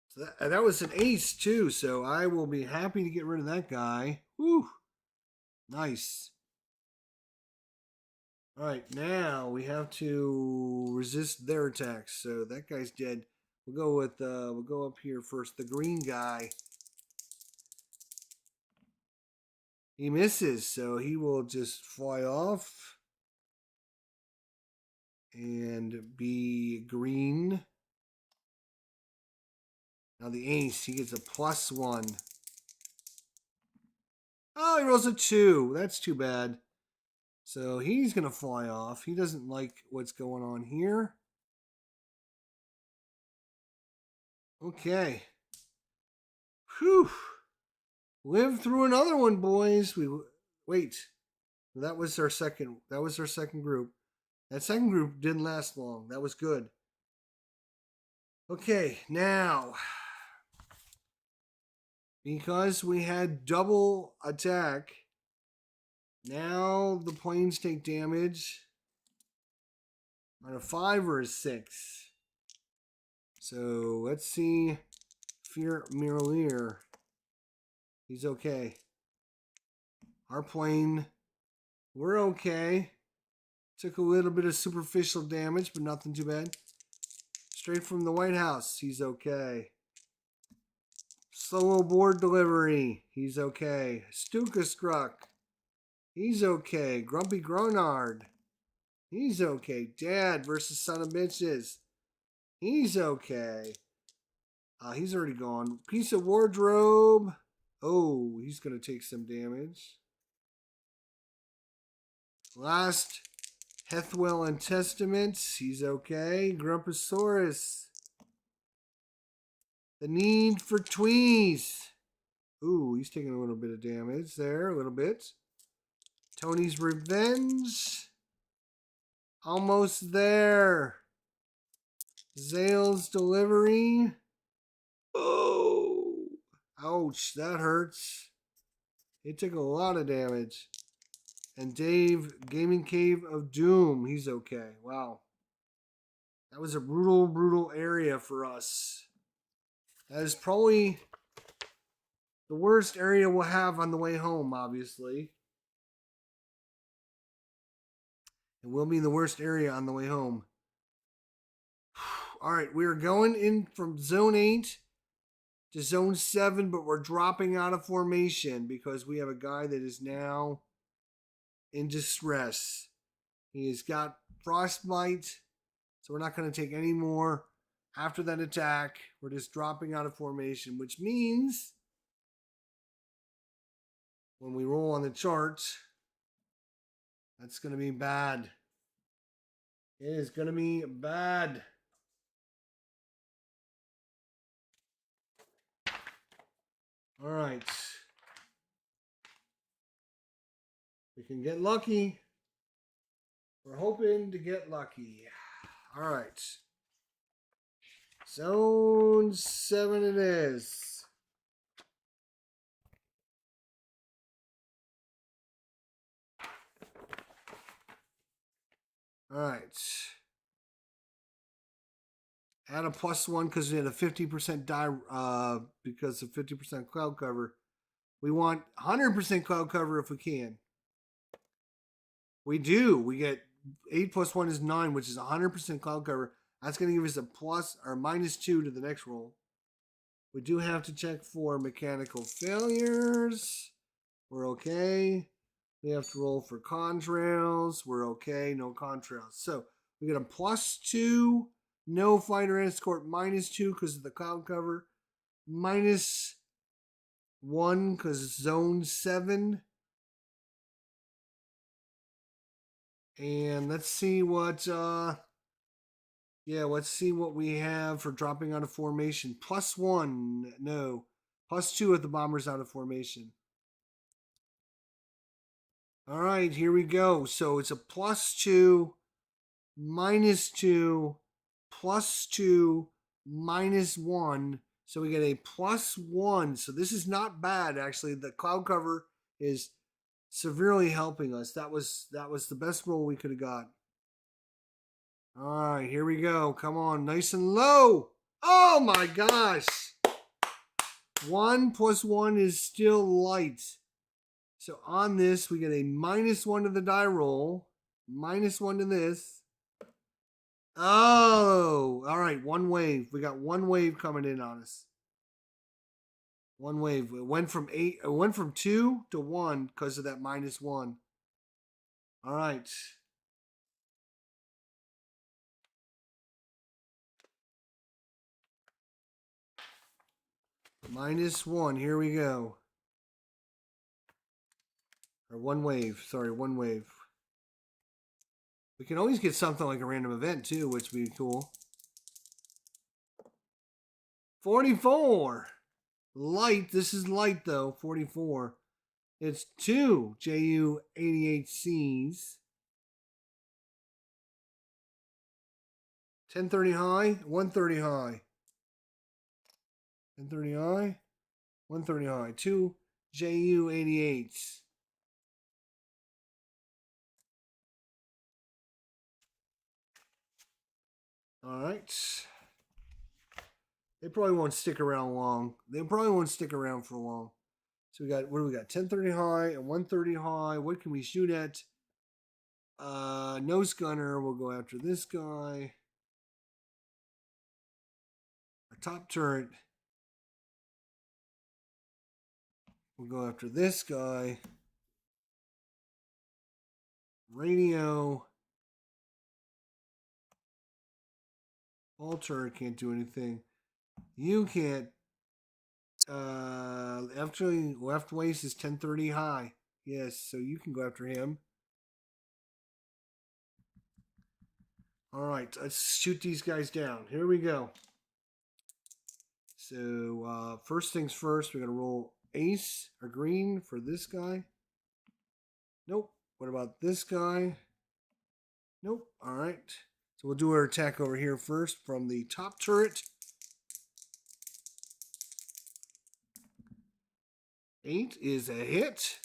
So that was an ace, too, so I will be happy to get rid of that guy. Woo! Nice. All right, now we have to resist their attacks. So that guy's dead. We'll go with we'll go up here first. The green guy. He misses, so he will just fly off and be green. Now the ace, he gets a +1. Oh, he rolls a 2. That's too bad. So he's going to fly off. He doesn't like what's going on here. Okay. Whew. Live through another one, boys. Wait. That was our second group. That second group didn't last long. That was good. Okay, now because we had double attack, now the planes take damage on a 5 or a 6. So let's see. Fear Miralier. He's okay. Our plane, we're okay. Took a little bit of superficial damage, but nothing too bad. Straight from the White House, he's okay. Solo board delivery, he's okay. Stuka Struck, he's okay. Grumpy Gronard, he's okay. Dad versus Son of Bitches, he's okay. He's already gone. Piece of Wardrobe, oh, he's going to take some damage. Last Hethwell and Testaments, he's okay. Grumposaurus. The Need for Tweez. Ooh, he's taking a little bit of damage there, a little bit. Tony's Revenge. Almost there. Zale's Delivery. Oh, ouch, that hurts. He took a lot of damage. And Dave, Gaming Cave of Doom, he's okay. Wow. That was a brutal, brutal area for us. That is probably the worst area we'll have on the way home, obviously. It will be the worst area on the way home. All right, we're going in from Zone 8 to Zone 7, but we're dropping out of formation because we have a guy that is now in distress. He has got frostbite, so we're not going to take any more after that attack. We're just dropping out of formation, which means when we roll on the chart, that's going to be bad. It is going to be bad. All right. We can get lucky. We're hoping to get lucky. All right. Zone 7 it is. All right. Add a +1 because we had a 50% die because of 50% cloud cover. We want 100% cloud cover if we can. We do. We get 8 plus 1 is 9, which is 100% cloud cover. That's going to give us a plus or -2 to the next roll. We do have to check for mechanical failures. We're okay. We have to roll for contrails. We're okay. No contrails. So we get a +2. No fighter escort -2 because of the cloud cover. -1 because it's zone 7. And let's see what let's see what we have for dropping out of formation. +1, no. +2 if the bomber's out of formation. All right, here we go. So it's a +2, -2, +2, -1. So we get a +1. So this is not bad, actually. The cloud cover is severely helping us. That was the best roll we could have got. All right, here we go. Come on, nice and low. Oh my gosh. 1 plus 1 is still light. So on this, we get a -1 to the die roll. -1 to this. Oh, all right, one wave. We got one wave coming in on us. One wave. It went from 2 to 1 because of that -1. All right. -1. Here we go. Or one wave. Sorry, one wave. We can always get something like a random event too, which would be cool. 44. Light. This is light though. 44. It's 2 JU-88Cs. 1030 high, 130 high. 1030 high, 130 high. 2 JU-88s. All right. They probably won't stick around long. They probably won't stick around for long. So we got, what do we got? 1030 high and 130 high. What can we shoot at? Nose gunner. We'll go after this guy. Our top turret. We'll go after this guy. Radio. All turret can't do anything. You can't. Actually, left waist is 1030 high. Yes, so you can go after him. All right, let's shoot these guys down. Here we go. So first things first, we're gonna roll ace or green for this guy. Nope. What about this guy? Nope. All right. So we'll do our attack over here first from the top turret. 8 is a hit.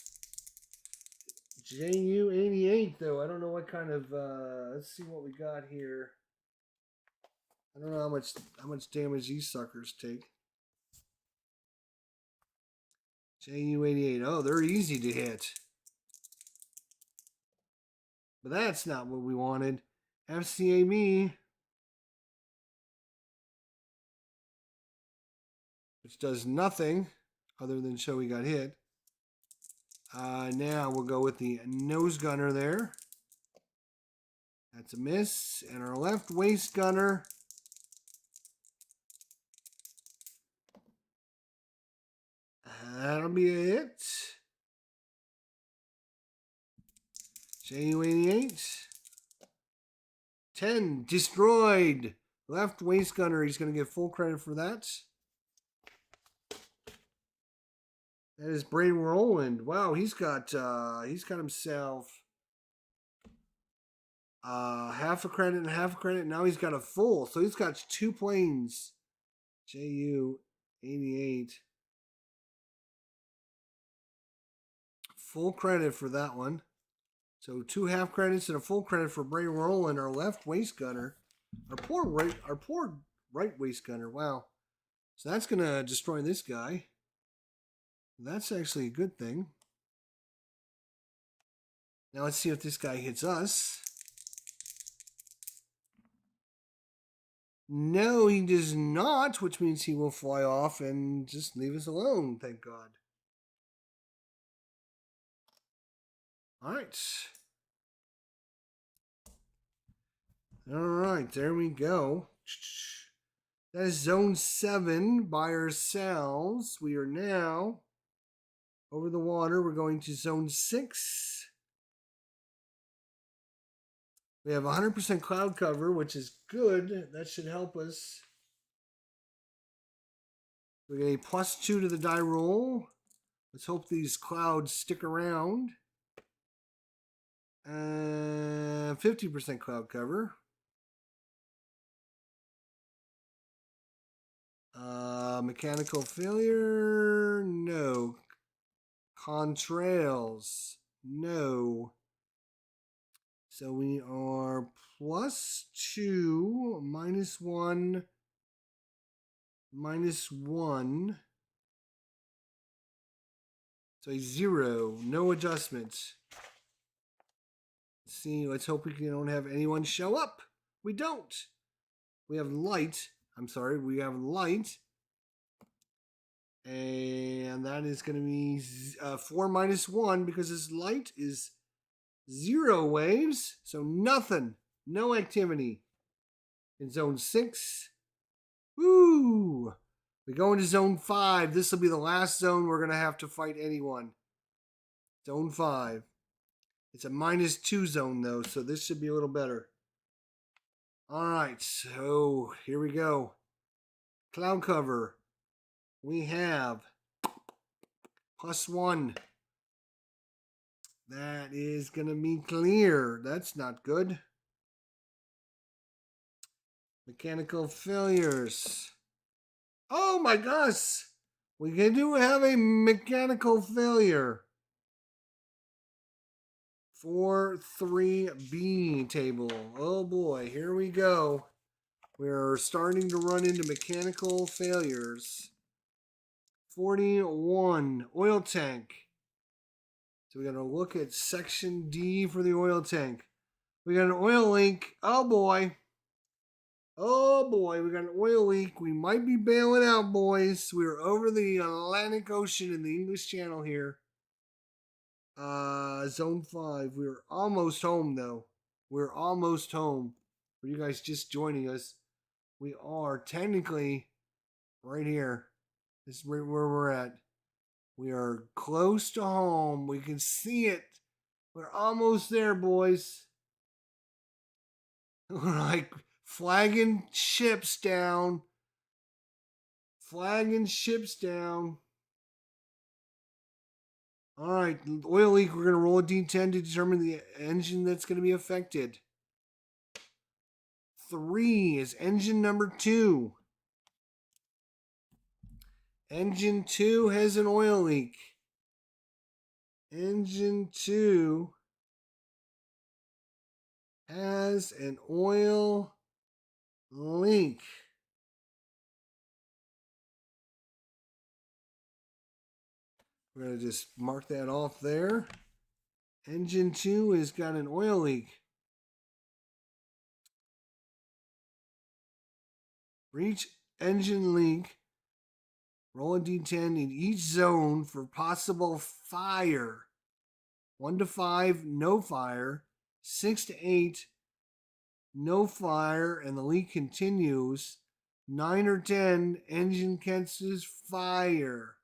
JU-88 though. I don't know what kind of. Let's see what we got here. I don't know how much damage these suckers take. JU-88. Oh, they're easy to hit. But that's not what we wanted. FCAB, which does nothing other than show we got hit. Now we'll go with the nose gunner there. That's a miss. And our left waist gunner. That'll be a hit. JU-88. 10. Destroyed. Left waist gunner. He's going to get full credit for that. That is Brain Roland. Wow, he's got himself half a credit and half a credit. Now he's got a full. So he's got 2 planes. JU-88. Full credit for that one. So 2 half credits and a full credit for Brain Roland, our left waist gunner. Our poor right waist gunner. Wow. So that's going to destroy this guy. That's actually a good thing. Now let's see if this guy hits us. No, he does not, which means he will fly off and just leave us alone, thank God. All right. All right, there we go. That is zone 7 by ourselves. We are now over the water. We're going to zone 6. We have 100% cloud cover, which is good. That should help us. We get a +2 to the die roll. Let's hope these clouds stick around. 50% cloud cover. Mechanical failure, no. Contrails, no. So we are +2, -1, -1. So a 0, no adjustments. Let's see, let's hope we don't have anyone show up. We don't. We have light. We have light. And that is going to be 4 -1 because his light is 0 waves. So nothing. No activity. In zone 6. Woo! We go into zone 5. This will be the last zone we're going to have to fight anyone. Zone 5. It's a -2 zone though, so this should be a little better. Alright, so here we go. Cloud cover. We have +1. That is going to be clear. That's not good. Mechanical failures. Oh my gosh. We do have a mechanical failure. 4-3B table. Oh boy, here we go. We're starting to run into mechanical failures. 41, oil tank. So we're going to look at section D for the oil tank. We got an oil leak. Oh boy. Oh boy, we got an oil leak. We might be bailing out, boys. We're over the Atlantic Ocean in the English Channel here. Zone 5. We're almost home, though. We're almost home. For you guys just joining us, we are technically right here. This is right where we're at. We are close to home. We can see it. We're almost there, boys. We're like flagging ships down. Flagging ships down. All right, oil leak. We're going to roll a D10 to determine the engine that's going to be affected. 3 is engine number 2. Engine 2 has an oil leak. Engine 2 has an oil leak. We're going to just mark that off there. Engine 2 has got an oil leak. For each engine leak, roll a D10 in each zone for possible fire. 1 to 5, no fire. 6 to 8, no fire, and the leak continues. 9 or 10, engine catches fire.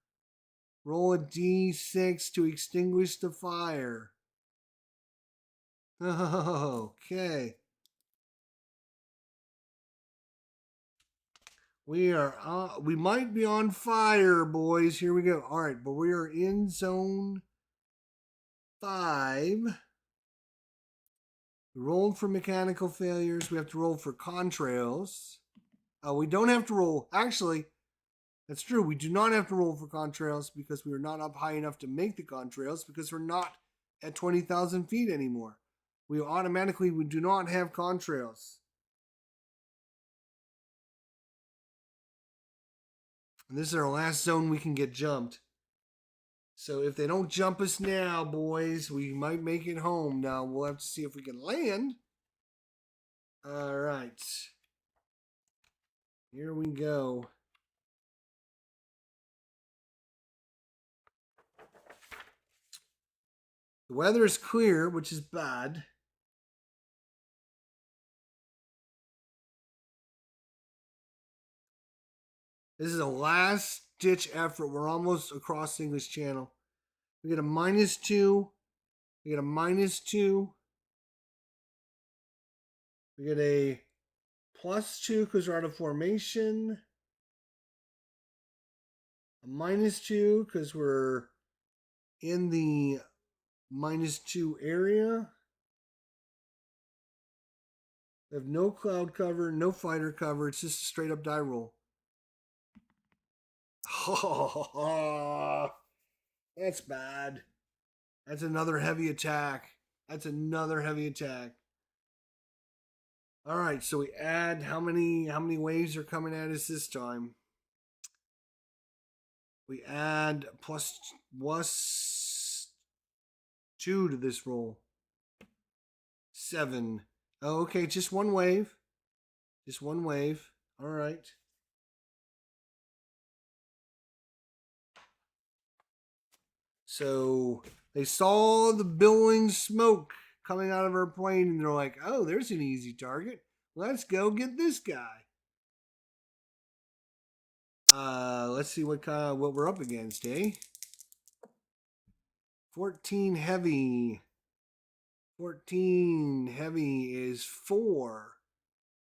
Roll a D6 to extinguish the fire. Okay. We might be on fire, boys. Here we go. All right, but we are in zone 5. We rolled for mechanical failures. We have to roll for contrails. We don't have to roll. Actually, that's true. We do not have to roll for contrails because we are not up high enough to make the contrails because we're not at 20,000 feet anymore. We do not have contrails. And this is our last zone we can get jumped. So if they don't jump us now, boys, we might make it home. Now we'll have to see if we can land. All right. Here we go. The weather is clear, which is bad. This is a last ditch effort. We're almost across the English Channel. We get a -2. We get a -2. We get a +2 because we're out of formation. A -2 because we're in the -2 area. We have no cloud cover, no fighter cover. It's just a straight up die roll. Oh, that's bad. That's another heavy attack. That's another heavy attack. All right, so we add how many waves are coming at us this time? We add plus 2 to this roll. 7. Oh, okay, just one wave. Just one wave. All right. So they saw the billowing smoke coming out of our plane, and they're like, "Oh, there's an easy target. Let's go get this guy." Let's see what we're up against, eh? 14 heavy. 14 heavy is 4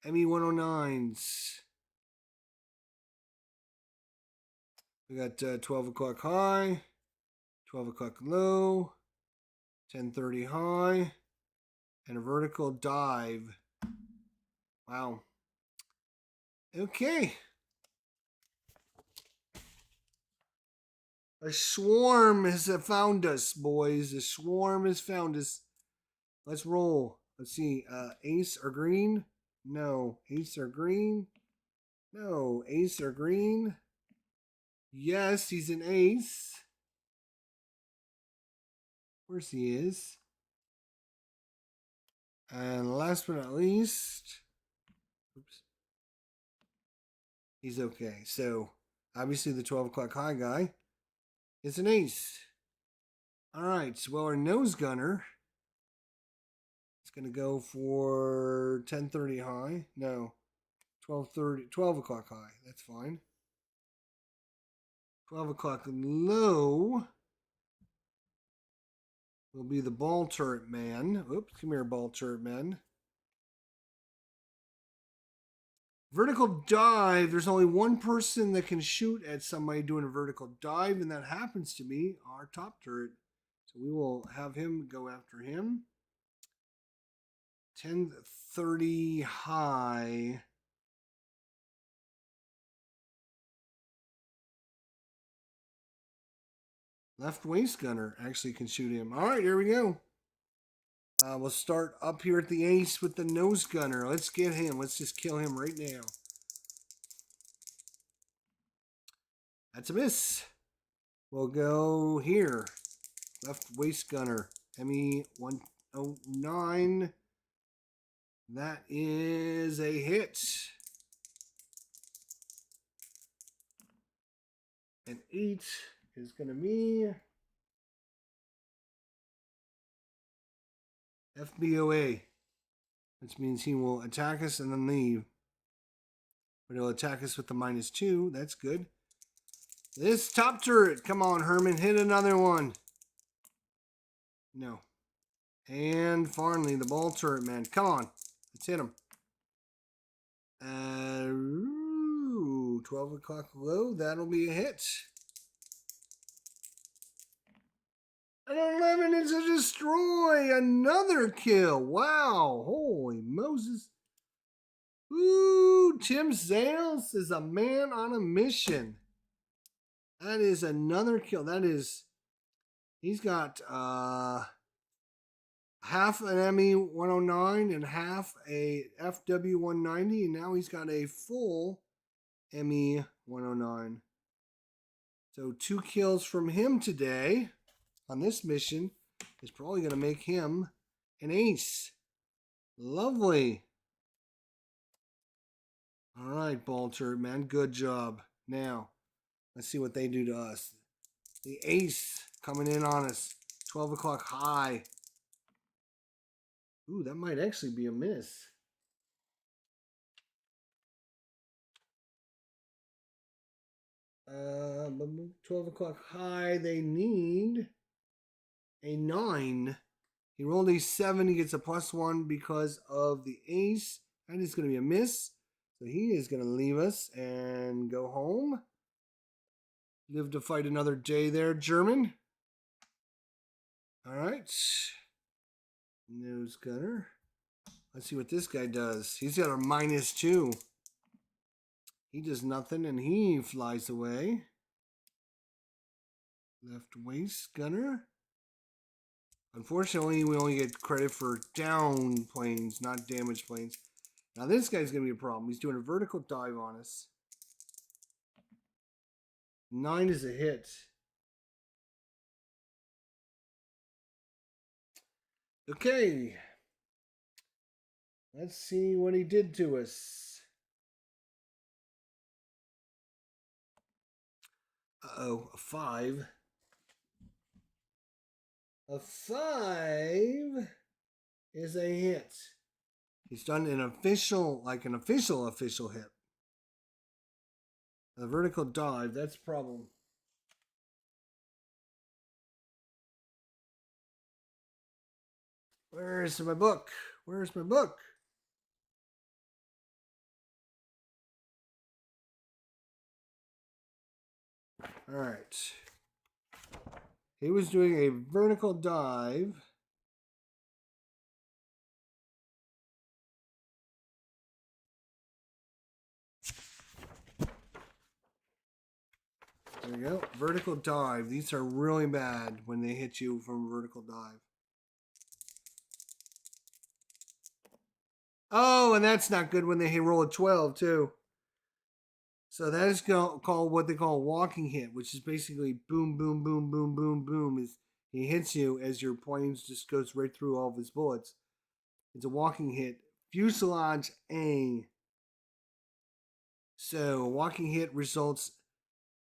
ME-109s. We got 12 o'clock high, 12 o'clock low, 10:30 high, and a vertical dive. Wow. Okay. A swarm has found us, boys. A swarm has found us. Let's roll. Let's see. Ace or green? No. Ace or green? No. Ace or green? Yes, he's an ace. Of course he is. And last but not least, oops, he's okay. So obviously the 12 o'clock high guy is an ace. All right. So, well, our nose gunner is going to go for 10:30 high. No, 12:30, 12 o'clock high. That's fine. 12 o'clock low will be the ball turret man. Oops, come here, ball turret man. Vertical dive, there's only one person that can shoot at somebody doing a vertical dive, and that happens to be our top turret. So we will have him go after him. 10:30 high. Left waist gunner actually can shoot him. All right, here we go. We'll start up here at the ace with the nose gunner. Let's get him. Let's just kill him right now. That's a miss. We'll go here. Left waist gunner. ME-109. That is a hit. And 8 is going to be FBOA, which means he will attack us and then leave. But he'll attack us with the -2. That's good. This top turret. Come on, Herman. Hit another one. No. And finally, the ball turret man. Come on. Let's hit him. 12 o'clock low. That'll be a hit. An 11 is a destroy. Another kill. Wow. Holy Moses. Ooh, Tim Zales is a man on a mission. That is another kill. That is, he's got half an ME-109 and half a FW-190, and now he's got a full ME-109. So 2 kills from him today on this mission is probably going to make him an ace. Lovely. All right, Ball Turd, man. Good job. Now, let's see what they do to us. The ace coming in on us. 12 o'clock high. Ooh, that might actually be a miss. Uh, 12 o'clock high. They need a 9. He rolled a 7. He gets a +1 because of the ace. That is going to be a miss. So he is going to leave us and go home. Live to fight another day there, German. All right. Nose gunner. Let's see what this guy does. He's got a -2. He does nothing and he flies away. Left waist gunner. Unfortunately, we only get credit for down planes, not damaged planes. Now this guy's going to be a problem. He's doing a vertical dive on us. 9 is a hit. Okay. Let's see what he did to us. Uh-oh, a 5. A 5 is a hit. He's done an official hit. A vertical dive, that's a problem. Where's my book? Where's my book? All right. He was doing a vertical dive. There you go. Vertical dive. These are really bad when they hit you from a vertical dive. Oh, and that's not good when they roll a 12 too. So that is called what they call a walking hit, which is basically boom, boom, boom, boom, boom, boom. Is he hits you as your planes just goes right through all of his bullets. It's a walking hit. Fuselage A. So a walking hit results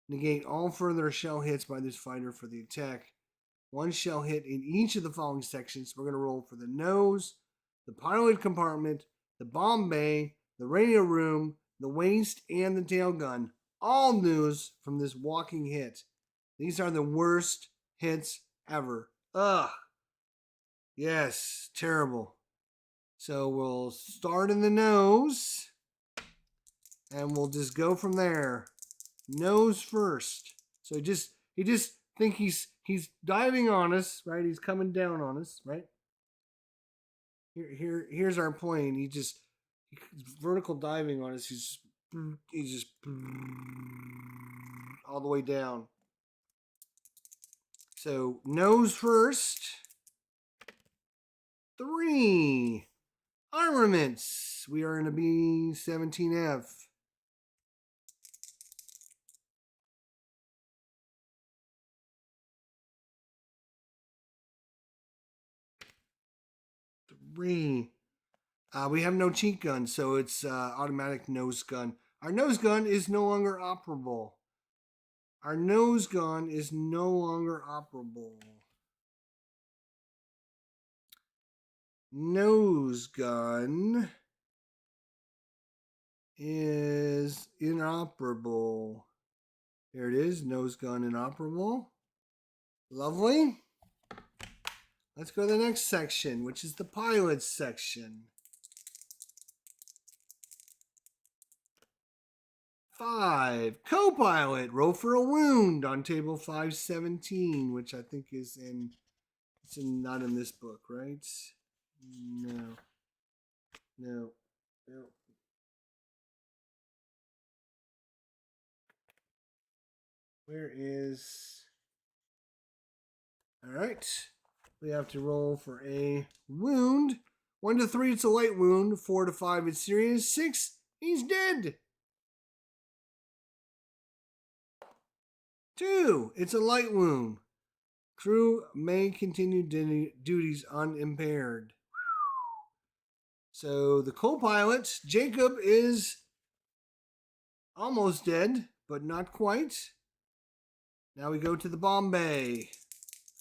negate all further shell hits by this fighter for the attack. 1 shell hit in each of the following sections. We're going to roll for the nose, the pilot compartment, the bomb bay, the radio room, the waist, and the tail gun. All news from this walking hit. These are the worst hits ever. Ugh. Yes, terrible. So we'll start in the nose, and we'll just go from there. Nose first. So he just think he's diving on us, right? He's coming down on us, right? Here's our plane. He's vertical diving on us. He's just all the way down. So nose first. 3 armaments. We are in a B-17F. We have no cheat gun, so it's automatic nose gun. Our nose gun is no longer operable. Our nose gun is no longer operable. Nose gun is inoperable. There it is, nose gun inoperable. Lovely. Let's go to the next section, which is the pilot section. 5, co-pilot, roll for a wound on table 517, which I think is not in this book, right? No. Where is... All right. We have to roll for a wound. 1 to 3, it's a light wound. 4 to 5, it's serious. 6, he's dead. 2. It's a light wound. Crew may continue duties unimpaired. So the co-pilot, Jacob, is almost dead, but not quite. Now we go to the bomb bay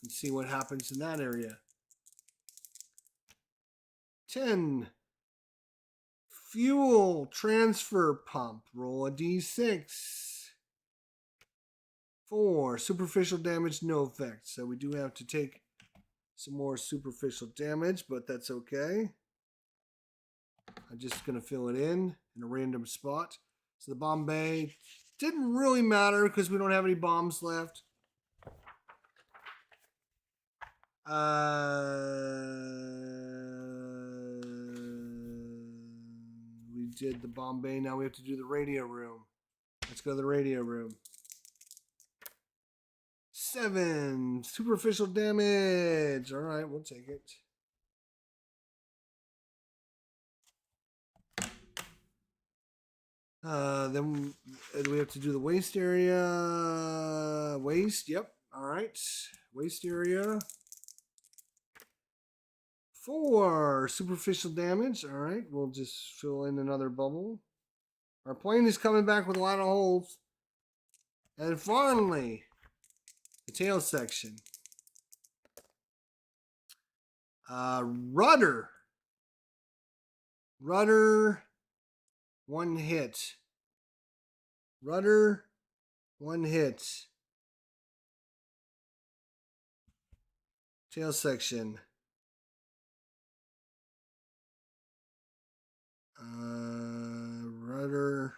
and see what happens in that area. 10. Fuel transfer pump. Roll a d6. 4. Superficial damage, no effect. So we do have to take some more superficial damage, but that's okay. I'm just going to fill it in a random spot. So the bomb bay didn't really matter because we don't have any bombs left. We did the bomb bay. Now we have to do the radio room. Let's go to the radio room. 7. Superficial damage. All right, we'll take it. Then we have to do the waste area. Waste, yep. All right. Waste area. 4. Superficial damage. All right, we'll just fill in another bubble. Our plane is coming back with a lot of holes. And finally, the tail section. Rudder. Rudder. 1 hit. Rudder. 1 hit. Tail section. Rudder.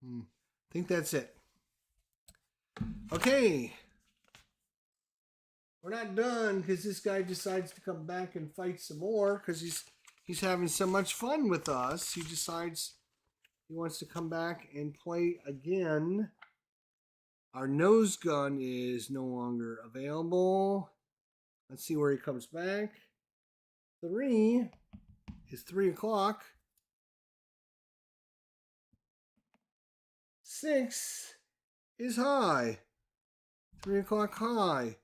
I think that's it. Okay. We're not done because this guy decides to come back and fight some more because he's having so much fun with us. He decides he wants to come back and play again. Our nose gun is no longer available. Let's see where he comes back. 3 is 3 o'clock. 6 is high. 3 o'clock high.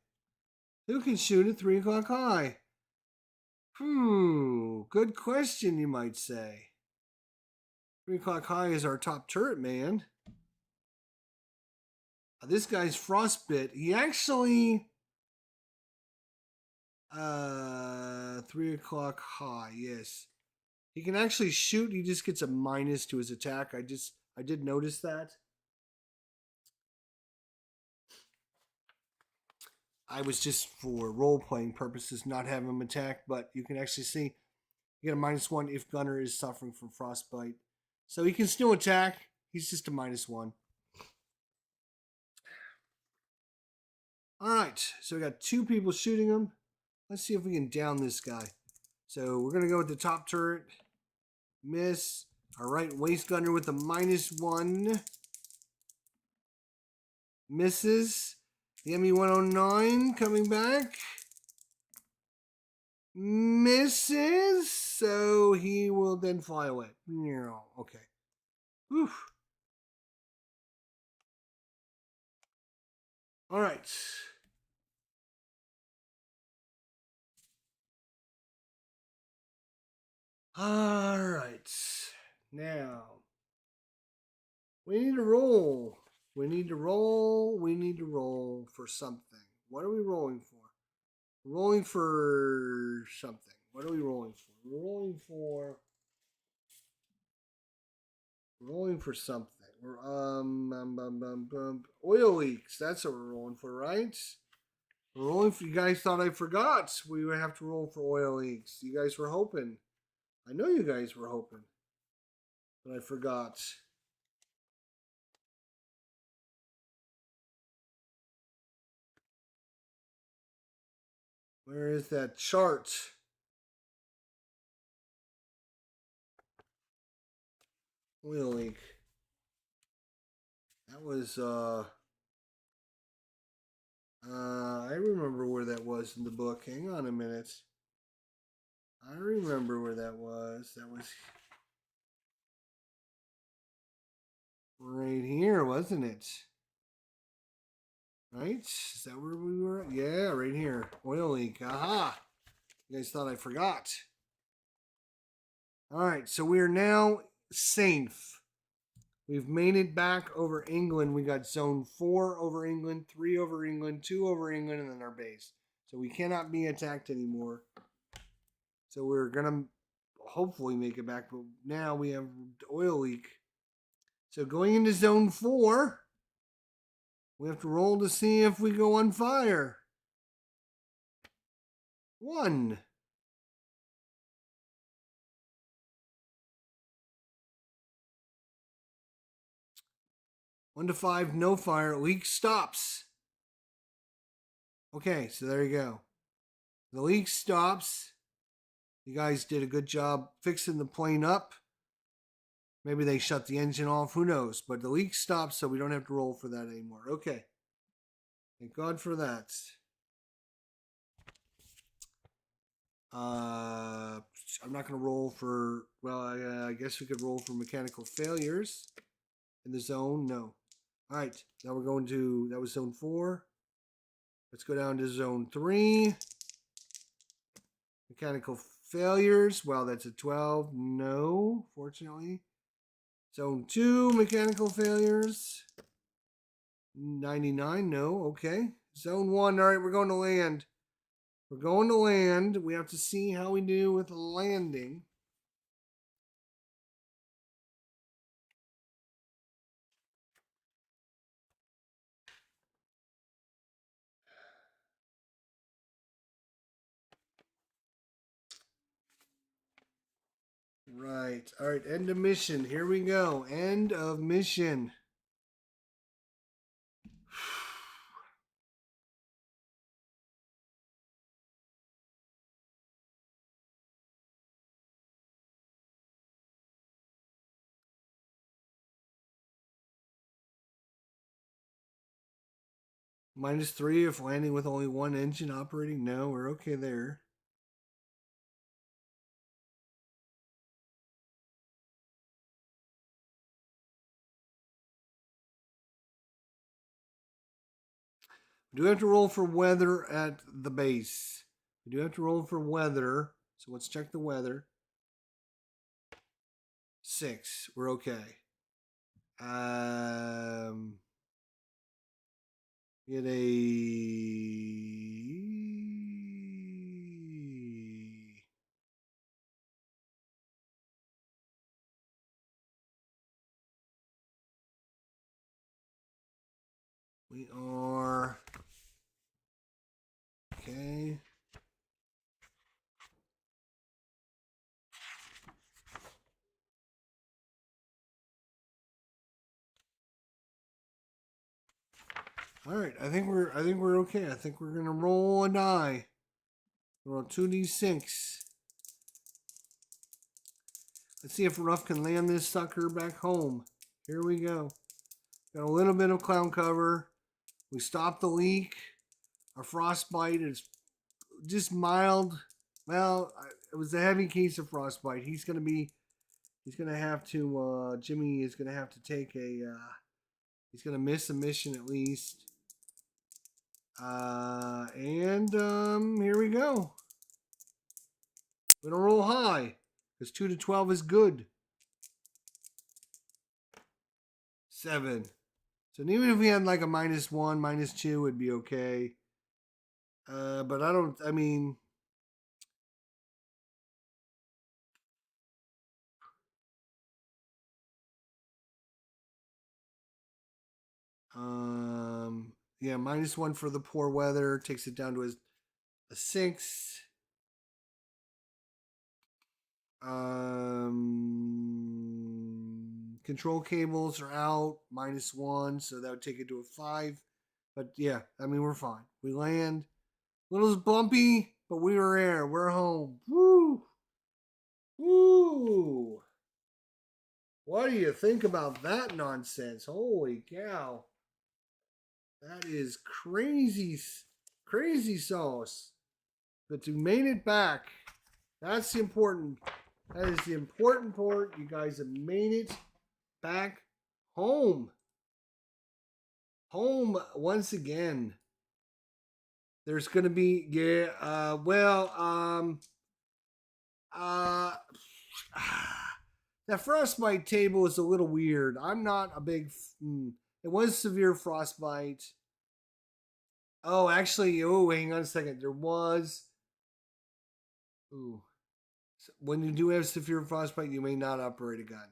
Who can shoot at 3 o'clock high? Good question, you might say. 3 o'clock high is our top turret man. This guy's frostbit. He actually 3 o'clock high, yes. He can actually shoot. He just gets a minus to his attack. I did notice that. I was just for role-playing purposes not having him attack, but you can actually see you get a -1 if gunner is suffering from frostbite. So he can still attack. He's just a -1. All right, so we got 2 people shooting him. Let's see if we can down this guy. So we're going to go with the top turret. Miss. Our right waist gunner with a -1. Misses. The ME-109 coming back. Misses. So he will then fly away. Okay. Whew. All right. All right. Now, we need to roll. We need to roll. We need to roll for something. What are we rolling for? We're rolling for something. What are we rolling for? We're rolling for something. We're oil leaks. That's what we're rolling for, right? We're rolling for. You guys thought I forgot. We would have to roll for oil leaks. You guys were hoping. I know you guys were hoping, but I forgot. Where is that chart? Oil leak. That was I remember where that was in the book. Hang on a minute. I remember where that was. That was right here, wasn't it? Right? Is that where we were? Yeah, right here. Oil leak. Aha! You guys thought I forgot. All right, so we are now safe. We've made it back over England. We got zone 4 over England, 3 over England, 2 over England, and then our base. So we cannot be attacked anymore. So we're going to hopefully make it back. But now we have oil leak. So going into zone 4, we have to roll to see if we go on fire. 1. 1 to 5, no fire. Leak stops. Okay, so there you go. The leak stops. You guys did a good job fixing the plane up. Maybe they shut the engine off. Who knows? But the leak stops, so we don't have to roll for that anymore. Okay. Thank God for that. I'm not going to roll for... Well, I guess we could roll for mechanical failures. In the zone? No. All right. Now we're going to... That was zone 4. Let's go down to zone 3. Mechanical failures. Well, that's a 12. No, fortunately. Zone 2, mechanical failures. 99, no, okay. Zone 1, all right, we're going to land. We're going to land. We have to see how we do with landing. Right, all right, end of mission. Here we go. End of mission. -3 if landing with only one engine operating. No, we're okay there. We do have to roll for weather at the base. We do have to roll for weather. So let's check the weather. 6. We're okay. Get a... We are... Okay. All right, I think we're okay. I think we're gonna roll a die. Roll 2d6. Let's see if Ruff can land this sucker back home. Here we go. Got a little bit of cloud cover. We stopped the leak. Our frostbite is just mild. Well, it was a heavy case of frostbite. He's gonna have to. Jimmy is gonna have to take a. He's gonna miss a mission at least. Here we go. We're gonna roll high because 2 to 12 is good. 7. So even if we had like a -1, -2, it'd be okay. But I mean, yeah, -1 for the poor weather takes it down to a 6. Control cables are out, -1, so that would take it to a 5. But yeah, I mean, we're fine. We land. A little bumpy, but we were there. We're home. Woo! Woo! What do you think about that nonsense? Holy cow. That is crazy, crazy sauce. But we made it back. That's the important. That is the important part. You guys have made it back home. Home once again. There's gonna be uh that frostbite table is a little weird. I'm not a big. It was severe frostbite. Oh, actually, hang on a second. There was. Ooh, when you do have severe frostbite, you may not operate a gun.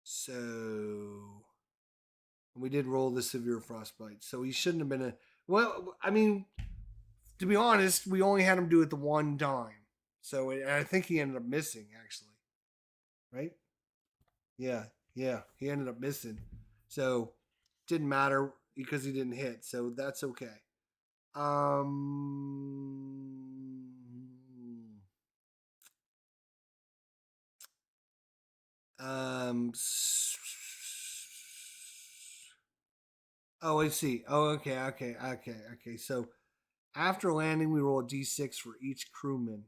So we did roll the severe frostbite. So he shouldn't have been a. Well, I mean, to be honest, we only had him do it the one time. So I think he ended up missing, actually. Right? Yeah, yeah. He ended up missing. So didn't matter because he didn't hit. So that's okay. Um. Oh, I see. Oh, okay. So after landing, we roll a d6 for each crewman.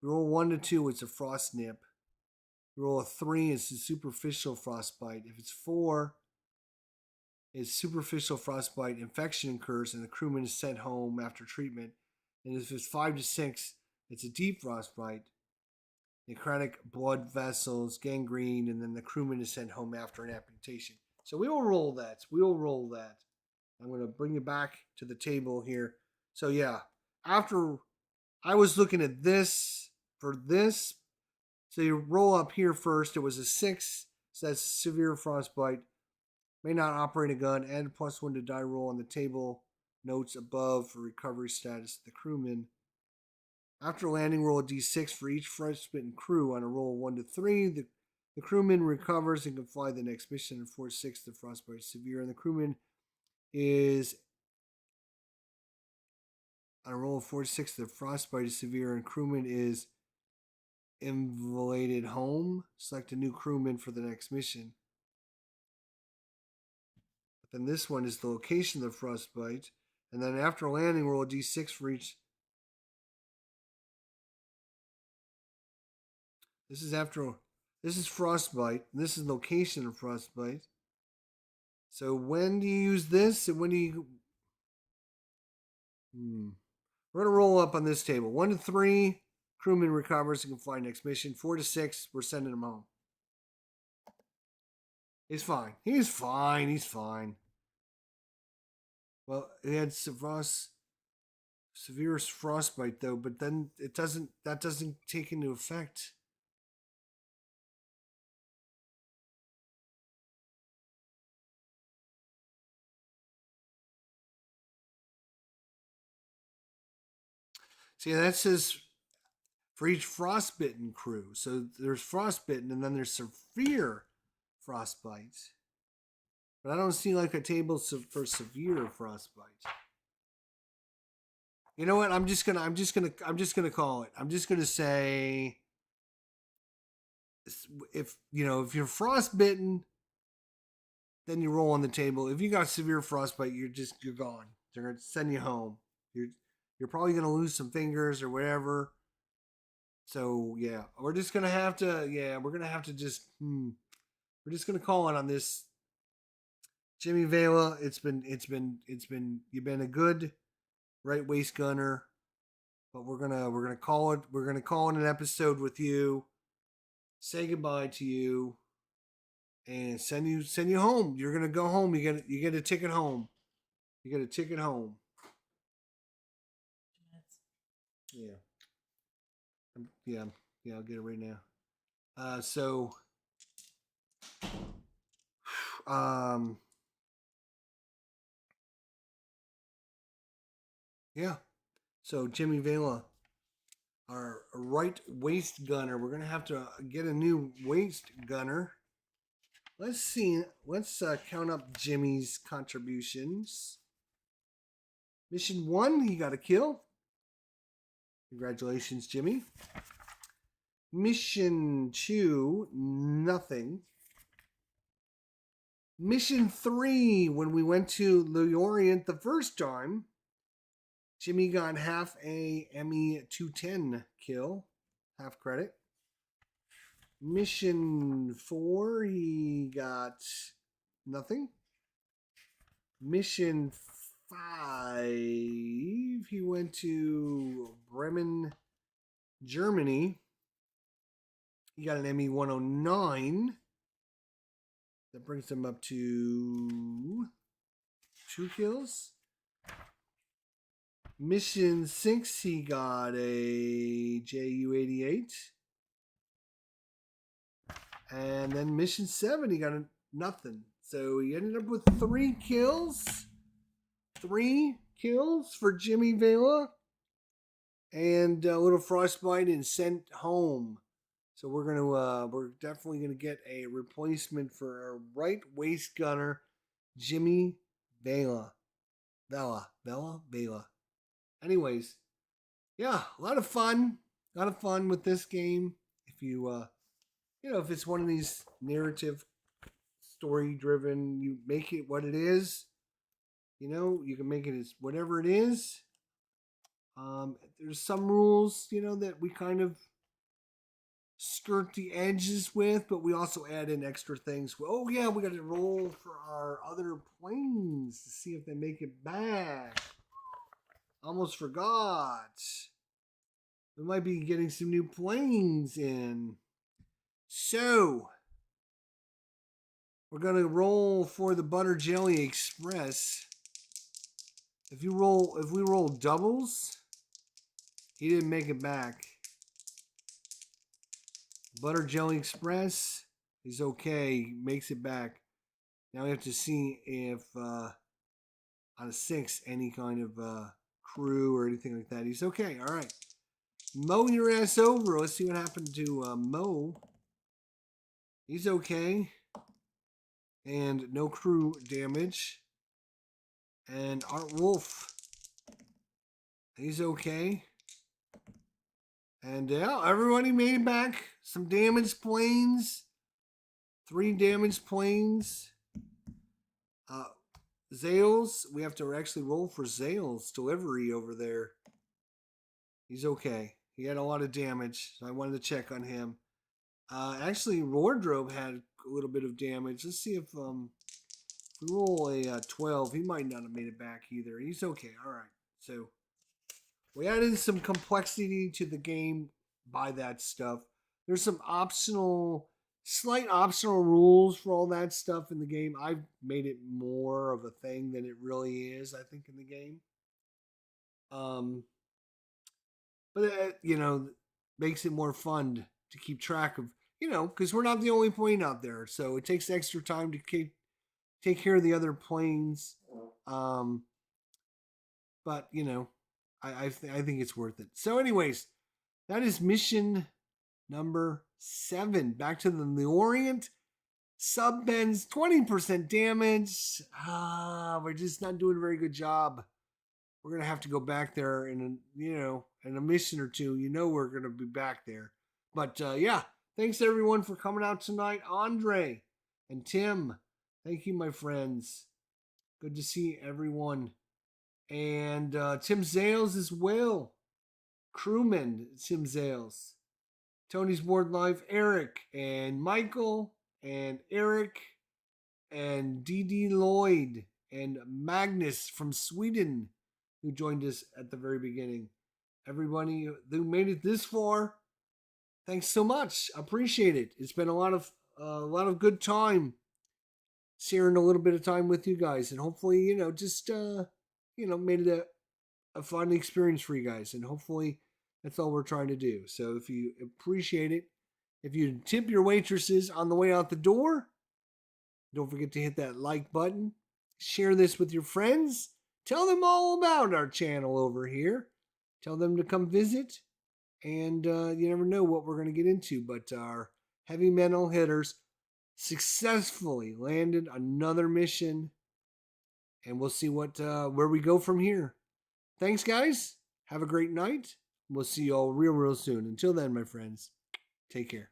We roll 1 to 2, it's a frost nip. We roll a 3, it's a superficial frostbite. If it's 4, it's superficial frostbite. Infection occurs, and the crewman is sent home after treatment. And if it's 5 to 6, it's a deep frostbite. Necrotic blood vessels, gangrene, and then the crewman is sent home after an amputation. So we will roll that. We will roll that. I'm going to bring you back to the table here. So yeah, after I was looking at this for this, so you roll up here first. It was a 6, so that's severe frostbite. May not operate a gun. Add +1 to die roll on the table. Notes above for recovery status of the crewman. After landing, roll a d6 for each frostbitten crew. On a roll of 1 to 3, the crewman recovers and can fly the next mission. And 4 to 6, the frostbite is severe, and the crewman is on a roll of 4 to 6, the frostbite is severe, and crewman is invalided home. Select a new crewman for the next mission. But then this one is the location of the frostbite. And then after landing, roll a d6 for each. This is frostbite. And this is location of frostbite. So when do you use this? And when do you? We're gonna roll up on this table. 1 to 3, crewman recovers and can fly next mission. 4 to 6, we're sending him home. He's fine. He's fine. He's fine. Well, he had severe frostbite though, but then that doesn't take into effect. See, that says for each frostbitten crew. So there's frostbitten and then there's severe frostbite. But I don't see like a table for severe frostbite. You know what? I'm just gonna call it. I'm just gonna say if you're frostbitten, then you roll on the table. If you got severe frostbite, you're gone. They're gonna send you home. You're probably gonna lose some fingers or whatever. So yeah, we're just gonna have to. Yeah, we're gonna have to just. We're just gonna call it on this. Jimmy Vela, it's been. You've been a good right waist gunner, but we're gonna call it. We're gonna call it an episode with you. Say goodbye to you, and send you home. You're gonna go home. You get a ticket home. You get a ticket home. Yeah. Yeah. I'll get it right now. So, yeah. So Jimmy Vela, our right waist gunner. We're gonna have to get a new waist gunner. Let's see. Let's count up Jimmy's contributions. Mission 1, he got a kill. Congratulations, Jimmy. Mission 2, nothing. Mission 3, when we went to the Orient the first time, Jimmy got half a ME 210 kill, half credit. Mission 4, he got nothing. Mission 5, he went to Bremen, Germany. He got an ME 109. That brings him up to 2 kills. Mission 6, he got a JU-88. And then mission 7, he got nothing. So he ended up with 3 kills. 3 kills for Jimmy Vela. And a little frostbite and sent home. So we're definitely gonna get a replacement for our right waist gunner, Jimmy Vela. Vela. Anyways, yeah, a lot of fun with this game. If you if it's one of these narrative, story-driven, you make it what it is. You can make it as whatever it is. There's some rules, that we kind of skirt the edges with, but we also add in extra things. Oh yeah, we got to roll for our other planes to see if they make it back. Almost forgot. We might be getting some new planes in. So, we're going to roll for the Butter Jelly Express. If we roll doubles, he didn't make it back. Butter Jelly Express is okay, makes it back. Now we have to see if on a 6, any kind of crew or anything like that. He's okay. All right. Mow your ass over. Let's see what happened to Mo. He's okay. And no crew damage. And Art Wolf. He's okay. And yeah, everybody made it back. Some damaged planes. 3 damaged planes. Zales, we have to actually roll for Zales delivery over there. He's okay. He had a lot of damage, so I wanted to check on him. Actually, Wardrobe had a little bit of damage. Let's see if we roll a 12. He might not have made it back either. He's okay. All right. So we added some complexity to the game by that stuff. There's some slight optional rules for all that stuff in the game. I've made it more of a thing than it really is, I think, in the game. But makes it more fun to keep track of, because we're not the only plane out there. So it takes extra time to take care of the other planes. But, I think it's worth it. So anyways, that is mission number 7. Back to the Orient. Sub bends 20% damage. We're just not doing a very good job. We're gonna have to go back there in a mission or two. We're gonna be back there. But yeah, thanks everyone for coming out tonight. Andre and Tim, thank you, my friends. Good to see everyone. And Tim Zales as well. Crewman Tim Zales. Tony's Board Life, Eric and Michael and Eric and D.D. Lloyd and Magnus from Sweden, who joined us at the very beginning. Everybody who made it this far, thanks so much. Appreciate it. It's been a lot of good time sharing a little bit of time with you guys, and hopefully, made it a fun experience for you guys, and hopefully that's all we're trying to do. So if you appreciate it, if you tip your waitresses on the way out the door, don't forget to hit that like button. Share this with your friends. Tell them all about our channel over here. Tell them to come visit. And you never know what we're going to get into. But our heavy metal hitters successfully landed another mission. And we'll see where we go from here. Thanks, guys. Have a great night. We'll see you all real soon. Until then, my friends, take care.